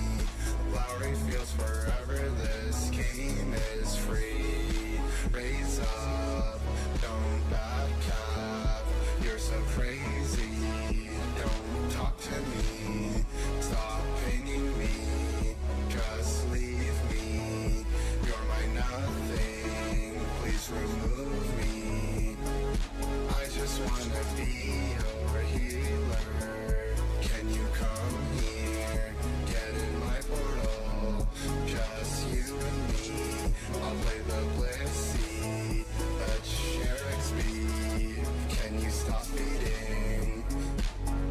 Lowry feels forever. This game is free. Raise up. Don't back cap. You're so crazy. Don't talk to me. Stop pinging me. Just leave me. You're my nothing. Please remove me. I just wanna be your healer. Can you come here? Get in my portal. Just you and me. I'll play the Blissey. Let's share XP. Can you stop beating?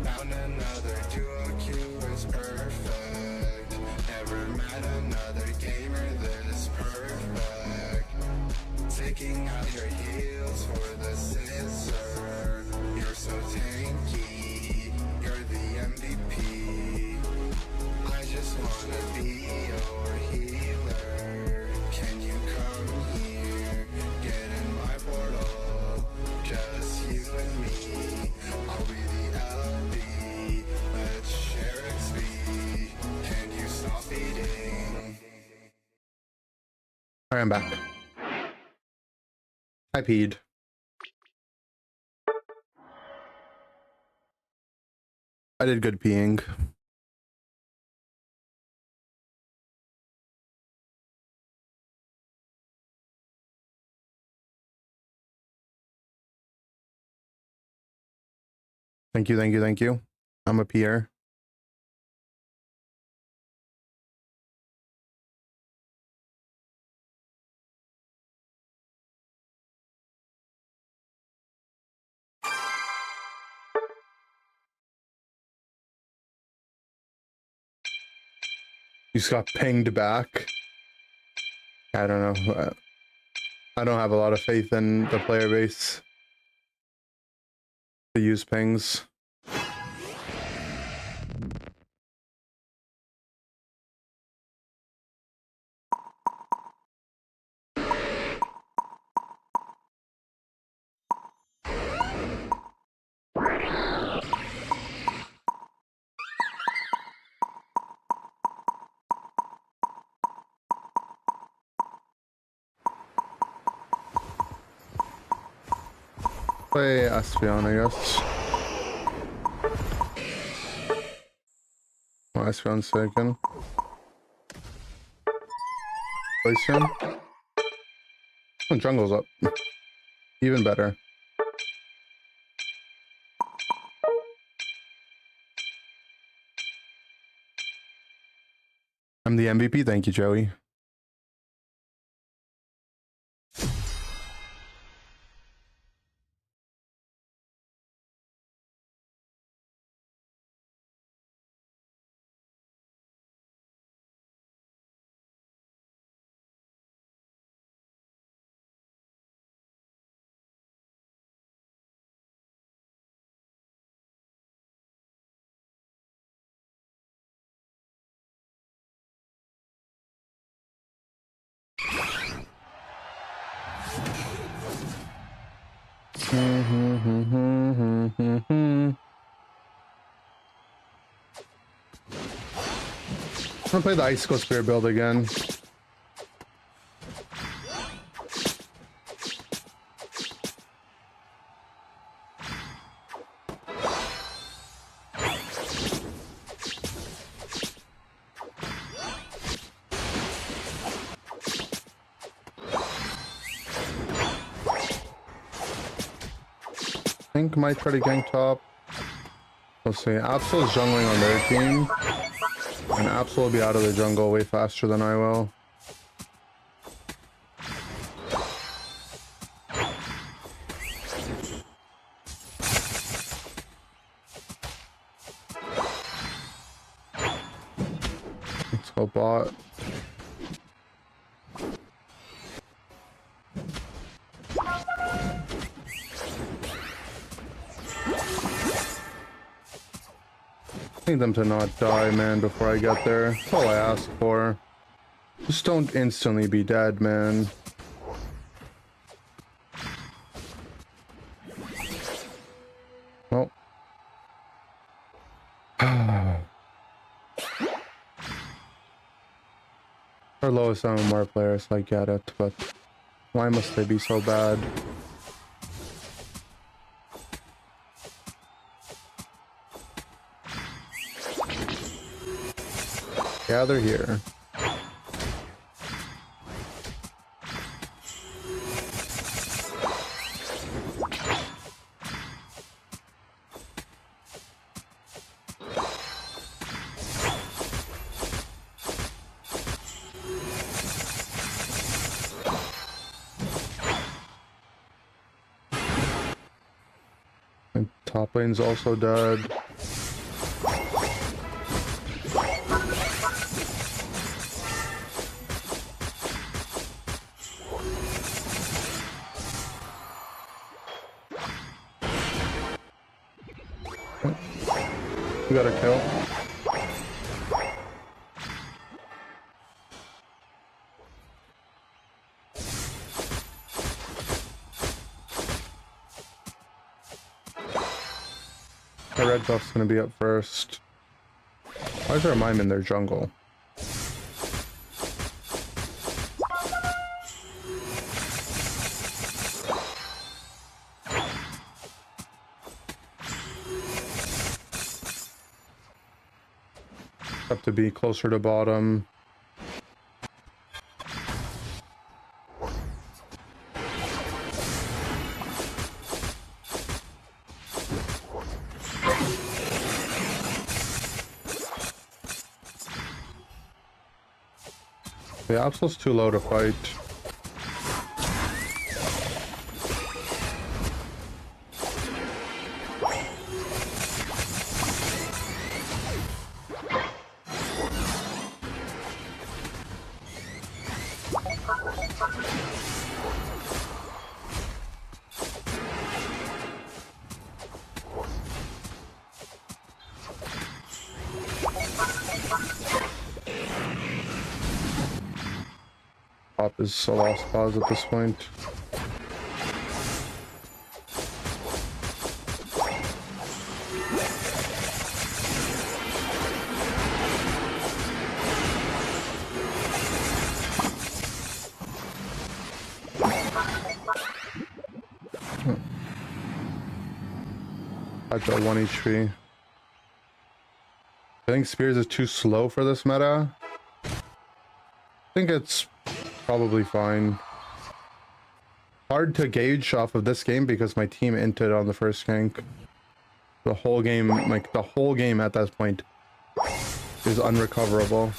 Found another duo Q is perfect. Never met another gamer this perfect. Taking out your heels for the scissor. You're so tanky. You're the MVP. I just wanna be your healer. Can you come here? Get in my portal. Just you and me. I'll be the LB. Let's share XP. Can you stop eating? Alright, I'm back. I peed. I did good peeing. Thank you, thank you, thank you. I'm a peer. You just got pinged back. I don't know. I don't have a lot of faith in the player base to use pings. Play Espeon, I guess. Oh, Espeon's second. Glaceon. Oh, jungle's up. Even better. I'm the MVP. Thank you, Joey. I'm gonna play the Icicle Spear build again. I think might try to gank top. We'll see. Absol's jungling on their team. And Absol will be out of the jungle way faster than I will. Oh, bot. I need them to not die, man, before I get there. That's all I ask for. Just don't instantly be dead, man. Well. Our lowest MMR players, I get it, but why must they be so bad? Yeah, they're here. And top lane's also dead. We got a kill. The red buff's gonna be up first. Why is there a mime in their jungle? Have to be closer to bottom. The Absol's too low to fight. Top is a lost cause at this point. I've got 1 HP. I think Spears is too slow for this meta. I think it's probably fine. Hard to gauge off of this game because my team inted on the first gank. The whole game, like the whole game at that point, is unrecoverable.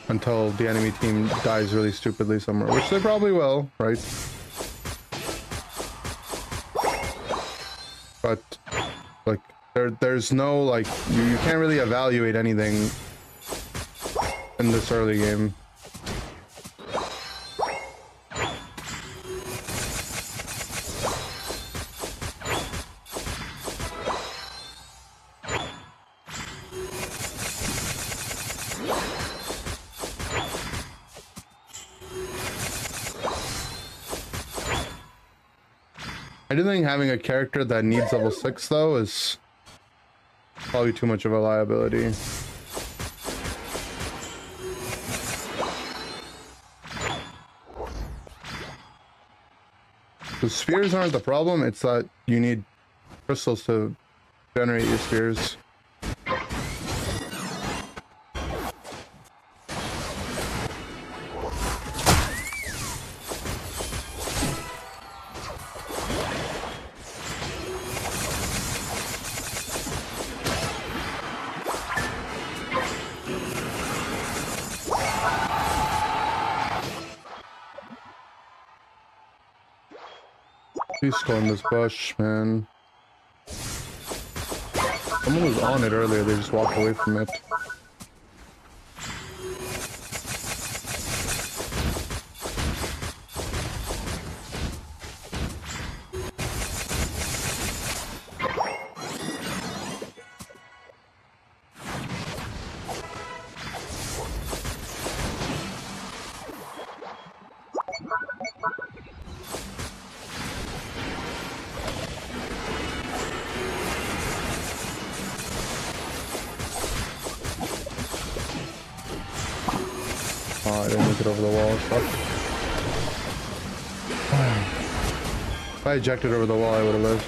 Until the enemy team dies really stupidly somewhere, which they probably will, right? But, like, there's no, like, you can't really evaluate anything in this early game. I do think having a character that needs level 6 though is probably too much of a liability. The spears aren't the problem, it's that you need crystals to generate your spears. Please go in this bush, man. Someone was on it earlier, they just walked away from it. Oh, I didn't make it over the wall. Fuck. If I ejected over the wall, I would have lived.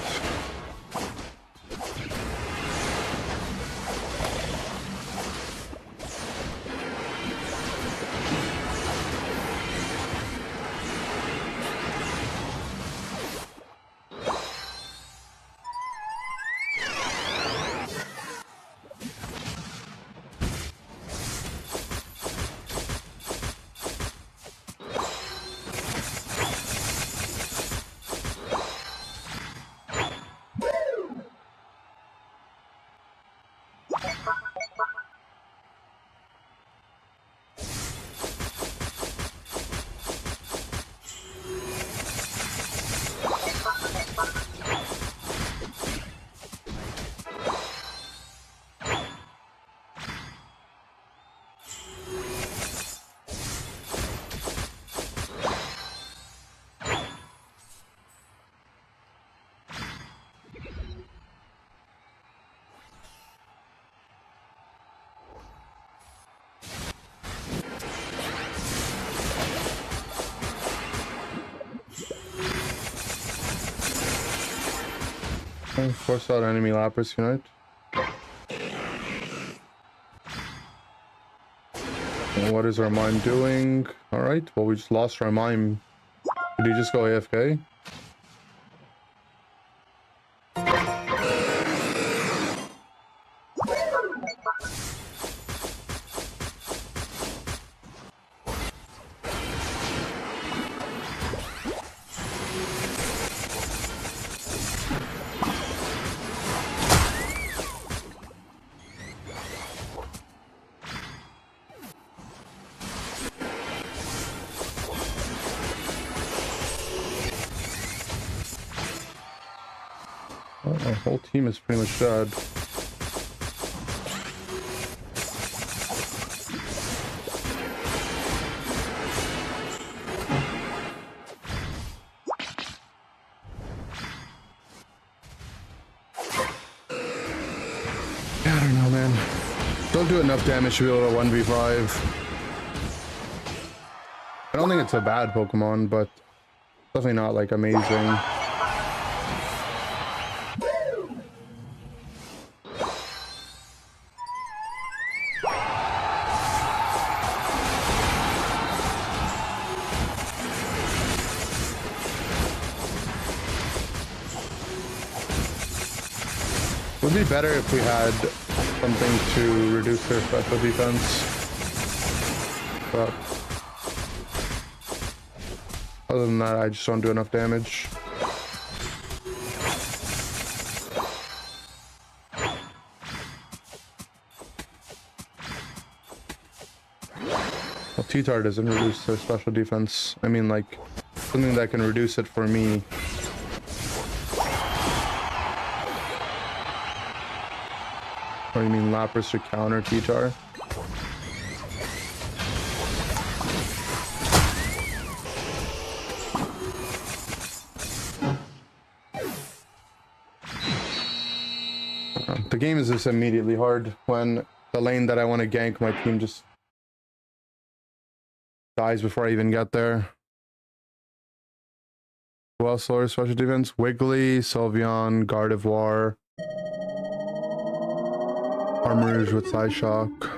Force out enemy Lapras unite. And what is our mime doing? Alright, well we just lost our mime. Did he just go AFK? Oh, our whole team is pretty much dead. Yeah, I don't know, man. Don't do enough damage to be able to 1v5. I don't think it's a bad Pokemon, but definitely not like amazing. It would be better if we had something to reduce their special defense. But other than that, I just don't do enough damage. Well, T-Tar doesn't reduce their special defense. I mean, like, something that can reduce it for me. Or you mean Lapras to counter T-Tar? The game is just immediately hard when the lane that I want to gank, my team just dies before I even get there. Who else lowers special defense? Wiggly, Sylveon, Gardevoir, Armarouge with Psyshock.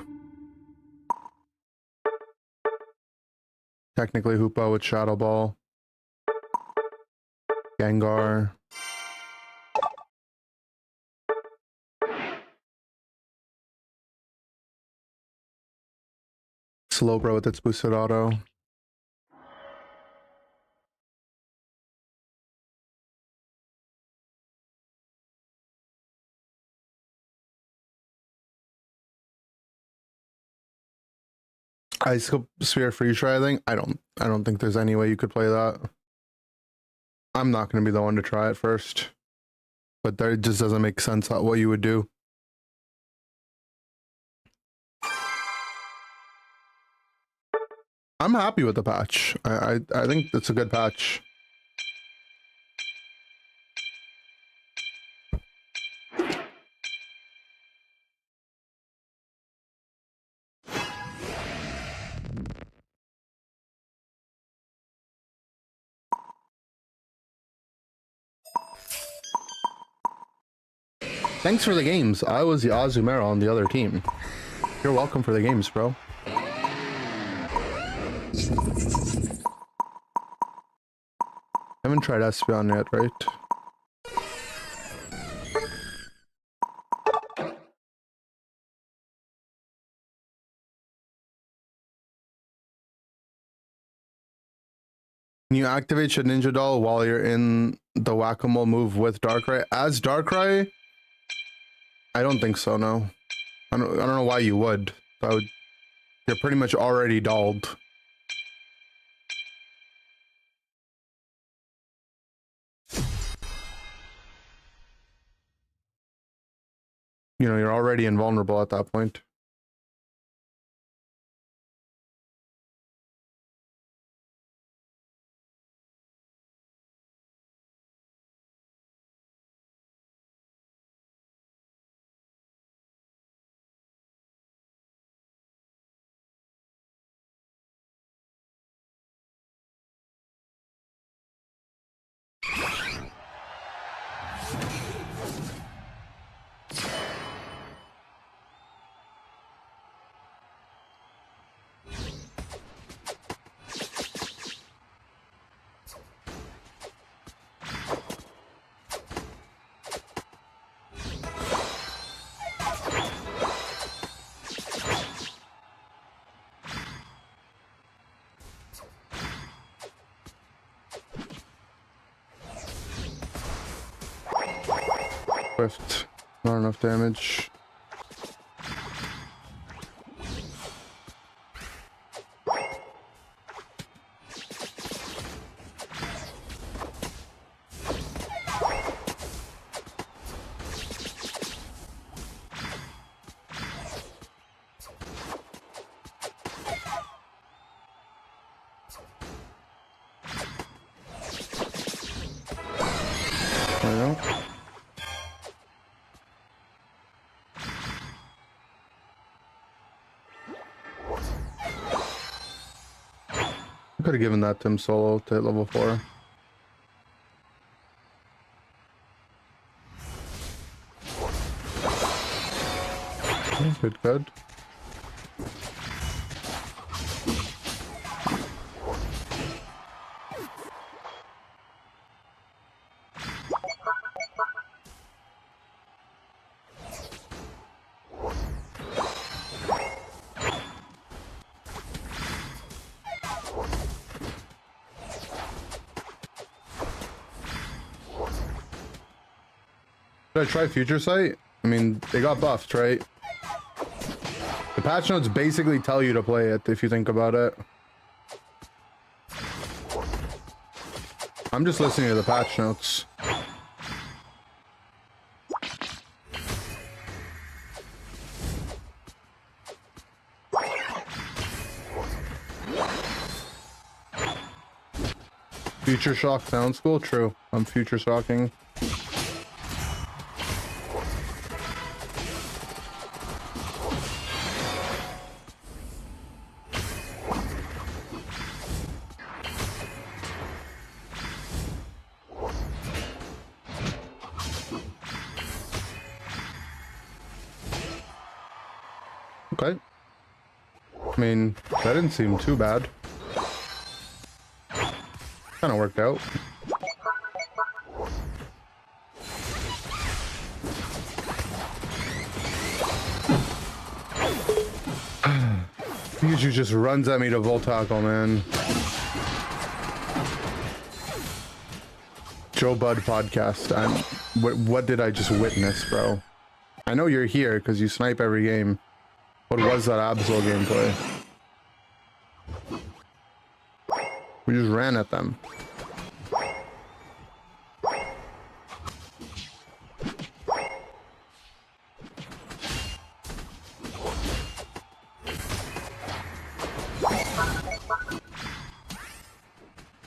Technically Hoopa with Shadow Ball. Gengar. Slowbro with its boosted auto. Ice Sphere Freeze Dry thing. I don't think there's any way you could play that. I'm not going to be the one to try it first. But there, it just doesn't make sense what you would do. I'm happy with the patch. I think it's a good patch. Thanks for the games. I was the Azumarill on the other team. You're welcome for the games, bro. Haven't tried Espeon yet, right? Can you activate Ninja Doll while you're in the Whack-A-Mole move with Darkrai? As Darkrai? I don't think so, no. I don't know why you would. You're pretty much already dolled. You know, you're already invulnerable at that point. Swift. Not enough damage. There we go. Could have given that to him solo to hit level 4. Good, good. Should I try Future Sight? I mean, they got buffed, right? The patch notes basically tell you to play it, if you think about it. I'm just listening to the patch notes. Future Shock sounds cool? True. I'm Future Shocking. Okay. I mean, that didn't seem too bad. Kind of worked out. Pikachu just runs at me to Volt Tackle, man. Joe Bud podcast. What did I just witness, bro? I know you're here because you snipe every game. What was that Absol gameplay? We just ran at them.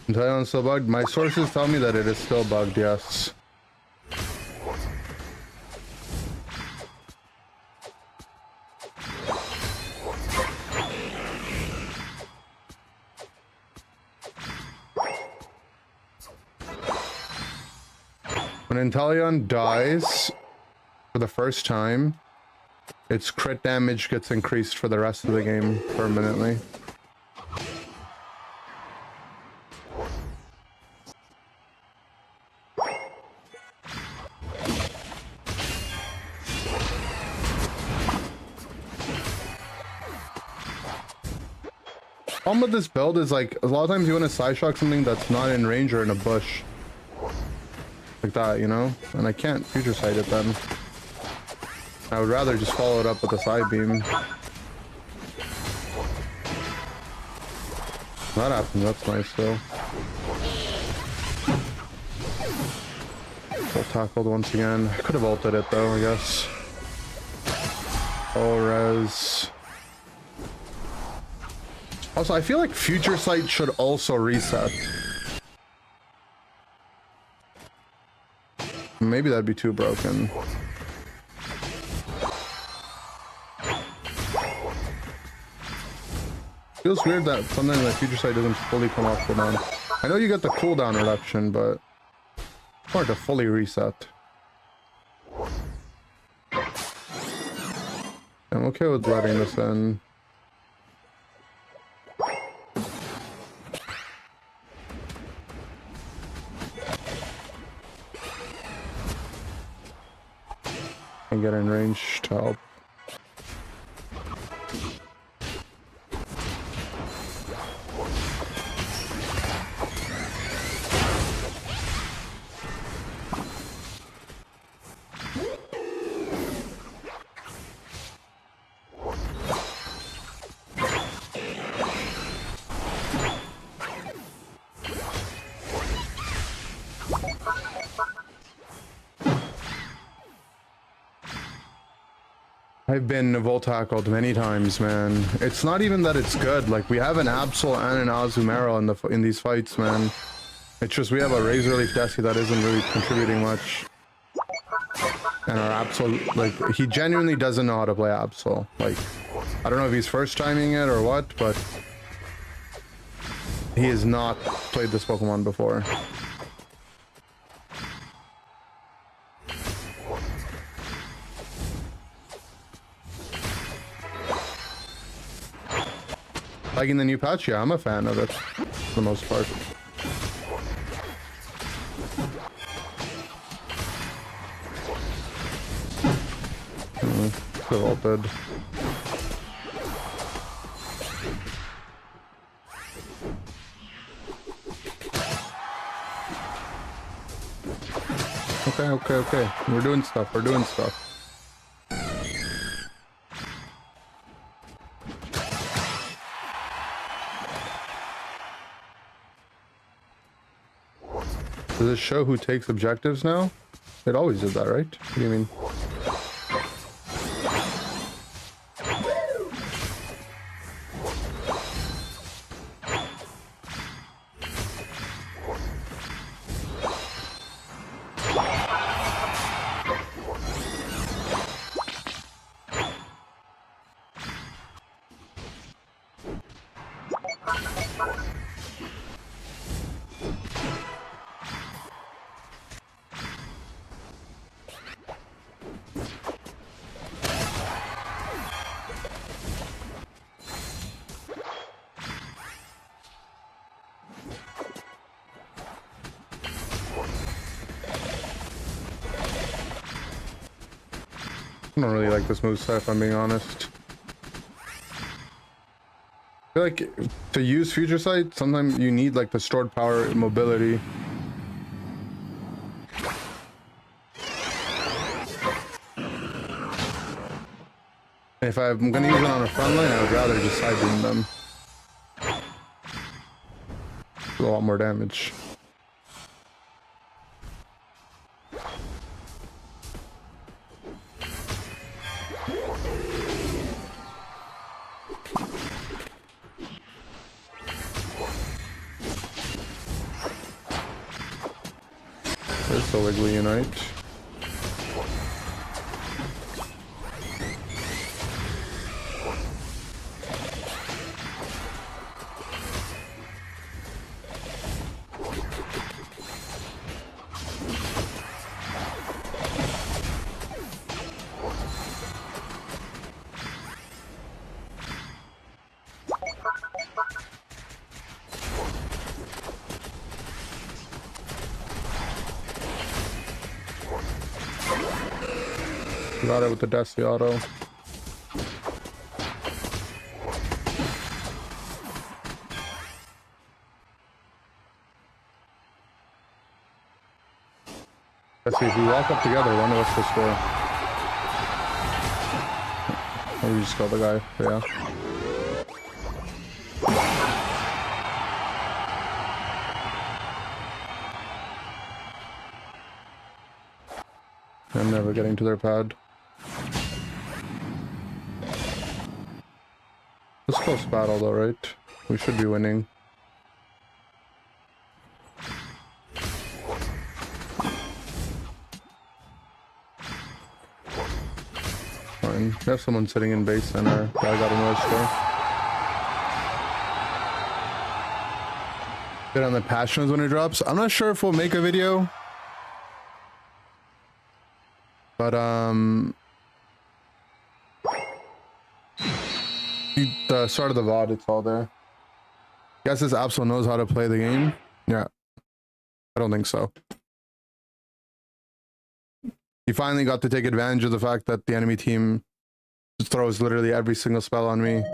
Thailand's still bugged? My sources tell me that it is still bugged, yes. When Inteleon dies, for the first time, its crit damage gets increased for the rest of the game permanently. Problem with this build is like a lot of times you want to side shock something that's not in range or in a bush. Like that, you know? And I can't future sight it then. I would rather just follow it up with a side beam. That happens, that's nice though. Full tackled once again. I could have ulted it though, I guess. Oh, res. Also, I feel like future sight should also reset. Maybe that'd be too broken. Feels weird that something like future sight doesn't fully come off cooldown. I know you get the cooldown reduction, but it's hard to fully reset. I'm okay with letting this in. And get in range to help. I've been volt tackled many times, man. It's not even that it's good. Like, we have an Absol and an Azumarill in these fights, man. It's just we have a Razor Leaf Desi that isn't really contributing much. And our Absol, like, he genuinely doesn't know how to play Absol. Like, I don't know if he's first timing it or what, but he has not played this Pokemon before. Liking the new patch? Yeah, I'm a fan of it, for the most part. Developed. Okay. We're doing stuff. Does it show who takes objectives now? It always did that, right? What do you mean? I don't really like this moveset, if I'm being honest. I feel like to use Future Sight, sometimes you need like the stored power mobility. If I'm gonna use it on a front line, I would rather just side beam them. Do a lot more damage. There's the Wiggly Unite. Got it with the Desi auto. Let's see, if we walk up together, one of us will score. Or we just kill the guy, yeah. I'm never getting to their pad. It's a close battle though, right? We should be winning. Fine. There's someone sitting in base center. I got another score. Good on the passions when it drops. I'm not sure if we'll make a video. But the start of the VOD, it's all there. Guess this Absol knows how to play the game. Yeah, I don't think so. He finally got to take advantage of the fact that the enemy team throws literally every single spell on me.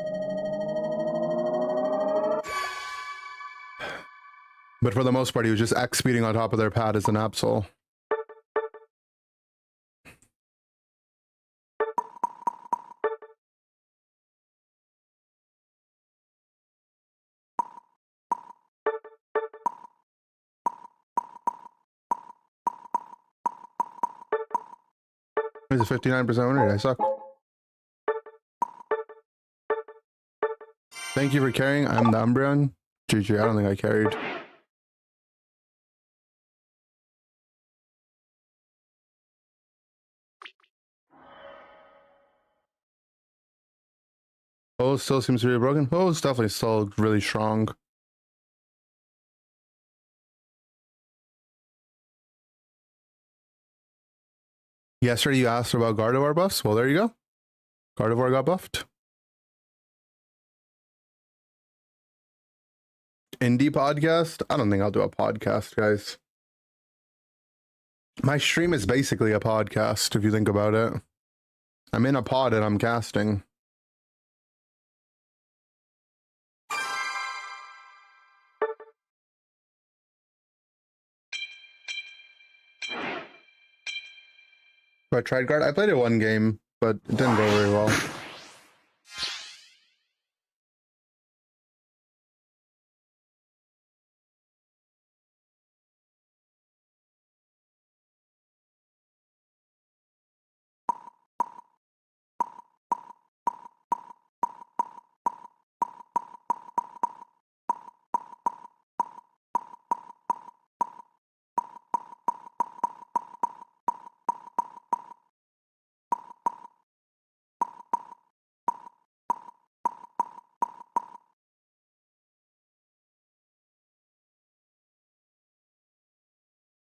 But for the most part, he was just X speeding on top of their pad as an Absol. He's a 59% win rate. I suck. Thank you for carrying. I'm the Umbreon. GG. I don't think I carried. Oh, still seems to be broken. Oh, it's definitely still really strong. Yesterday you asked about Gardevoir buffs. Well, there you go. Gardevoir got buffed. Indie podcast? I don't think I'll do a podcast, guys. My stream is basically a podcast, if you think about it. I'm in a pod and I'm casting. I tried guard. I played it one game, but it didn't go very well.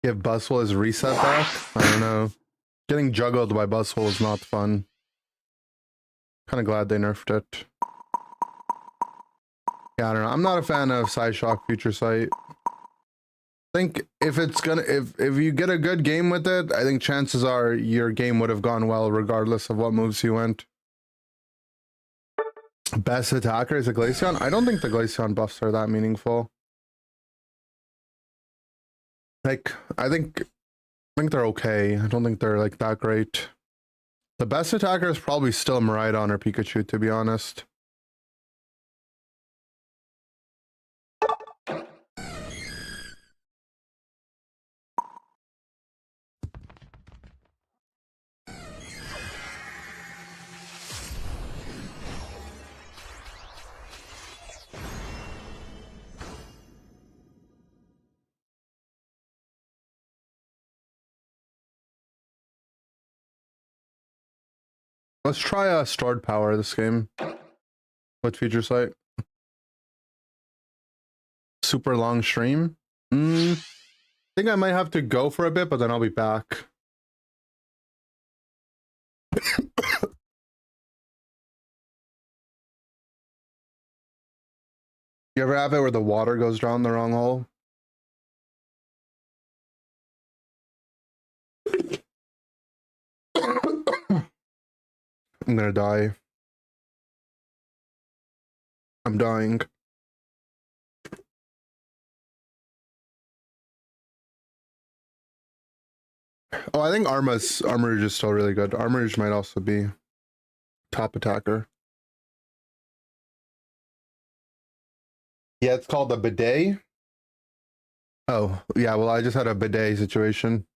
If Buswell is reset back, I don't know. Getting juggled by Buswell is not fun. Kind of glad they nerfed it. Yeah, I don't know. I'm not a fan of Psyshock Future Sight. I think if it's gonna, if you get a good game with it, I think chances are your game would have gone well regardless of what moves you went. Best attacker is a Glaceon. I don't think the Glaceon buffs are that meaningful. Like, I think they're okay. I don't think they're like that great. The best attacker is probably still Miraidon or Pikachu, to be honest. Let's try a stored power this game. What feature site? Super long stream? I think I might have to go for a bit, but then I'll be back. You ever have it where the water goes down the wrong hole? I'm gonna die. I'm dying. Oh, I think Armarouge is still really good. Armarouge might also be top attacker. Yeah, it's called a bidet. Oh, yeah, well, I just had a bidet situation.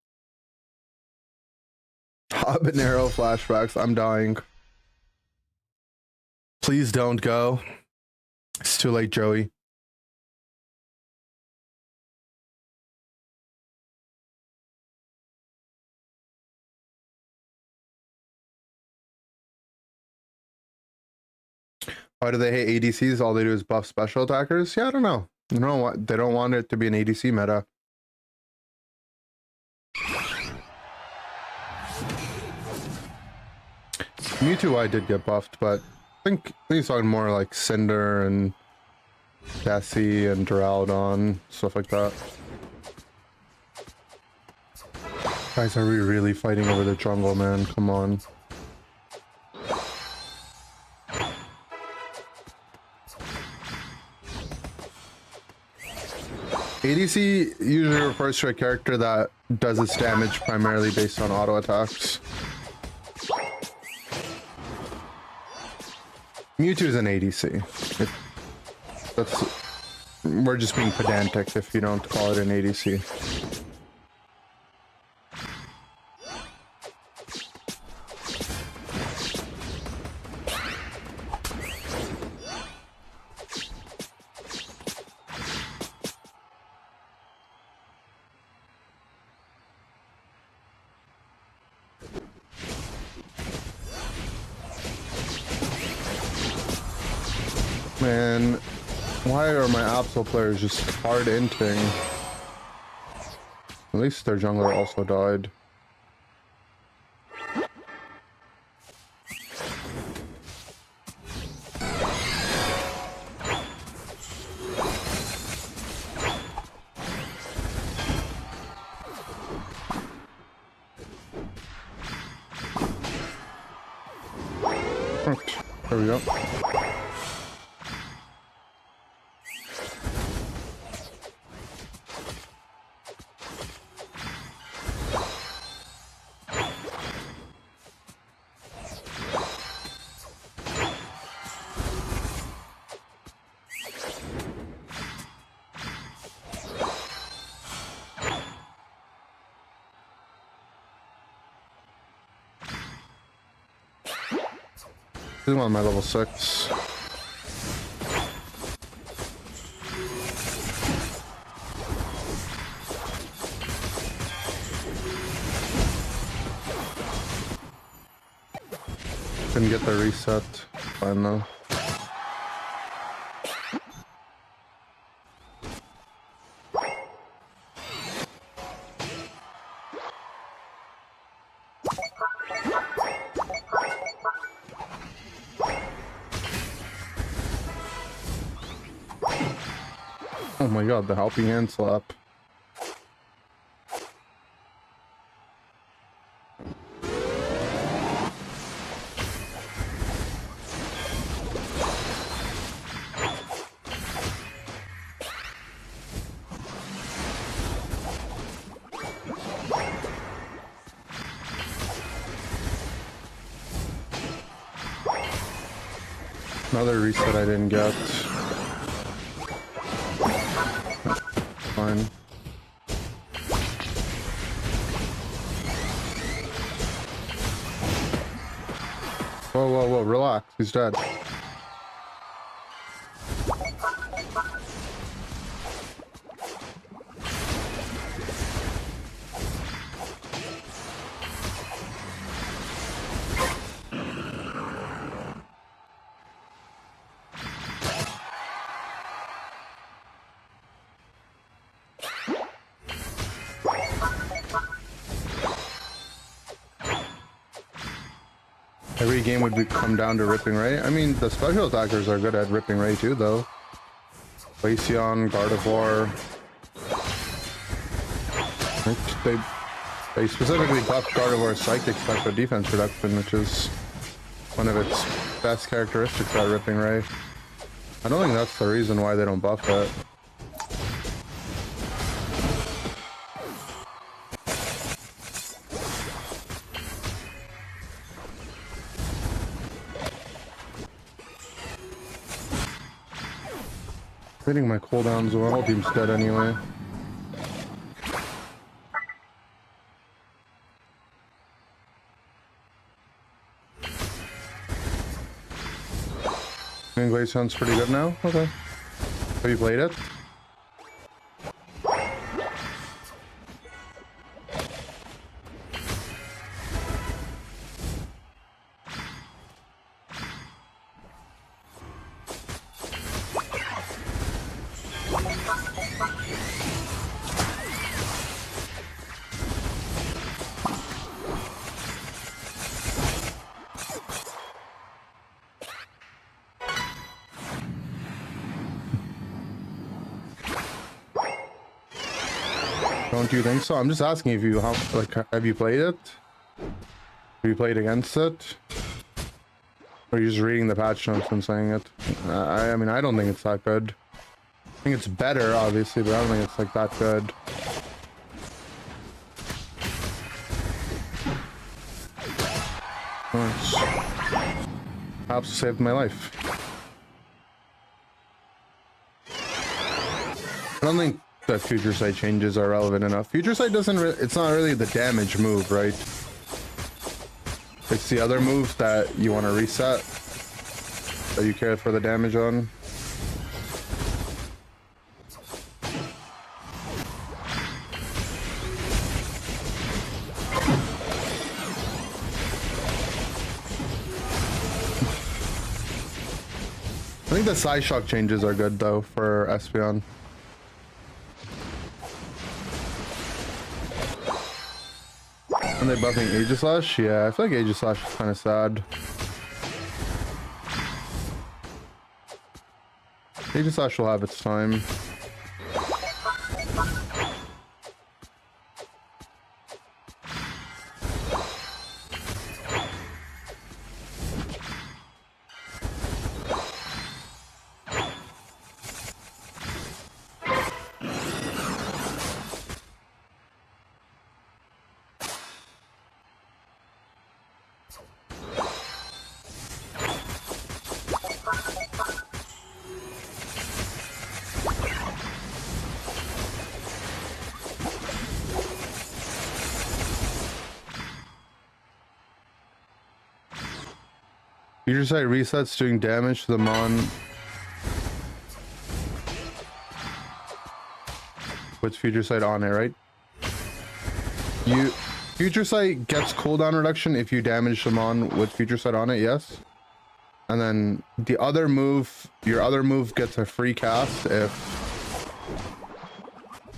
Habanero flashbacks. I'm dying. Please don't go. It's too late, Joey. Why do they hate ADCs? All they do is buff special attackers? Yeah, I don't know. You know what? They don't want it to be an ADC meta. Mewtwo I did get buffed, but I think he's talking more like Cinder and Cassie and Duraludon, stuff like that. Guys, are we really fighting over the jungle, man? Come on. ADC usually refers to a character that does its damage primarily based on auto attacks. Mewtwo's an ADC. We're just being pedantic if you don't call it an ADC. Man, why are my Absol players just hard inting? At least their jungler also died. There we go. I'm on my level 6. Couldn't get the reset. Fine though. Oh my god, the helping hand slap. Another reset I didn't get. Fine. Whoa, whoa, whoa, relax. He's dead. Every game would come down to ripping Ray. I mean, the special attackers are good at ripping Ray too, though. Glaceon, Gardevoir. They specifically buffed Gardevoir's Psychic special defense reduction, which is one of its best characteristics at Ripping Ray. I don't think that's the reason why they don't buff it. Hitting my cooldowns, well, whole team's dead anyway. Glaceon's pretty good now? Okay. Have you played it? Don't you think so? I'm just asking if you have you played it? Have you played against it? Or are you just reading the patch notes and saying it? I mean, I don't think it's that good. I think it's better, obviously, but I don't think it's like that good. Nice. Perhaps saved my life. I don't think that Future Sight changes are relevant enough. Future Sight doesn't it's not really the damage move, right? It's the other moves that you want to reset that you care for the damage on. I think the Psy Shock changes are good though for Espeon. Are they buffing Aegislash? Yeah, I feel like Aegislash is kind of sad. Aegislash will have its time. Future Sight resets doing damage to the Mon with Future Sight on it, right? Future Sight gets cooldown reduction if you damage the Mon with Future Sight on it, yes. And then the other move, your other move gets a free cast if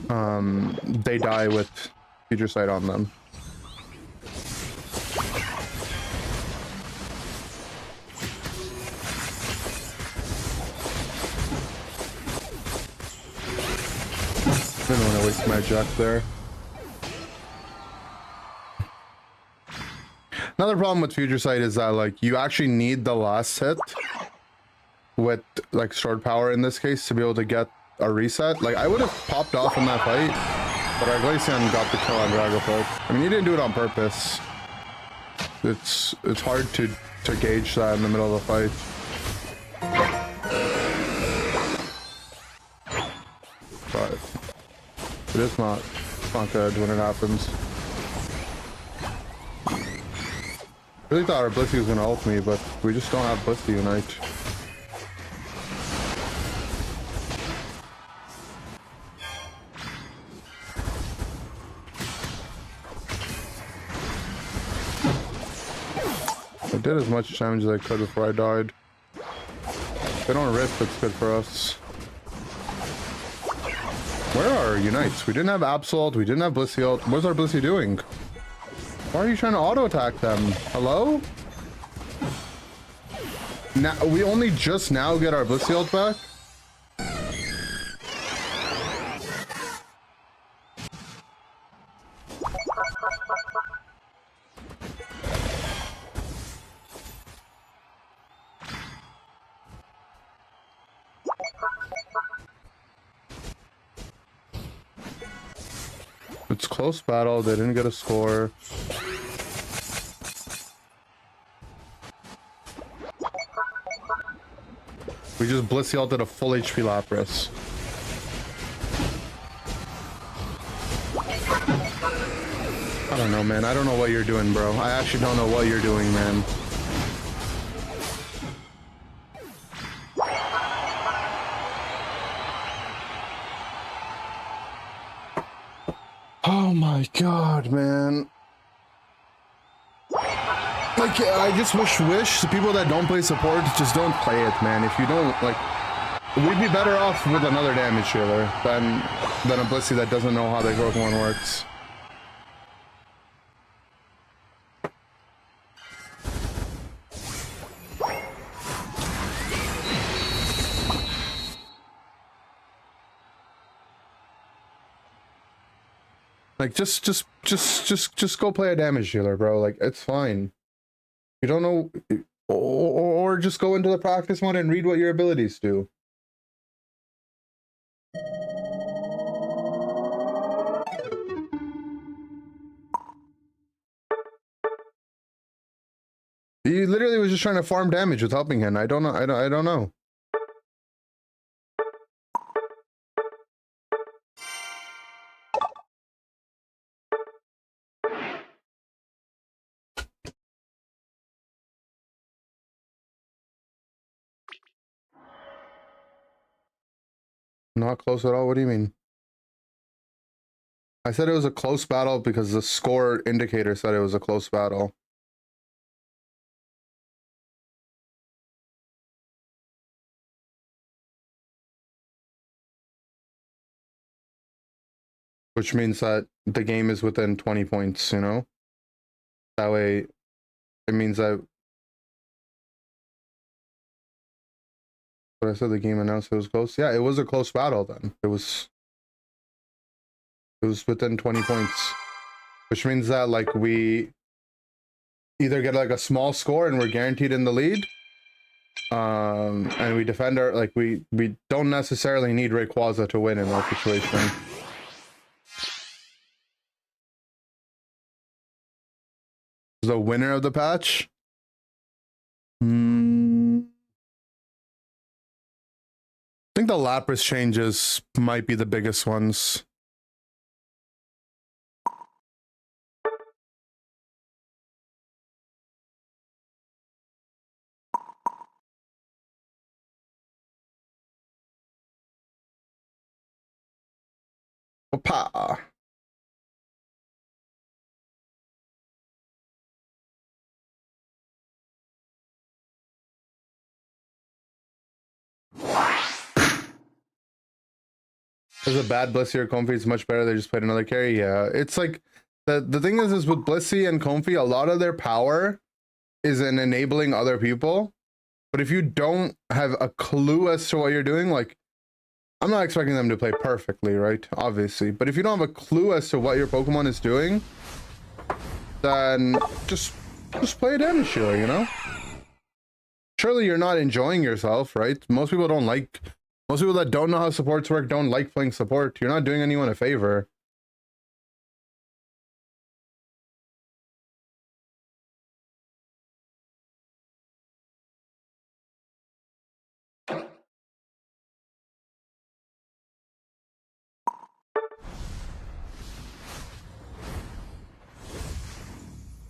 they die with Future Sight on them. Didn't want to waste my jack there. Another problem with Future Sight is that like you actually need the last hit with like sword power in this case to be able to get a reset. Like I would have popped off in that fight, but our Glaceon got the kill on Dragapult. I mean, he didn't do it on purpose. It's hard to gauge that in the middle of the fight. But it's not good when it happens. I really thought our Blissey was gonna ult me, but we just don't have Blissey Unite. I did as much damage as I could before I died. If they don't rip, it's good for us. Where are our Unites? We didn't have Absol, we didn't have Blissey ult. What's our Blissey doing? Why are you trying to auto-attack them? Hello? Now we only just now get our Blissey ult back? It's close battle. They didn't get a score. We just Blissey ulted a full HP Lapras. I don't know, man. I don't know what you're doing, bro. I actually don't know what you're doing, man. Oh my god, man. Like, I just wish the people that don't play support just don't play it, man. If you don't, like, we'd be better off with another damage healer than a Blissey that doesn't know how the Pokemon works. Like, just go play a damage dealer, bro. Like, it's fine. You don't know, or just go into the practice mode and read what your abilities do. He literally was just trying to farm damage with helping him. I don't know. I don't know. Not close at all. What do you mean? I said it was a close battle because the score indicator said it was a close battle. Which means that the game is within 20 points, you know? That way, it means that... But I said the game announced it was close. Yeah, it was a close battle then. It was within 20 points. Which means that, like, we either get, like, a small score and we're guaranteed in the lead. And we defend our... Like, we don't necessarily need Rayquaza to win in that situation. The winner of the patch? I think the Lapras changes might be the biggest ones. Opa. There's a bad Blissey or Comfey. It's much better. They just played another carry. Yeah, it's like the thing is with Blissey and Comfey, a lot of their power is in enabling other people. But if you don't have a clue as to what you're doing, like, I'm not expecting them to play perfectly, right? Obviously, but if you don't have a clue as to what your Pokemon is doing, then just play a damage healer, you know? Surely you're not enjoying yourself, right? Most people that don't know how supports work don't like playing support. You're not doing anyone a favor.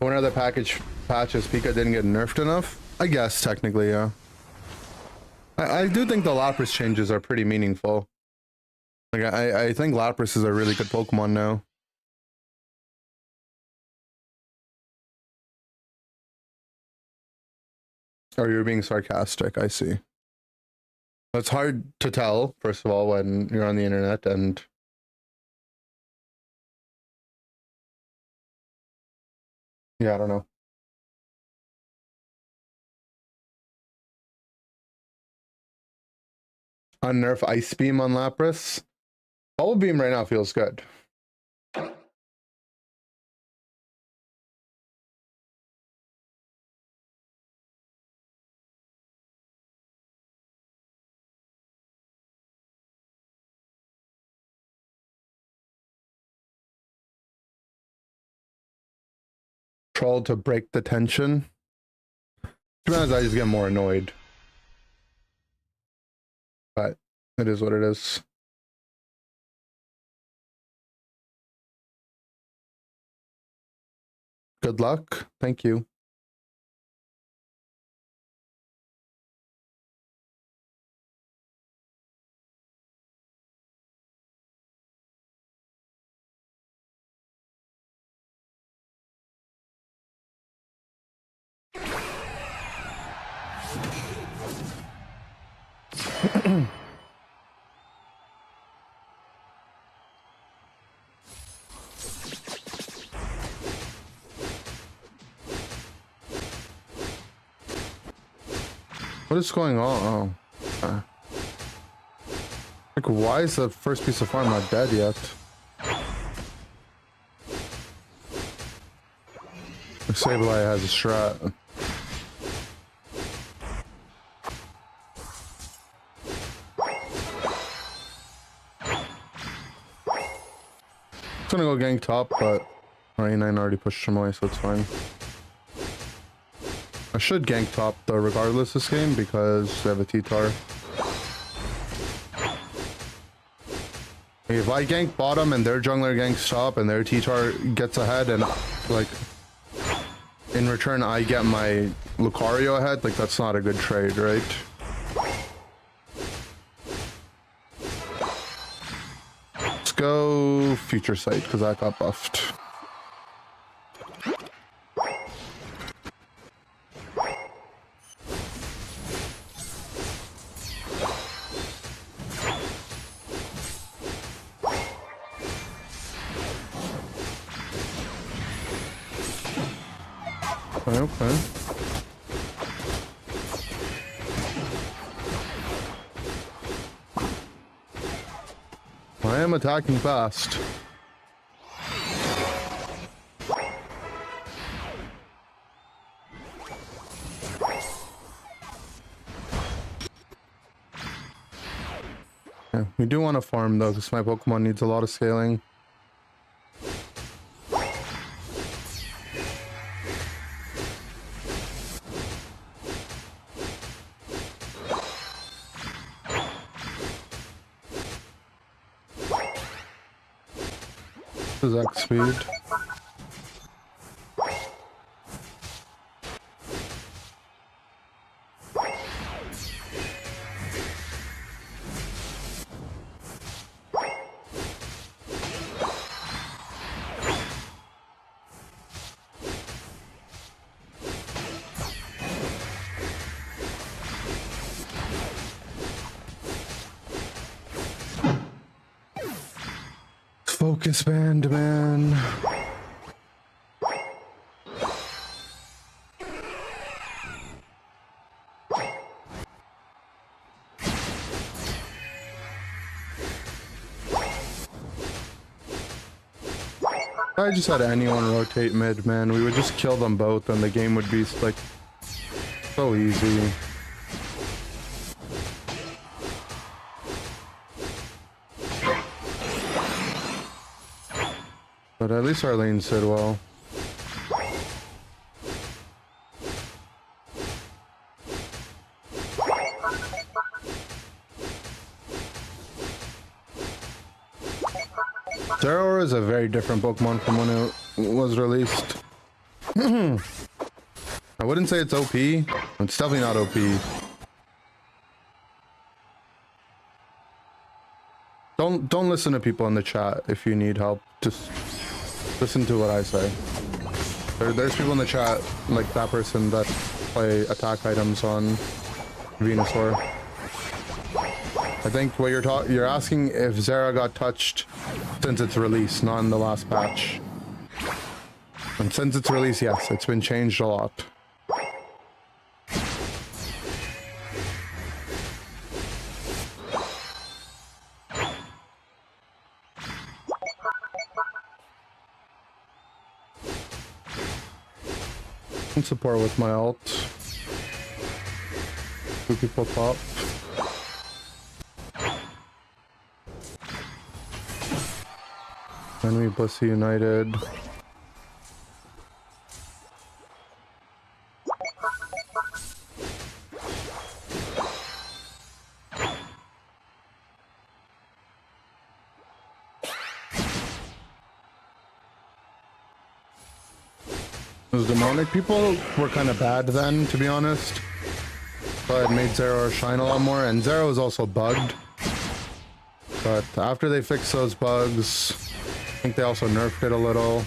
One other patches, Pika didn't get nerfed enough? I guess, technically, yeah. I do think the Lapras changes are pretty meaningful. Like, I think Lapras is a really good Pokemon now. Oh, you're being sarcastic, I see. It's hard to tell, first of all, when you're on the internet, and... Yeah, I don't know. Unnerf Ice Beam on Lapras. Bubble Beam right now feels good. troll to break the tension. To be honest, I just get more annoyed. But it is what it is. Good luck. Thank you. What is going on? Oh. Like, why is the first piece of farm not dead yet? Sableye has a strat. It's gonna go gank top, but A9 already pushed him away, so it's fine. I should gank top though regardless this game because they have a T-Tar. If I gank bottom and their jungler ganks top and their T-Tar gets ahead and like in return I get my Lucario ahead, like that's not a good trade, right? Let's go Future Sight because I got buffed. Okay. I am attacking fast. Yeah, we do want to farm though because my Pokemon needs a lot of scaling. X speed. Focus band, man. I just had anyone rotate mid, man. We would just kill them both and the game would be like so easy. But at least our lanes did well. Zeraora is a very different Pokemon from when it was released. I wouldn't say it's OP. It's definitely not OP. Don't listen to people in the chat if you need help. Just listen to what I say. There's people in the chat like that person that play attack items on Venusaur. I think what you're asking if Zera got touched since its release, not in the last patch. And since its release, yes, it's been changed a lot. I can support with my ult. Two people top. Enemy Blissey United. Those demonic people were kind of bad then, to be honest. But it made Zero shine a lot more, and Zero is also bugged. But after they fixed those bugs, I think they also nerfed it a little.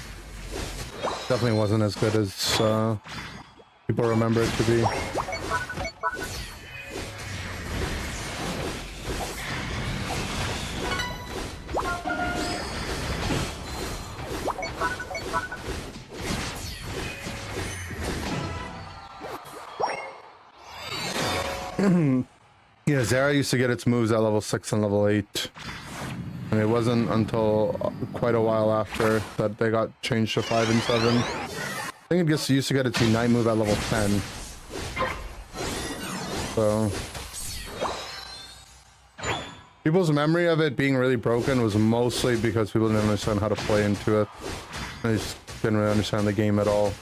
Definitely wasn't as good as people remember it to be. Yeah, Zera used to get its moves at level 6 and level 8. And it wasn't until quite a while after that they got changed to 5 and 7. I think it just used to get its Unite move at level 10. So... people's memory of it being really broken was mostly because people didn't understand how to play into it. They just didn't really understand the game at all.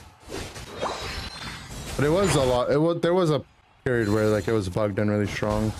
But it was a lot... there was a period where like it was bugged and really strong.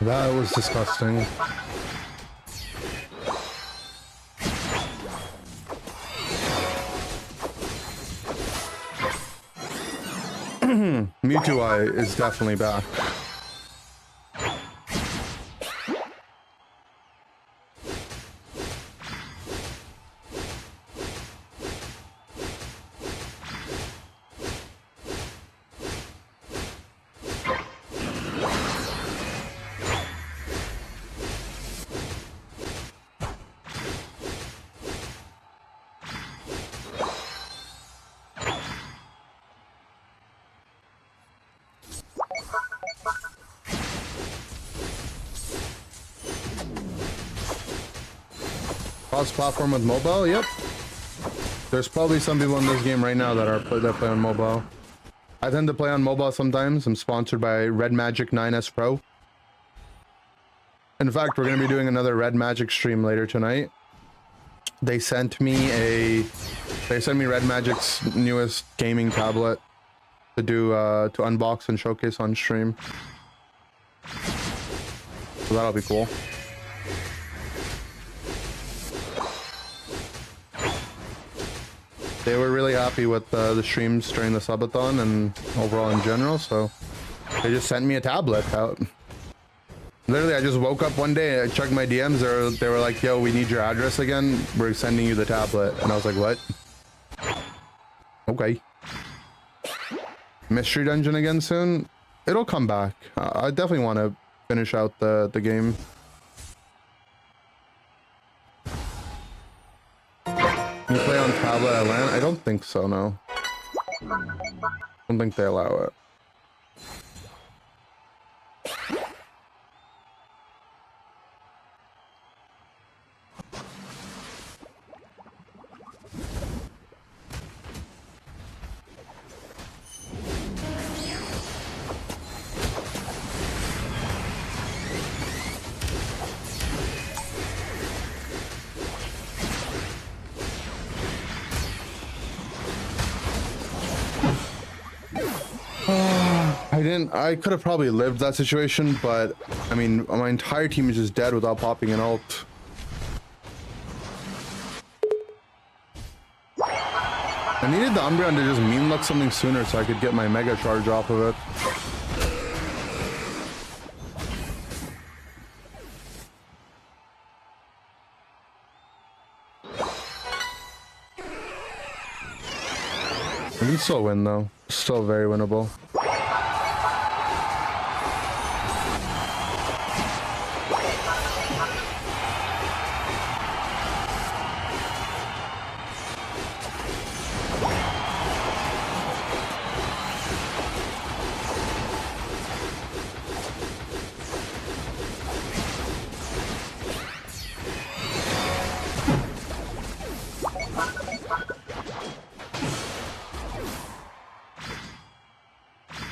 That was disgusting. Mewtwo is definitely back. Cross-platform with mobile, yep. There's probably some people in this game right now that play on mobile. I tend to play on mobile sometimes. I'm sponsored by Red Magic 9S Pro. In fact, we're going to be doing another Red Magic stream later tonight. They sent me Red Magic's newest gaming tablet to do to unbox and showcase on stream. So that'll be cool. They were really happy with the streams during the subathon and overall in general, so they just sent me a tablet out. Literally, I just woke up one day, I checked my DMs, they were like, yo, we need your address again, we're sending you the tablet. And I was like, what? Okay. Mystery Dungeon again soon? It'll come back. I definitely want to finish out the game. Can you play on tablet at LAN? I don't think so, no. I don't think they allow it. I could have probably lived that situation, but I mean, my entire team is just dead without popping an ult. I needed the Umbreon to just mean look something sooner so I could get my Mega Charge off of it. We can still win though. Still very winnable.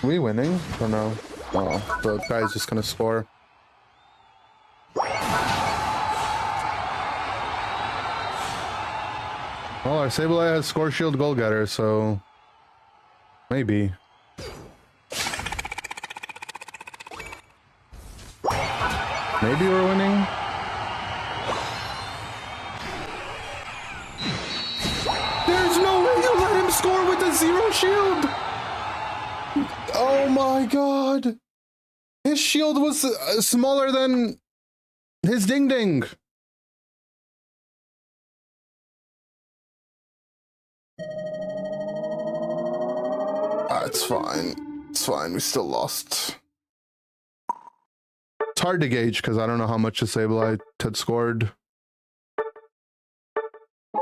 Are we winning or no? Oh, the guy's just gonna score. Well, our Sableye has Score Shield Goal Getter, so maybe. Maybe we're winning. There's no way you let him score with a 0 shield! Oh my god! His shield was smaller than his ding ding. It's fine. It's fine. We still lost. It's hard to gauge because I don't know how much the Sableye had scored. I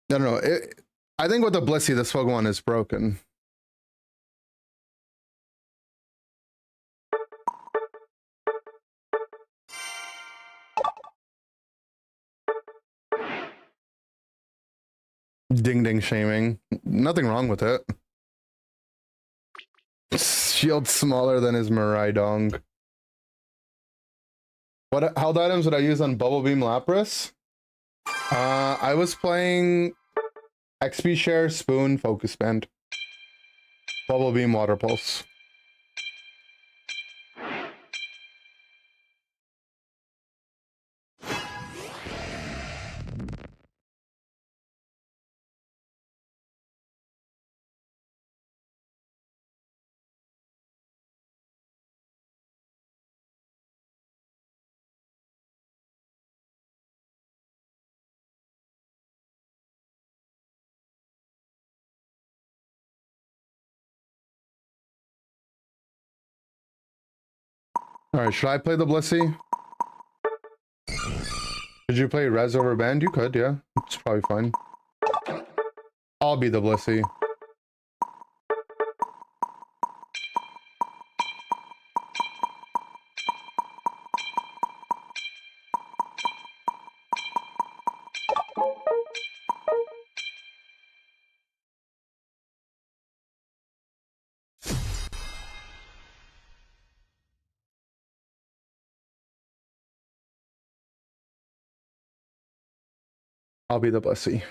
don't know. I think with the Blissey, this Pokemon is broken. Ding ding shaming. Nothing wrong with it. Shield smaller than his Miraidon. What held items would I use on Bubble Beam Lapras? I was playing XP Share, Spoon, Focus Band. Bubble Beam, Water Pulse. Alright, should I play the Blissey? Did you play Res over Band? You could, yeah. It's probably fine. I'll be the Blissey. I'll be the Blissey.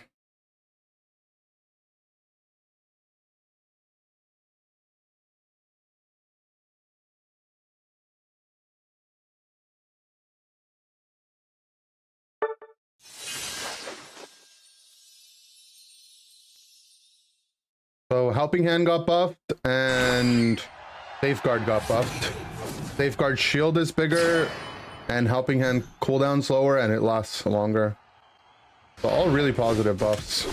So Helping Hand got buffed and Safeguard got buffed. Safeguard shield is bigger and Helping Hand cooldown slower and it lasts longer. So all really positive buffs.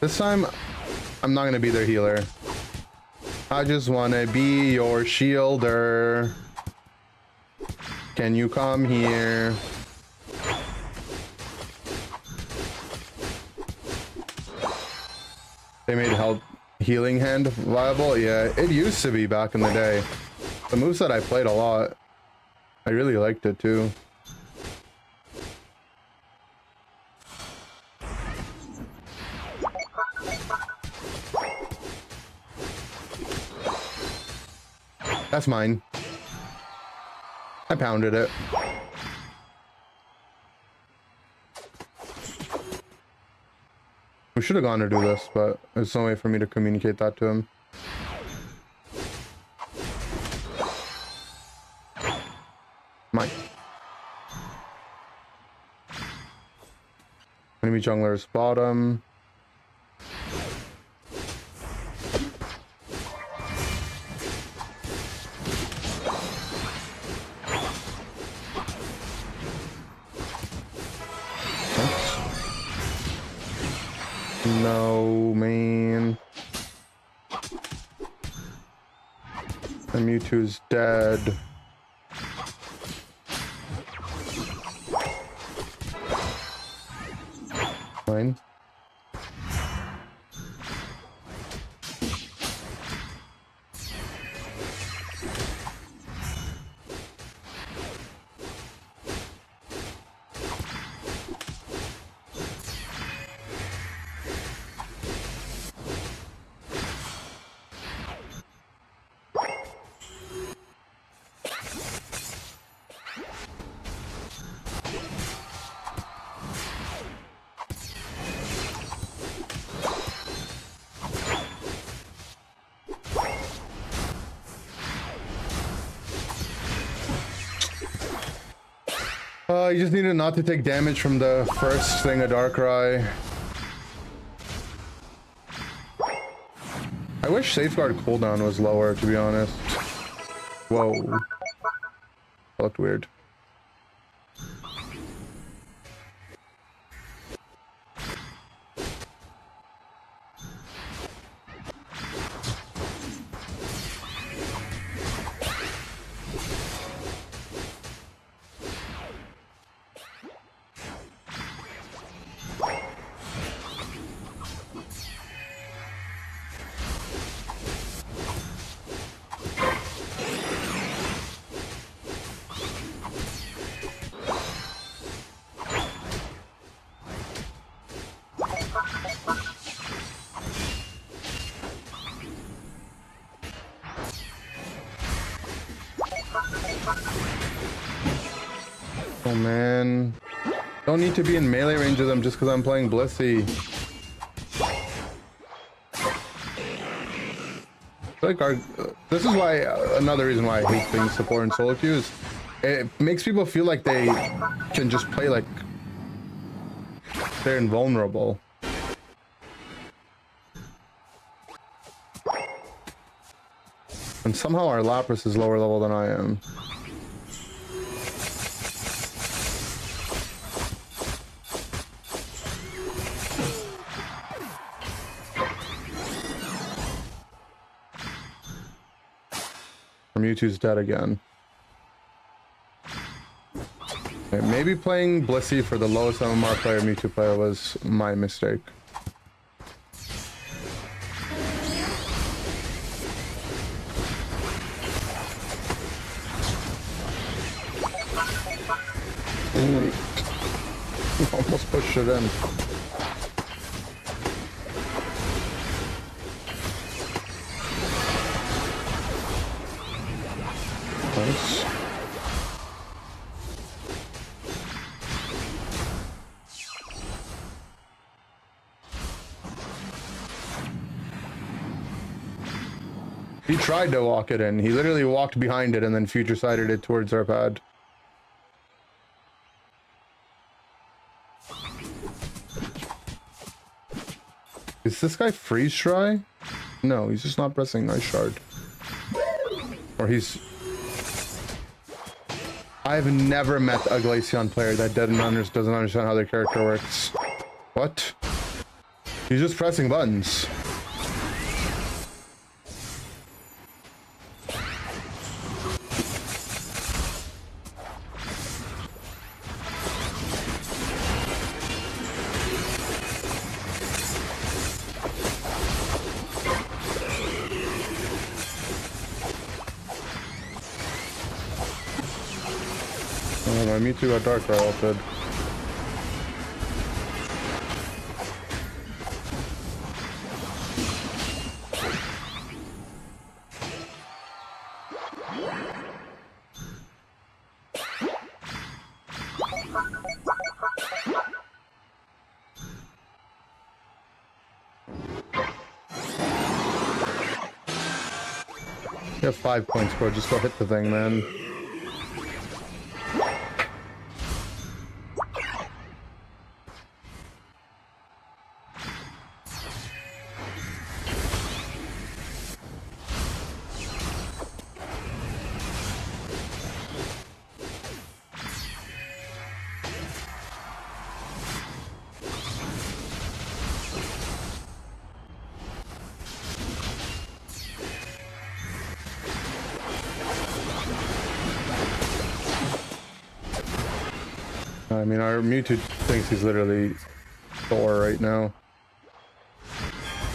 This time, I'm not gonna be their healer. I just wanna be your shielder. Can you come here? They made Healing Hand viable? Yeah, it used to be back in the day. The moveset I played a lot. I really liked it too. That's mine. I pounded it. We should have gone to do this, but there's no way for me to communicate that to him. Mine. Enemy jungler's bottom. No, man. And Mewtwo's dead. Fine. You just needed not to take damage from the first thing, a Darkrai. I wish Safeguard cooldown was lower, to be honest. Whoa. That looked weird. Oh man. Don't need to be in melee range of them just because I'm playing Blissey. Like this is why another reason why I hate playing support in solo queue is it makes people feel like they can just play like they're invulnerable. And somehow our Lapras is lower level than I am. Mewtwo's dead again. Okay, maybe playing Blissey for the lowest MMR player Mewtwo player was my mistake. Almost pushed it in. Nice. He tried to walk it in. He literally walked behind it and then future sided it towards our pad. Is this guy freeze try? No, he's just not pressing Ice Shard. Or he's... I've never met a Glaceon player that doesn't understand how their character works. What? He's just pressing buttons. Oh, my Mewtwo got Darkrai ulted. You have 5 points, bro. Just go hit the thing, man. I mean, our Mewtwo thinks he's literally Thor right now.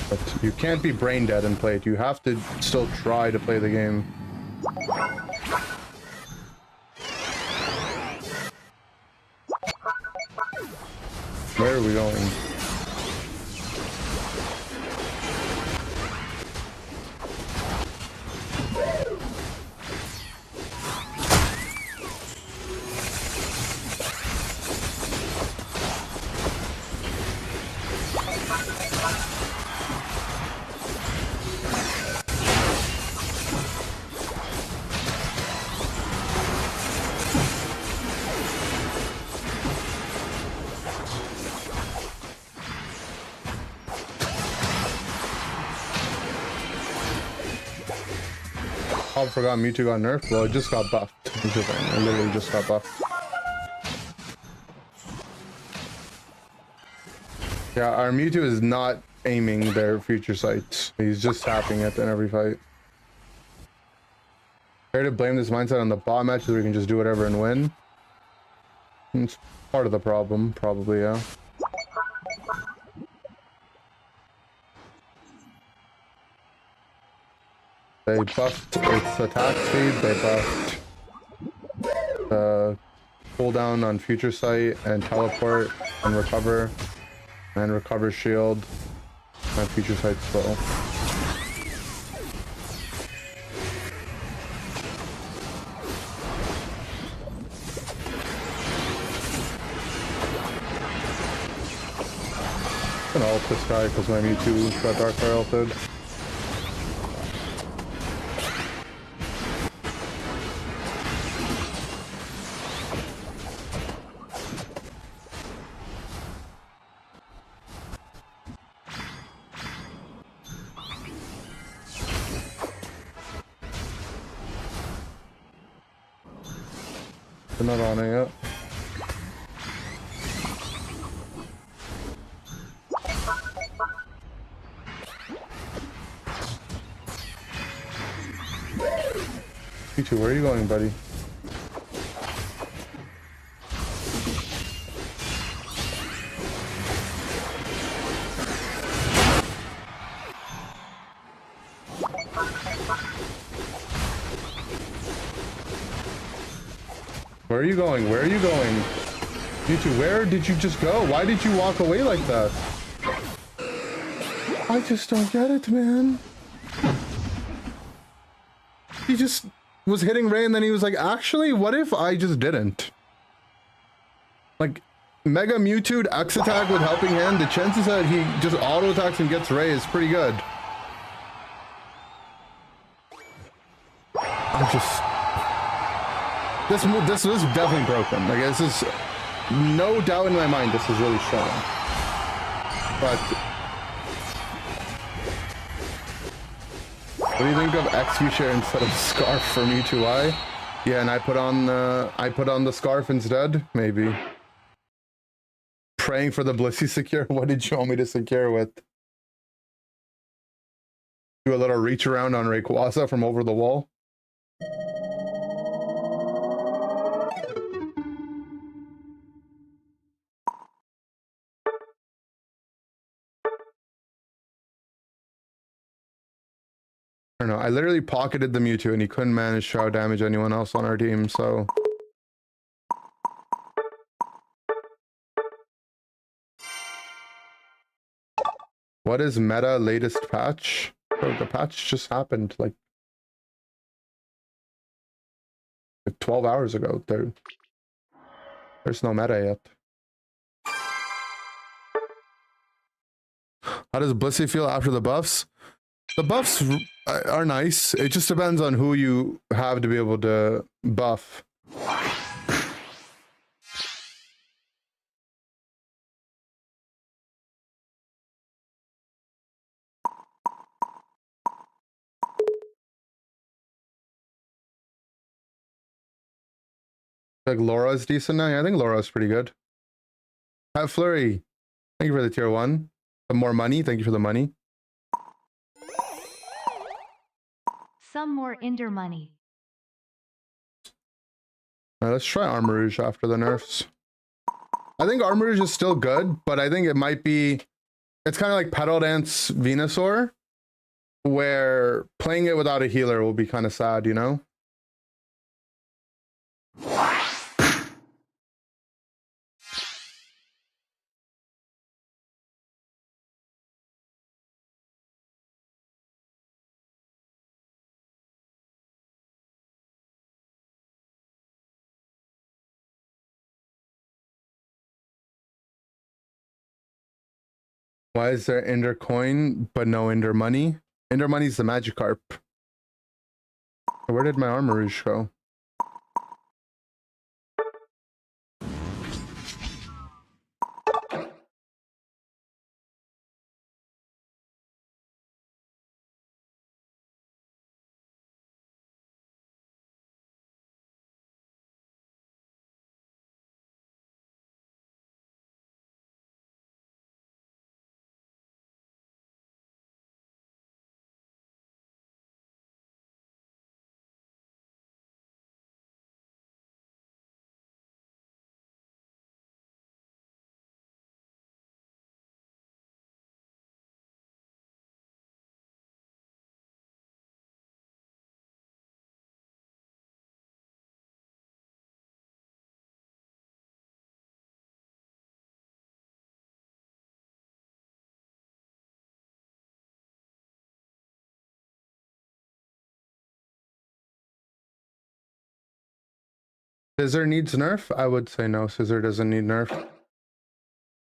But you can't be brain dead and play it. You have to still try to play the game. Where are we going? I forgot Mewtwo got nerfed. Well, it just got buffed. It literally just got buffed. Yeah, our Mewtwo is not aiming their future sights. He's just tapping it in every fight. Fair to blame this mindset on the bot matches where we can just do whatever and win. It's part of the problem, probably, yeah. They buffed its attack speed, they buffed the cooldown on future sight and teleport and recover shield and future sight slow. I'm gonna ult this guy because my Mewtwo got Dark Fire ulted. They're not on it yet. Pikachu, where are you going, buddy? Where are you going? Where are you going? Mewtwo, where did you just go? Why did you walk away like that? I just don't get it, man. He just was hitting Ray and then he was like, actually, what if I just didn't? Like, Mega Mewtwo X attack with Helping Hand, the chances that he just auto attacks and gets Ray is pretty good. I'm just... This was definitely broken. Like, this is no doubt in my mind this is really strong. But what do you think of X Future instead of Scarf for Mewtwo? Yeah, and I put on the Scarf instead, maybe. Praying for the Blissey secure. What did you want me to secure with? Do a little reach around on Rayquaza from over the wall. I don't know. I literally pocketed the Mewtwo and he couldn't manage to outdamage anyone else on our team, so... What is meta latest patch? Oh, the patch just happened like 12 hours ago. There's no meta yet. How does Blissey feel after the buffs? The buffs are nice. It just depends on who you have to be able to buff. Like Laura's decent now. Yeah, I think Laura's pretty good. Have Flurry. Thank you for the tier 1. Some more money. Thank you for the money. Some more Ender money. All right, let's try Armarouge after the nerfs. I think Armarouge is still good, but I think it might be... It's kind of like Petal Dance Venusaur, where playing it without a healer will be kind of sad, you know? Why is there Ender coin but no Ender money? Ender money is the Magikarp. Where did my Armarouge go? Scissor needs nerf? I would say no, Scissor doesn't need nerf.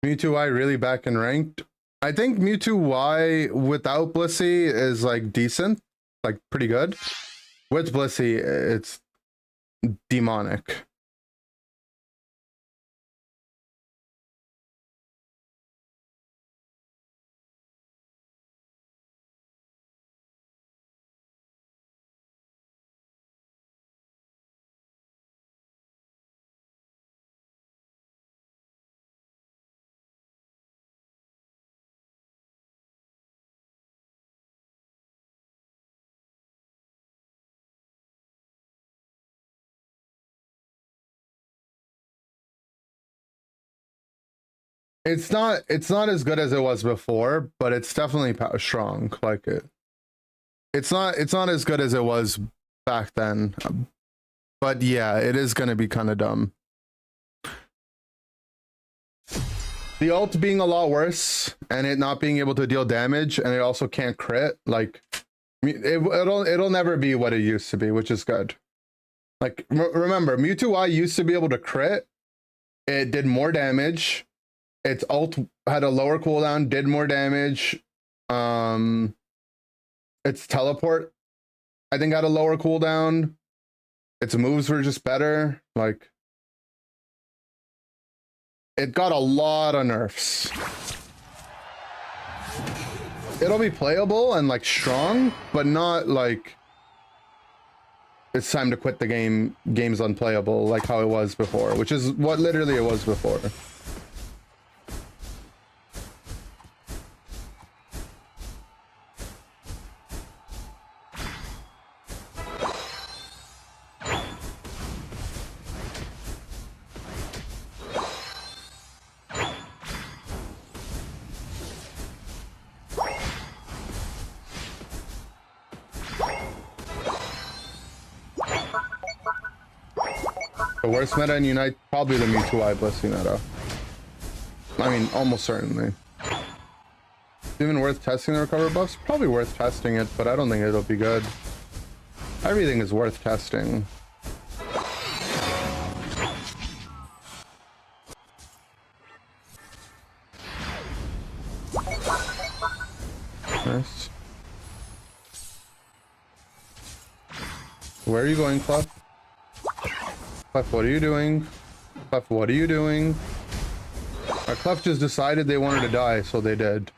Mewtwo Y really back in ranked. I think Mewtwo Y without Blissey is like decent, like pretty good. With Blissey, it's demonic. It's not as good as it was before, but it's definitely strong. Like it's not as good as it was back then. But yeah, it is going to be kind of dumb. The ult being a lot worse and it not being able to deal damage, and it also can't crit, like it'll never be what it used to be, which is good. Like remember, Mewtwo Y used to be able to crit. It did more damage. Its ult had a lower cooldown, did more damage. Its teleport, I think, had a lower cooldown. Its moves were just better. Like, it got a lot of nerfs. It'll be playable and like strong, but not like it's time to quit the game. Game's unplayable like how it was before, which is what literally it was before. The worst meta in Unite, probably the Mewtwo Y Blissey meta. I mean, almost certainly. Even worth testing the recover buffs? Probably worth testing it, but I don't think it'll be good. Everything is worth testing. Nice. Where are you going, Clef? Clef, what are you doing? Clef, what are you doing? Our Clef just decided they wanted to die, so they did.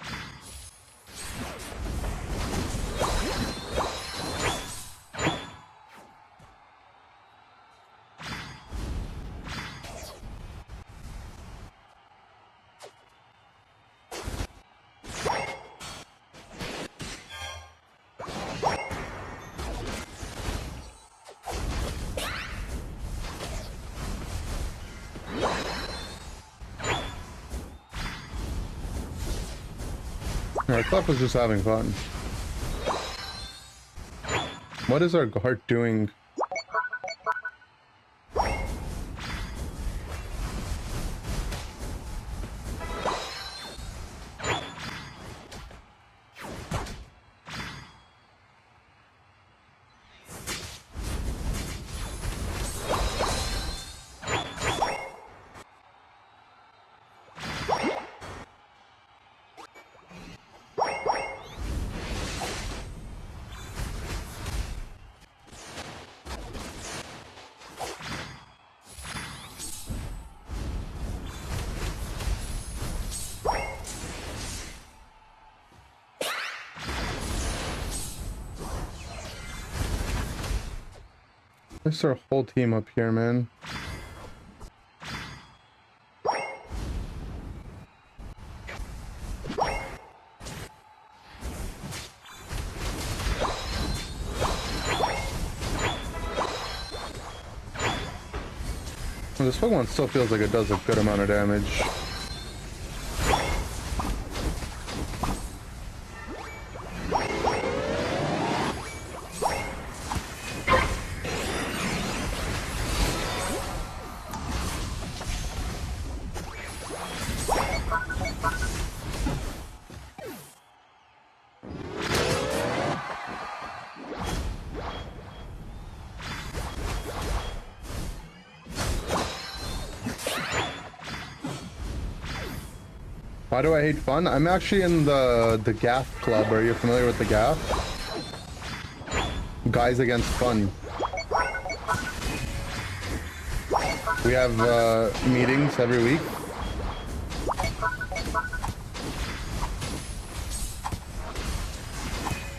Our Clef was just having fun. What is our heart doing? There's our whole team up here, man. Well, this Pokemon still feels like it does a good amount of damage. Why do I hate fun? I'm actually in the GAF club. Are you familiar with the GAF? Guys Against Fun. We have meetings every week.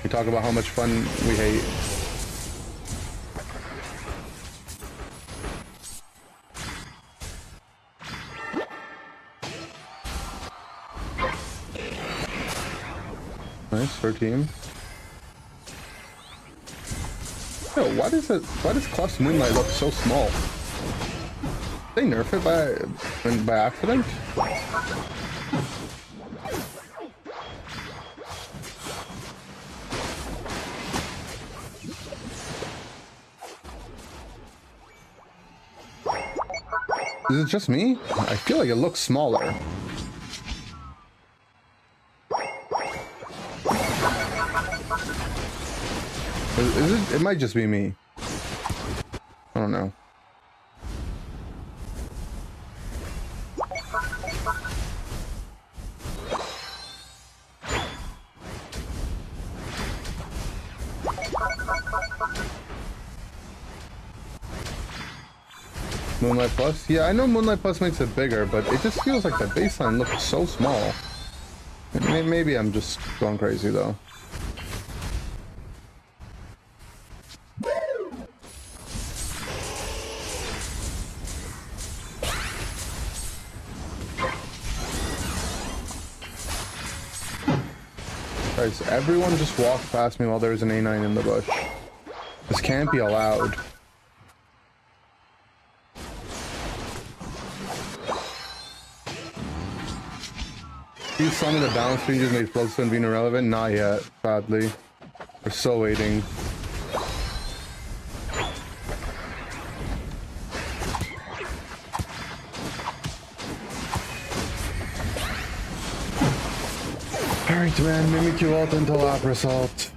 We talk about how much fun we hate. Nice for team. Yo, why does Clef's Moonlight look so small? Did they nerf it by accident? Is it just me? I feel like it looks smaller. Is it? It might just be me. I don't know. Moonlight Plus? Yeah, I know Moonlight Plus makes it bigger, but it just feels like the baseline looks so small. Maybe I'm just going crazy though. Guys, everyone just walked past me while there's an A9 in the bush. This can't be allowed. These some of the balance changes made Floatstone being irrelevant? Not yet, sadly. We're still waiting. Alright man, Mimikyu ult into Lapras ult.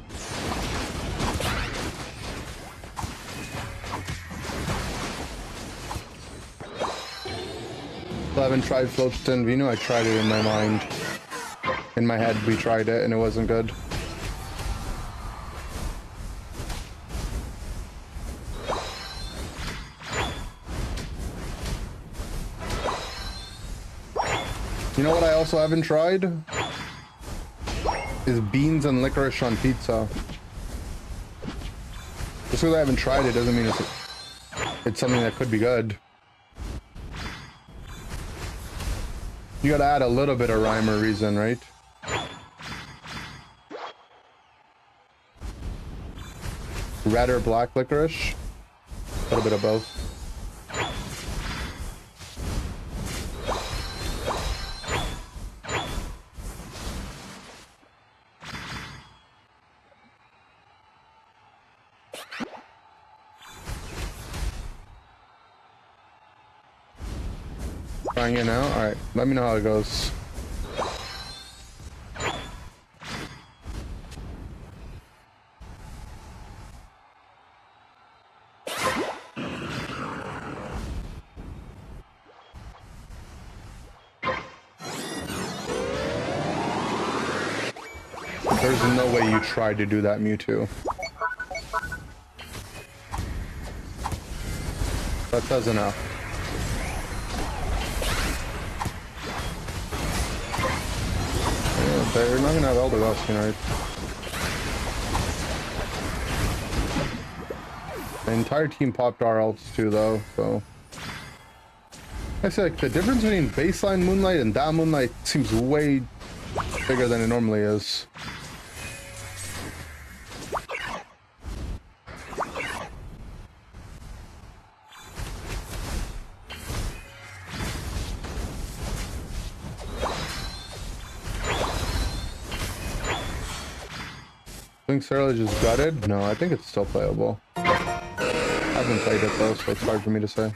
I haven't tried Floatstone Vino. I tried it in my mind. In my head, we tried it and it wasn't good. You know what I also haven't tried? Is beans and licorice on pizza. Just because I haven't tried it doesn't mean it's something that could be good. You gotta add a little bit of rhyme or reason, right? Red or black licorice? A little bit of both. Trying it now? Alright, let me know how it goes. There's no way you tried to do that, Mewtwo. That does enough. They're not gonna have Elder Glaceon, right? The entire team popped our ults too, though, so... I say, like, the difference between baseline Moonlight and that Moonlight seems way bigger than it normally is. I think Ceruledge is gutted? No, I think it's still playable. I haven't played it though, so it's hard for me to say.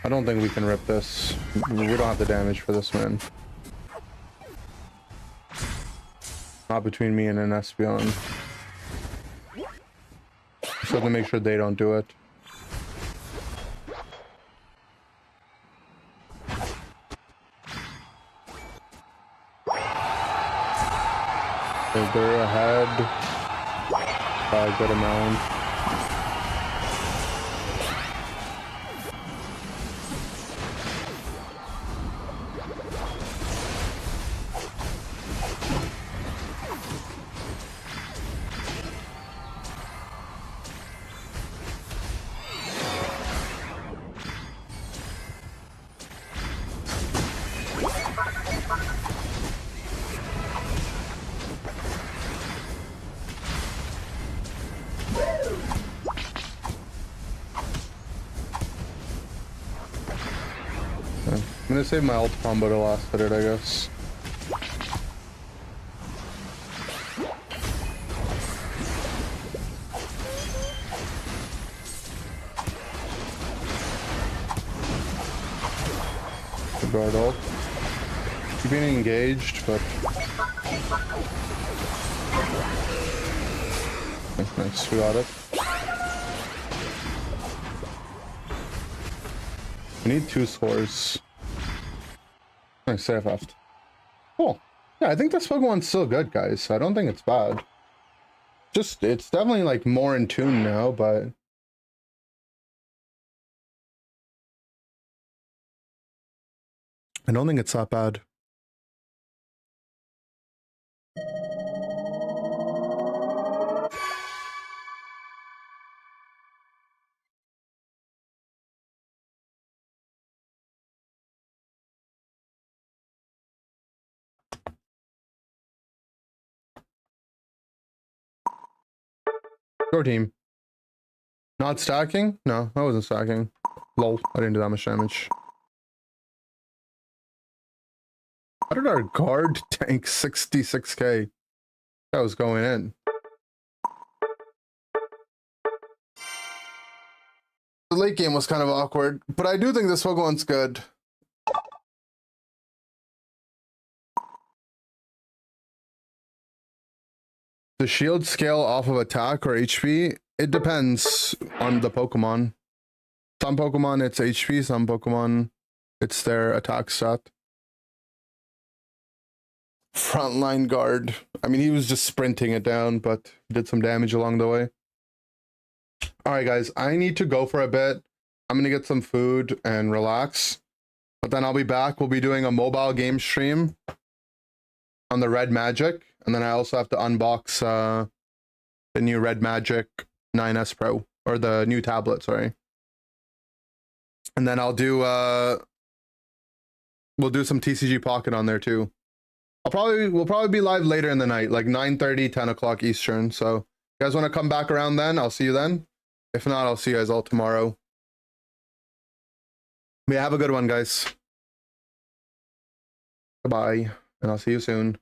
I don't think we can rip this. We don't have the damage for this, man. Not between me and an Espeon. Just have to make sure they don't do it. They're ahead by a good amount. I'm gonna save my ult combo to last hit it, I guess. Good guard ult. Keeping engaged, but nice, we got it. We need 2 scores. Nice, safe left. Cool. Yeah, I think this Pokemon's still good, guys. I don't think it's bad. Just, it's definitely like more in tune now, but I don't think it's that bad. Your team. Not stacking? No, I wasn't stacking. Lol, I didn't do that much damage. How did our guard tank 66k? That was going in. The late game was kind of awkward, but I do think this Pokemon's good. The shield scale off of attack or HP? It depends on the Pokemon. Some Pokemon it's HP, some Pokemon it's their attack stat. Frontline guard. I mean, he was just sprinting it down, but did some damage along the way. Alright guys, I need to go for a bit. I'm gonna get some food and relax. But then I'll be back. We'll be doing a mobile game stream on the Red Magic. And then I also have to unbox the new Red Magic 9S Pro. Or the new tablet, sorry. And then I'll do we'll do some TCG Pocket on there too. We'll probably be live later in the night, like 9:30, 10 o'clock Eastern. So if you guys want to come back around then, I'll see you then. If not, I'll see you guys all tomorrow. But yeah, have a good one, guys. Goodbye, and I'll see you soon.